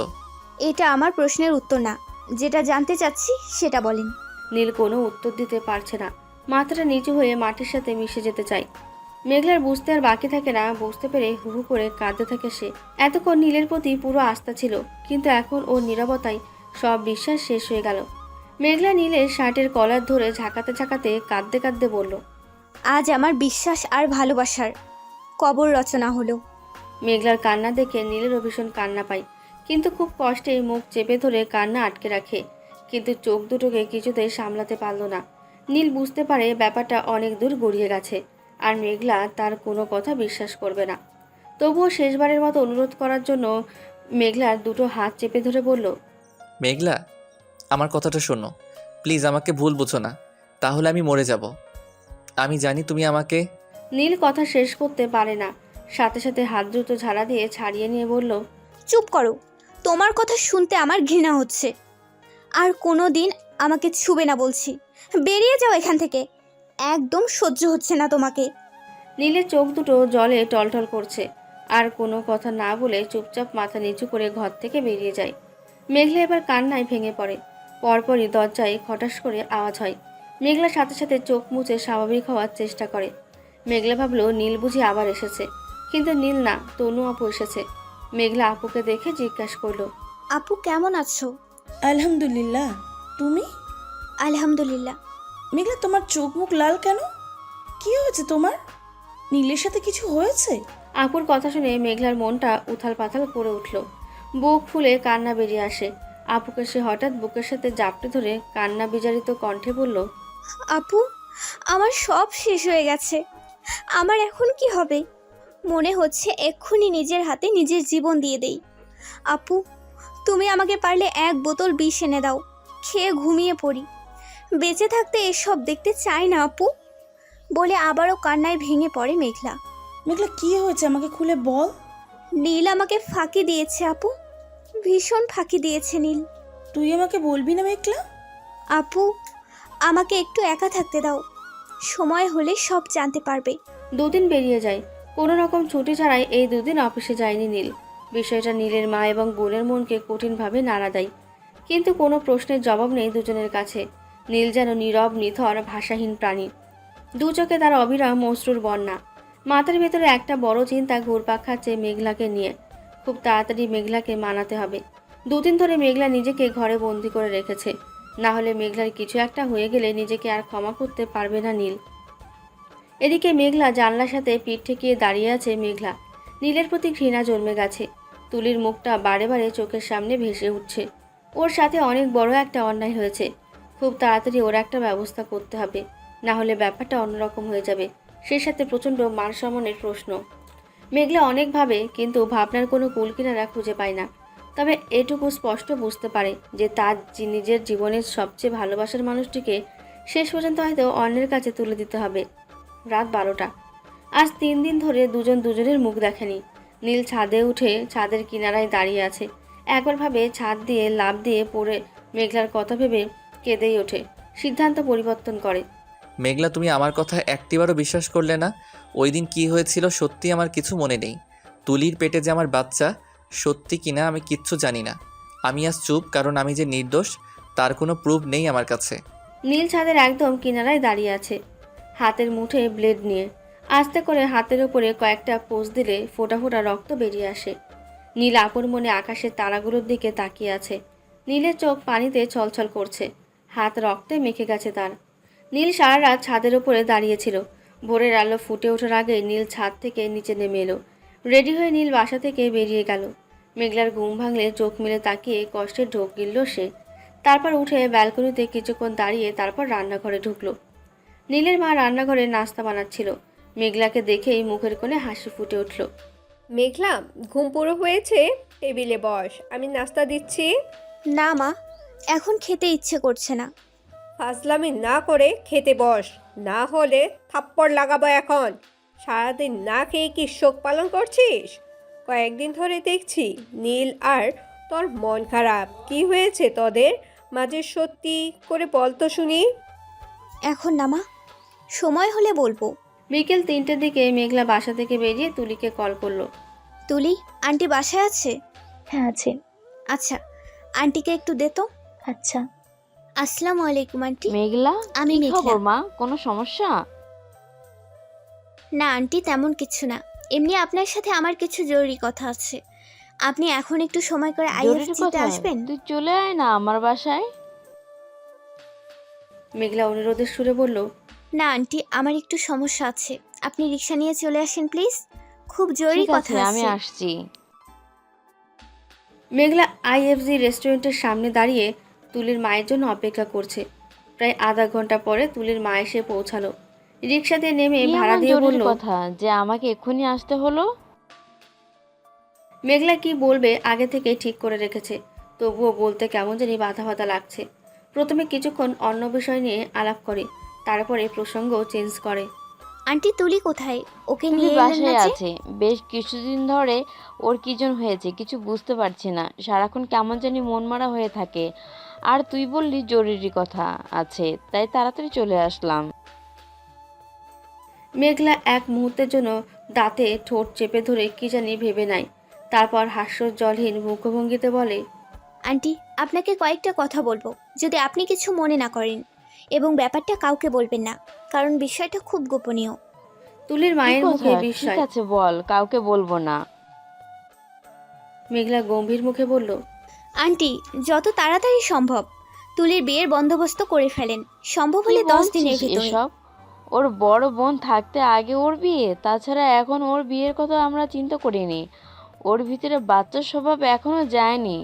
Speaker 1: এটা আমার প্রশ্নের উত্তর না। যেটা জানতে চাচ্ছি সেটা বলেন।
Speaker 3: নীল কোনো উত্তর দিতে পারছে না। মাথাটা নিচু হয়ে মাটির সাথে মিশে যেতে চায়। মেঘলার বুঝতে আর বাকি থাকে না। বুঝতে পেরে হু হু করে কাঁদতে থাকে সে। এতক্ষণ নীলের প্রতি পুরো আস্থা ছিল, কিন্তু এখন ওর নীরবতায় সব বিশ্বাস শেষ হয়ে গেল। মেঘলা নীলের শার্টের কলার ধরে ঝাঁকাতে ঝাঁকাতে কাঁদতে কাঁদতে বলল,
Speaker 1: আজ আমার বিশ্বাস আর ভালোবাসার কবর রচনা হলো।
Speaker 3: মেঘলার কান্না দেখে নীলেরও ভীষণ কান্না পায়, কিন্তু খুব কষ্টে মুখ চেপে ধরে কান্না আটকে রাখে। কিন্তু চোখ দুটোকে কিছুতেই সামলাতে পারল না। নীল বুঝতে পারে ব্যাপারটা অনেক দূর গড়িয়ে গেছে, আর মেঘলা তার কোনো কথা বিশ্বাস করবে না। তবুও শেষবারের মতো অনুরোধ করার জন্য মেঘলার দুটো হাত চেপে ধরে বলল,
Speaker 2: মেঘলা, আমার কথাটা শোনো প্লিজ, আমাকে ভুল বুঝো না, তাহলে আমি মরে যাব। আমি জানি তুমি আমাকে।
Speaker 3: নীল কথা শেষ করতে পারে না, সাথে সাথে হাত দুটো ঝাড়া দিয়ে ছাড়িয়ে নিয়ে বলল,
Speaker 1: চুপ করো, তোমার কথা শুনতে আমার ঘৃণা হচ্ছে। আর কোনো দিন আমাকে ছুবে না বলছি। বেরিয়ে যাও এখান থেকে, একদম সহ্য হচ্ছে না তোমাকে।
Speaker 3: নীলের চোখ দুটো জলে টলটল করছে, আর কোনো কথা না বলে চুপচাপ মাথা নিচু করে ঘর থেকে বেরিয়ে যায়। মেঘলা এবার কান্নায় ভেঙে পড়ে। পরপরই দরজায় খটাস করে আওয়াজ হয়। মেঘলার সাথে সাথে চোখ মুছে স্বাভাবিক হওয়ার চেষ্টা করে। মেঘলা ভাবলো নীল বুঝি আবার এসেছে, কিন্তু নীল না, তনু আপু এসেছে। মেঘলা আপুকে দেখে জিজ্ঞাসা করলো,
Speaker 1: আপু কেমন আছো?
Speaker 7: আলহামদুলিল্লাহ। তুমি?
Speaker 1: আলহামদুলিল্লাহ।
Speaker 7: মেঘলা, তোমার চোখ মুখ লাল কেন? কি হয়েছে তোমার? নীলের সাথে কিছু হয়েছে?
Speaker 3: আপুর কথা শুনে মেঘলার মনটা উথাল পাথাল করে উঠল। বুক ফুলে কান্না বেরিয়ে আসে। আপুকে সে হঠাৎ বুকের সাথে জাপটে ধরে কান্না বিজারিত কণ্ঠে বলল,
Speaker 1: আপু, আমার সব শেষ হয়ে গেছে। আমার এখন কি হবে? মনে হচ্ছে এক্ষুনি নিজের হাতে নিজের জীবন দিয়ে দেই। আপু, তুমি আমাকে পারলে 1 বোতল বিষ এনে দাও, খেয়ে ঘুমিয়ে পড়ি। বেঁচে থাকতে এসব দেখতে চাই না আপু, বলে আবারও কান্নায় ভেঙে পড়ে মেঘলা।
Speaker 7: মেঘলা, কি হয়েছে আমাকে খুলে বল।
Speaker 1: নীল আমাকে ফাঁকি দিয়েছে আপু, ভীষণ ফাঁকি দিয়েছে নীল।
Speaker 7: তুই আমাকে বলবি না মেঘলা?
Speaker 1: আপু, আমাকে একটু একা থাকতে দাও, সময় হলে সব জানতে পারবে।
Speaker 3: 2 দিন পেরিয়ে যায়। কোনো রকম ছুটি ছাড়াই এই 2 দিন অফিসে যায়নি নীল। বিষয়টা নীলের মা এবং বোনের মনকে কঠিনভাবে নাড়া দেয়, কিন্তু কোনো প্রশ্নের জবাব নেই দুজনের কাছে। নীল যেন নীরব নিথর ভাষাহীন প্রাণী। দু চোখে তার অবিরাম অশ্রুর বন্যা। মাথার ভেতরে একটা বড় চিন্তা ঘুরপাক খাচ্ছে মেঘলাকে নিয়ে। খুব তাড়াতাড়ি মেঘলাকে মানাতে হবে। 2 দিন ধরে মেঘলা নিজেকে ঘরে বন্দি করে রেখেছে, না হলে মেঘলার কিছু একটা হয়ে গেলে নিজেকে আর ক্ষমা করতে পারবে না নীল। এদিকে মেঘলা জানলার সাথে পিঠ ঠেকিয়ে দাঁড়িয়ে আছে। মেঘলা নীলের প্রতি ঘৃণা জন্মে গেছে। তুলির মুখটা বারে বারে চোখের সামনে ভেসে উঠছে। ওর সাথে অনেক বড় একটা অন্যায় হয়েছে। খুব তাড়াতাড়ি ওর একটা ব্যবস্থা করতে হবে, না হলে ব্যাপারটা অন্যরকম হয়ে যাবে। সেই সাথে প্রচণ্ড মান সম্মানের প্রশ্ন। মেঘলা অনেক ভাবে, কিন্তু ভাবনার কোনো কুল কিনারা খুঁজে পায় না। তবে এটুকু স্পষ্ট বুঝতে পারে যে তার নিজের জীবনের সবচেয়ে ভালোবাসার মানুষটিকে শেষ পর্যন্ত হয়তো অন্যের কাছে তুলে দিতে হবে। রাত 12টা। আজ 3 দিন ধরে দুজন দুজনের মুখ দেখেনি। নীল ছাদে উঠে ছাদের কিনারায় দাঁড়িয়ে আছে। একবার ভাবে ছাদ দিয়ে লাফ দিয়ে পড়ে মেঘলার কথা ভেবে কেঁদেই ওঠে। সিদ্ধান্ত পরিবর্তন করে।
Speaker 2: মেঘলা, তুমি আমার কথা একটিবারও বিশ্বাস করলে না। ওই দিন কী হয়েছিল সত্যি আমার কিছু মনে নেই। তুলির পেটে যে আমার বাচ্চা, সত্যি কিনা আমি কিচ্ছু জানি না। আমি আজ চুপ, কারণ আমি যে নির্দোষ তার কোনো প্রুফ নেই আমার কাছে।
Speaker 3: নীল ছাদের একদম কিনারায় দাঁড়িয়ে আছে, হাতের মুঠে ব্লেড নিয়ে। আস্তে করে হাতের উপরে কয়েকটা পোজ দিলে ফোঁটা ফোঁটা রক্ত বেরিয়ে আসে। নীল আপন মনে আকাশের তারাগুলোর দিকে তাকিয়ে আছে। নীলের চোখ পানিতে ছলছল করছে, হাত রক্তে মেখে গেছে তার। নীল সারা রাত ছাদের উপরে দাঁড়িয়েছিল। ভোরের আলো ফুটে ওঠার আগে নীল ছাদ থেকে নিচে নেমে এলো। রেডি হয়ে নীল বাসা থেকে বেরিয়ে গেল। মেঘলার ঘুম ভাঙলে চোখ মেলে তাকিয়ে কষ্টে ঢোক গিলল সে। তারপর উঠে ব্যালকনিতে কিছুক্ষণ দাঁড়িয়ে তারপর রান্নাঘরে ঢুকলো। নীলের মা রান্নাঘরে নাস্তা বানাচ্ছিল। মেঘলাকে দেখেই মুখের কোণে হাসি ফুটে উঠল।
Speaker 5: মেঘলা, ঘুম পুরো হয়েছে? টেবিলে বস, আমি নাস্তা দিচ্ছি।
Speaker 1: না মা, এখন খেতে ইচ্ছে করছে না।
Speaker 5: ফাজলামি না করে খেতে বস, না হলে থাপ্পড় লাগাবো এখন। সারাদিন না খেয়ে কি শোক পালন করছিস? কয়েকদিন ধরে দেখছি নীল আর তোর মন খারাপ। কি হয়েছে তোদের মাঝে, সত্যি করে বল তো শুনি।
Speaker 1: এখন না মা, সময় হলে বলবো।
Speaker 3: বিকেল 3টের দিকে মেঘলা বাসা থেকে বেরিয়ে তুলিকে কল করলো।
Speaker 1: তুলি, আন্টি বাসায় আছে?
Speaker 4: হ্যাঁ আছে।
Speaker 1: আচ্ছা, আন্টিকে একটু দে তো।
Speaker 4: আচ্ছা।
Speaker 1: আসসালামু আলাইকুম আন্টি।
Speaker 10: মেঘলা,
Speaker 1: আমি
Speaker 10: কি
Speaker 1: মেঘলা।
Speaker 10: খবর মা? কোনো সমস্যা?
Speaker 1: না আন্টি, তেমন কিছু না। এমনি আপনার সাথে আমার কিছু জরুরি কথা আছে। আপনি এখন একটু সময় করে
Speaker 10: জরুরি
Speaker 1: আইএফসিতে
Speaker 10: কথা?
Speaker 1: আসবেন?
Speaker 10: তুই চলে আয় না আমার বাসায়।
Speaker 3: মেঘলা অনুরোধের সুরে বলল,
Speaker 1: না আন্টি, আমার একটু সমস্যা আছে। আপনি রিক্সা নিয়ে চলে আসেন প্লিজ, খুব জরুরি
Speaker 10: ঠিক
Speaker 1: কথা
Speaker 10: আছে, আমি
Speaker 1: আছে।
Speaker 10: আসছি।
Speaker 3: মেঘলা আইএফজি রেস্টুরেন্টের সামনে দাঁড়িয়ে তুলির মায়ের জন্য অপেক্ষা করছে। প্রায় আধা ঘন্টা পরে তুলির মা এসে পৌঁছালো। রিক্সাতে নেমে
Speaker 10: কি
Speaker 3: ভাড়া
Speaker 10: এমন
Speaker 3: দিয়ে
Speaker 10: জরুরি
Speaker 3: বলল,
Speaker 10: কথা যে আমাকে এক্ষুনি আসতে হলো?
Speaker 3: মেঘলা কি বলবে আগে থেকে ঠিক করে রেখেছে, তবুও বলতে কেমন জানি বাধা বাধা লাগছে। প্রথমে কিছুক্ষণ অন্য বিষয় নিয়ে আলাপ করে, তারপরে প্রসঙ্গ চেঞ্জ করে।
Speaker 1: আন্টি, তুলি কোথায়? ওকে
Speaker 10: তুই
Speaker 1: নিয়ে এলেন না
Speaker 10: বাসায়
Speaker 1: যে?
Speaker 10: আছে, বেশ কিছুদিন ধরে ওর কি জন হয়েছে কিছু বুঝতে পারছি না। সারাক্ষণ কেমন জানি মনমরা হয়ে থাকে। আর তুই বললি জরুরি কথা আছে, তাই তাড়াতাড়ি চলে আসলাম।
Speaker 3: মেঘলা এক মুহূর্তের জন্য দাঁতে ঠোঁট চেপে ধরে কি জানি ভেবে নেয়। তারপর হাস্যজ্জ্বলহীন মুখভঙ্গিতে বলে,
Speaker 1: আন্টি, আপনাকে কয়েকটা কথা বলবো, যদি আপনি কিছু মনে না করেন। এবং ব্যাপারটা কাউকে বলবেন না, কারণ বিষয়টা খুব গোপনীয়।
Speaker 3: তুলির
Speaker 10: কি
Speaker 3: মায়ের মুখে
Speaker 10: কথা? ঠিক
Speaker 3: বিস্ময়।
Speaker 10: আছে বল, কাউকে বলবো না।
Speaker 3: মেঘলা গম্ভীর মুখে বলল,
Speaker 1: আন্টি, যত তাড়াতাড়ি সম্ভব তুলির বিয়ের বন্দোবস্ত করে ফেলেন, সম্ভব
Speaker 10: কি
Speaker 1: হলে 10 দিনের
Speaker 10: বলছিস
Speaker 1: ভিতরে।
Speaker 10: এসব? ওর বড় বোন থাকতে আগে ওর বিয়ে, তাছাড়া এখন ওর বিয়ের কথা আমরা চিন্তা করিনি। ওর ভিতরে বাচ্চার স্বভাব এখনো যায়নি,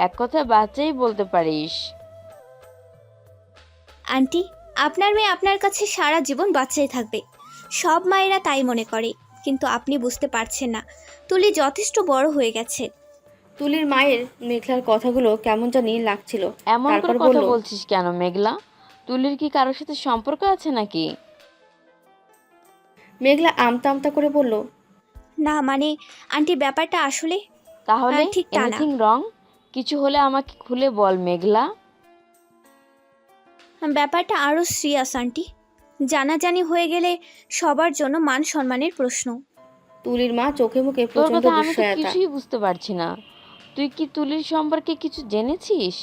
Speaker 10: এক কথায় বাচ্চাই বলতে পারিস।
Speaker 1: আন্টি, আপনার মেয়ে আপনার কাছে সারা জীবন বাচ্চাই থাকবে, সব মায়েরা তাই মনে করে, কিন্তু আপনি বুঝতে পারছেন না, তুলি যথেষ্ট বড় হয়ে গেছে।
Speaker 3: তুলির মায়ের মেঘলার কথাগুলো কেমন জানি লাগছিল।
Speaker 10: এমন
Speaker 3: তারপর
Speaker 10: করে কথা
Speaker 3: বলল,
Speaker 10: বলছিস কেন মেঘলা? তুলির কি কারোর সাথে সম্পর্ক আছে নাকি?
Speaker 3: মেঘলা আমতা আমতা করে বলল,
Speaker 1: না মানে আন্টি, ব্যাপারটা আসলে
Speaker 10: তাহলে
Speaker 1: ঠিক তা না।
Speaker 10: Anything wrong? কিছু হলে আমাকে খুলে বল মেঘলা।
Speaker 1: ব্যাপারটা আরও সিরিয়াস আন্টি, জানাজানি হয়ে গেলে সবার জন্য মান সম্মানের প্রশ্ন।
Speaker 3: তুলির মা চোখে মুখে
Speaker 10: তোর
Speaker 3: প্রচন্ড
Speaker 10: কথা আমি তো
Speaker 3: বিস্ময়তা।
Speaker 10: কিছুই বুঝতে পারছি না। তুই কি তুলির সম্পর্কে কিছু জেনেছিস?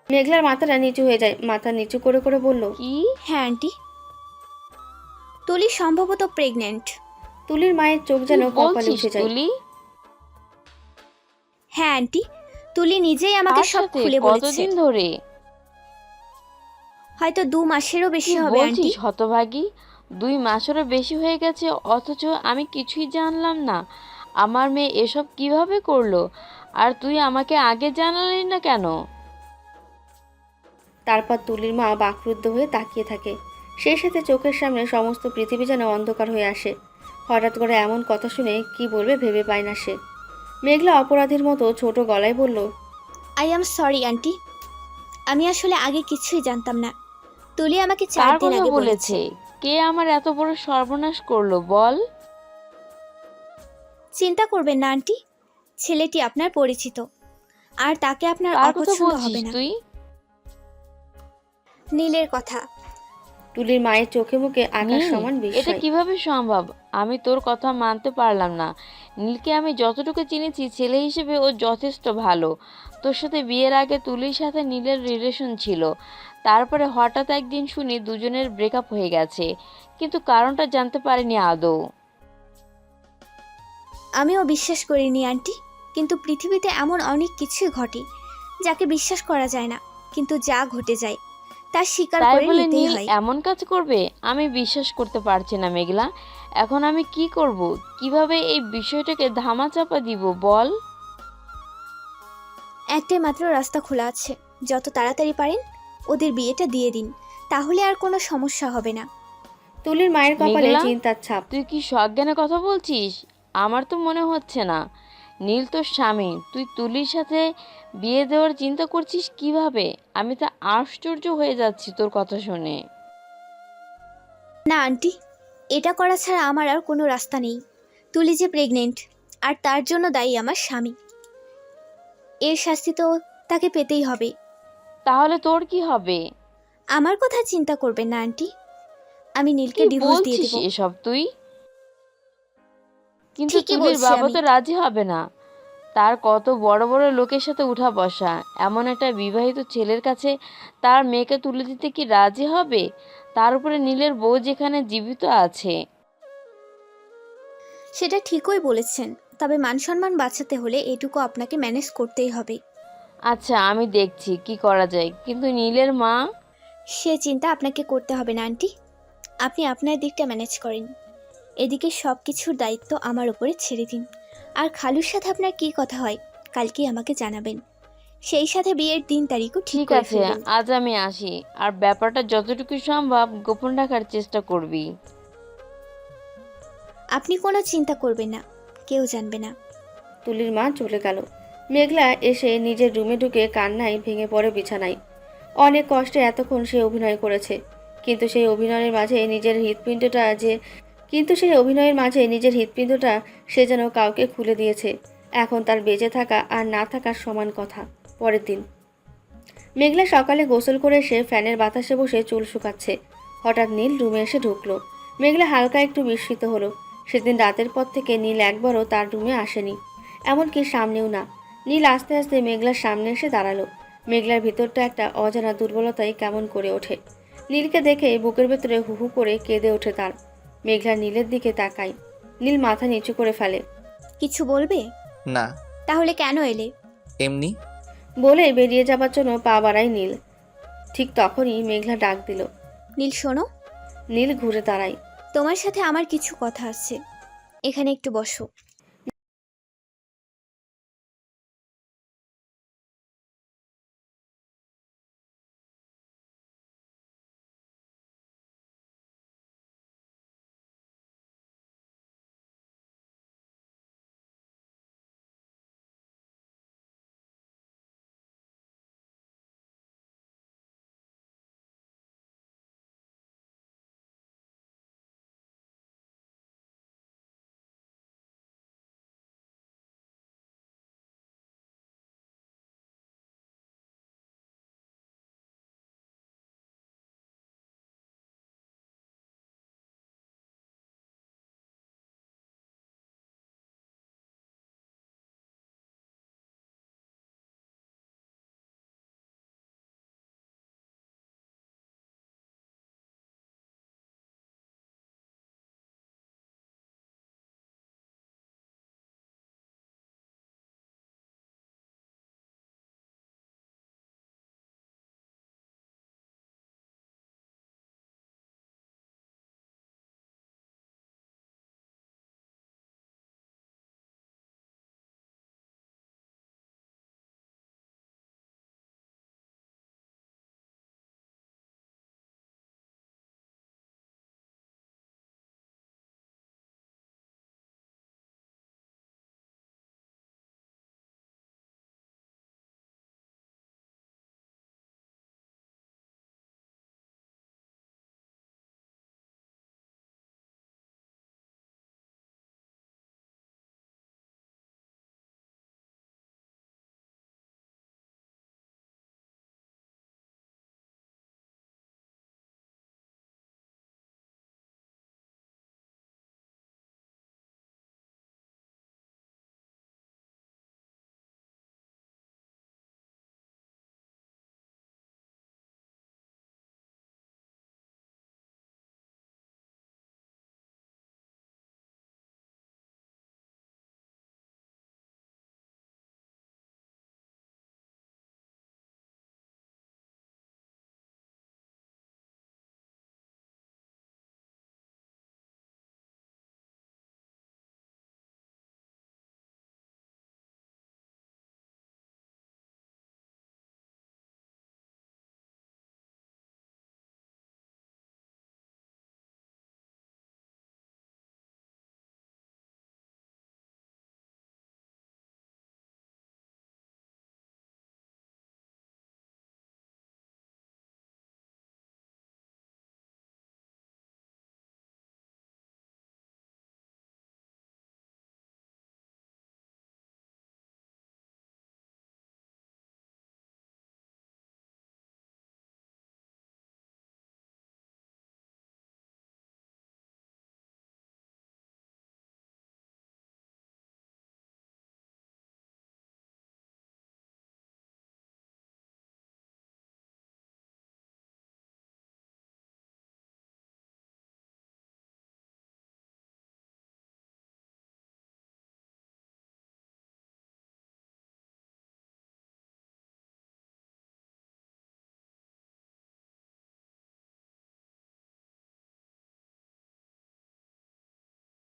Speaker 3: মেঘলার মাথাটা নিচু হয়ে যায়, মাথা নিচু করে করে বলল,
Speaker 10: কি?
Speaker 1: হ্যাঁ আন্টি, তুলি সম্ভবত প্রেগন্যান্ট।
Speaker 3: তুলির মায়ের চোখ
Speaker 10: কি
Speaker 3: যেন কপালে
Speaker 10: বলছিস
Speaker 3: উঠে যায়।
Speaker 10: তুলি?
Speaker 1: হ্যাঁ আন্টি, তুলি নিজেই আমাকে
Speaker 10: কার
Speaker 1: সব
Speaker 10: সাথে?
Speaker 1: খুলে বলেছে।
Speaker 10: কতদিন ধরে?
Speaker 1: হয়তো 2 মাসেরও
Speaker 10: কি
Speaker 1: বেশি হবে আন্টি।
Speaker 10: বলছিস হতভাগী? 2 মাসেরও বেশি হয়ে গেছে, অথচ আমি কিছুই জানলাম না। আমার মেয়ে এসব কিভাবে করলো? আর তুই আমাকে আগে জানালি না কেন?
Speaker 3: তারপর তুলির মা বাকরুদ্ধ হয়ে তাকিয়ে থাকে। সেই সাথে চোখের সামনে সমস্ত পৃথিবী যেন অন্ধকার হয়ে আসে। হঠাৎ করে এমন কথা শুনে কি বলবে ভেবে পায় না সে। মেঘলা অপরাধীর মতো ছোট গলায় বলল,
Speaker 1: আই অ্যাম সরি আন্টি, আমি আসলে আগে কিছুই জানতাম না। তুলি আমাকে 4
Speaker 10: কার
Speaker 1: দিন
Speaker 10: কথা
Speaker 1: আগে বলেছে।
Speaker 10: বলেছে? কে আমার এত বড় সর্বনাশ করলো বল?
Speaker 1: চিন্তা করবেন না আন্টি, ছেলেটি আপনার পরিচিত, আর তাকে আপনার
Speaker 10: কার কথা
Speaker 1: অপছন্দ
Speaker 10: বলছিস
Speaker 1: হবে না।
Speaker 10: তুই?
Speaker 1: নীলের কথা।
Speaker 3: তুলির মায়ের চোখে মুখে আকাশ
Speaker 10: নীল?
Speaker 3: সমান
Speaker 10: এটা
Speaker 3: বিস্ময়।
Speaker 10: কিভাবে সম্ভব? আমি তোর কথা মানতে পারলাম না। নীলকে আমি যতটুকু চিনেছি ছেলে হিসেবে ও যথেষ্ট ভালো। তোর সাথে বিয়ের আগে তুলির সাথে নীলের রিলেশন ছিল, তারপরে হঠাৎ একদিন শুনি দুজনের ব্রেকআপ হয়ে গেছে, কিন্তু কারণটা জানতে পারিনি আদৌ।
Speaker 1: আমিও বিশ্বাস করিনি আন্টি, কিন্তু পৃথিবীতে এমন অনেক কিছুই ঘটে যাকে বিশ্বাস করা যায় না, কিন্তু যা ঘটে যায় তা স্বীকার
Speaker 10: তাই
Speaker 1: করে
Speaker 10: বলে
Speaker 1: নিতেই
Speaker 10: নীল
Speaker 1: হয়।
Speaker 10: এমন কাজ করবে? আমি বিশ্বাস করতে পারছি না মেঘলা। এখন আমি কি করব? কিভাবে এই বিষয়টাকে ধামাচাপা দিব বল?
Speaker 1: একটাই মাত্র রাস্তা খোলা আছে, যত তাড়াতাড়ি পারেন ওদের বিয়েটা দিয়ে দিন, তাহলে আর কোনো সমস্যা হবে না।
Speaker 3: তুলির মায়ের কপালে
Speaker 10: মেঘলা,
Speaker 3: চিন্তার ছাপ।
Speaker 10: তুই কি সজ্ঞানে কথা বলছিস? আমার তো মনে হচ্ছে না। নীল তোর স্বামী, তুই তুলির সাথে বিয়ে দেওয়ার চিন্তা করছিস কিভাবে? আমি তো আশ্চর্য হয়ে যাচ্ছি তোর কথা শুনে।
Speaker 1: না আন্টি, এটা করা ছাড়া আমার আর কোনো রাস্তা নেই। তুলি যে প্রেগনেন্ট, আর তার জন্য দায়ী আমার স্বামী, এর শাস্তি তো তাকে পেতেই হবে।
Speaker 10: তাহলে তোর কি হবে?
Speaker 1: আমার কথা চিন্তা করবেন না আন্টি, আমি নীলকে
Speaker 10: কি
Speaker 1: ডিভোর্স দিয়ে
Speaker 10: বলছিস
Speaker 1: দেব।
Speaker 10: এসব তুই? কিন্তু
Speaker 1: ঠিকই
Speaker 10: তুলির
Speaker 1: বলছি
Speaker 10: বাবা
Speaker 1: আমি।
Speaker 10: তো রাজি হবে না। তার কত বড় বড় লোকের সাথে উঠা বসা, এমন একটা বিবাহিত ছেলের কাছে তার মেয়েকে তুলে দিতে কি রাজি হবে? তার উপরে নীলের বউ যেখানে জীবিত আছে।
Speaker 1: সেটা ঠিকই বলেছেন, তবে মান সম্মান বাঁচাতে হলে এটুকু আপনাকে ম্যানেজ করতেই হবে।
Speaker 10: আচ্ছা আমি দেখছি কি করা যায়, কিন্তু নীলের মা?
Speaker 1: সে চিন্তা আপনাকে করতে হবে না আন্টি, আপনি আপনার দিকটা ম্যানেজ করেন, এদিকে সব কিছুর দায়িত্ব আমার উপরে ছেড়ে দিন। আর খালুর সাথে আপনার কি কথা হয় কালকেই আমাকে জানাবেন, সেই সাথে বিয়ের দিন তারিখও ঠিক
Speaker 10: ঠিক
Speaker 1: করে
Speaker 10: আছে,
Speaker 1: ফেলবেন।
Speaker 10: আজ আমি আসি, আর ব্যাপারটা যতটুকু সম্ভব গোপন রাখার চেষ্টা করবি।
Speaker 1: আপনি কোনো চিন্তা করবেন না, কেউ জানবে না।
Speaker 3: তুলির মা চলে গেল। মেঘলা এসে নিজের রুমে ঢুকে কান্নায় ভেঙে পড়ে বিছানায়। অনেক কষ্টে এতক্ষণ সে অভিনয় করেছে, কিন্তু সেই অভিনয়ের মাঝে নিজের হৃৎপিণ্ডটা সে যেন কাউকে খুলে দিয়েছে। এখন তার বেঁচে থাকা আর না থাকার সমান কথা। পরের দিন মেঘলা সকালে গোসল করে এসে ফ্যানের বাতাসে বসে চুল শুকাচ্ছে। হঠাৎ নীল রুমে এসে ঢুকলো। মেঘলা হালকা একটু বিস্মিত হলো। সেদিন রাতের পর থেকে নীল একবারও তার রুমে আসেনি, এমনকি সামনেও না। নীল আস্তে আস্তে মেঘলার সামনে এসে দাঁড়ালো। মেঘলার ভিতরটা একটা অজানা দুর্বলতায় কেমন করে ওঠে। নীলকে দেখে বুকের ভেতরে হু হু করে কেঁদে ওঠে তার। মেঘলা নীলের দিকে তাকায়। নীল মাথা নিচু করে ফেলে।
Speaker 1: কিছু বলবে?
Speaker 2: না,
Speaker 1: তাহলে কেন এলে?
Speaker 2: এমনি।
Speaker 3: বলে বেরিয়ে যাবার জন্য পা বাড়ায় নীল। ঠিক তখনই মেঘলা ডাক দিল।
Speaker 1: নীল শোনো,
Speaker 3: নীল ঘুরে দাঁড়ায়।
Speaker 1: তোমার সাথে আমার কিছু কথা আছে, এখানে একটু বসো।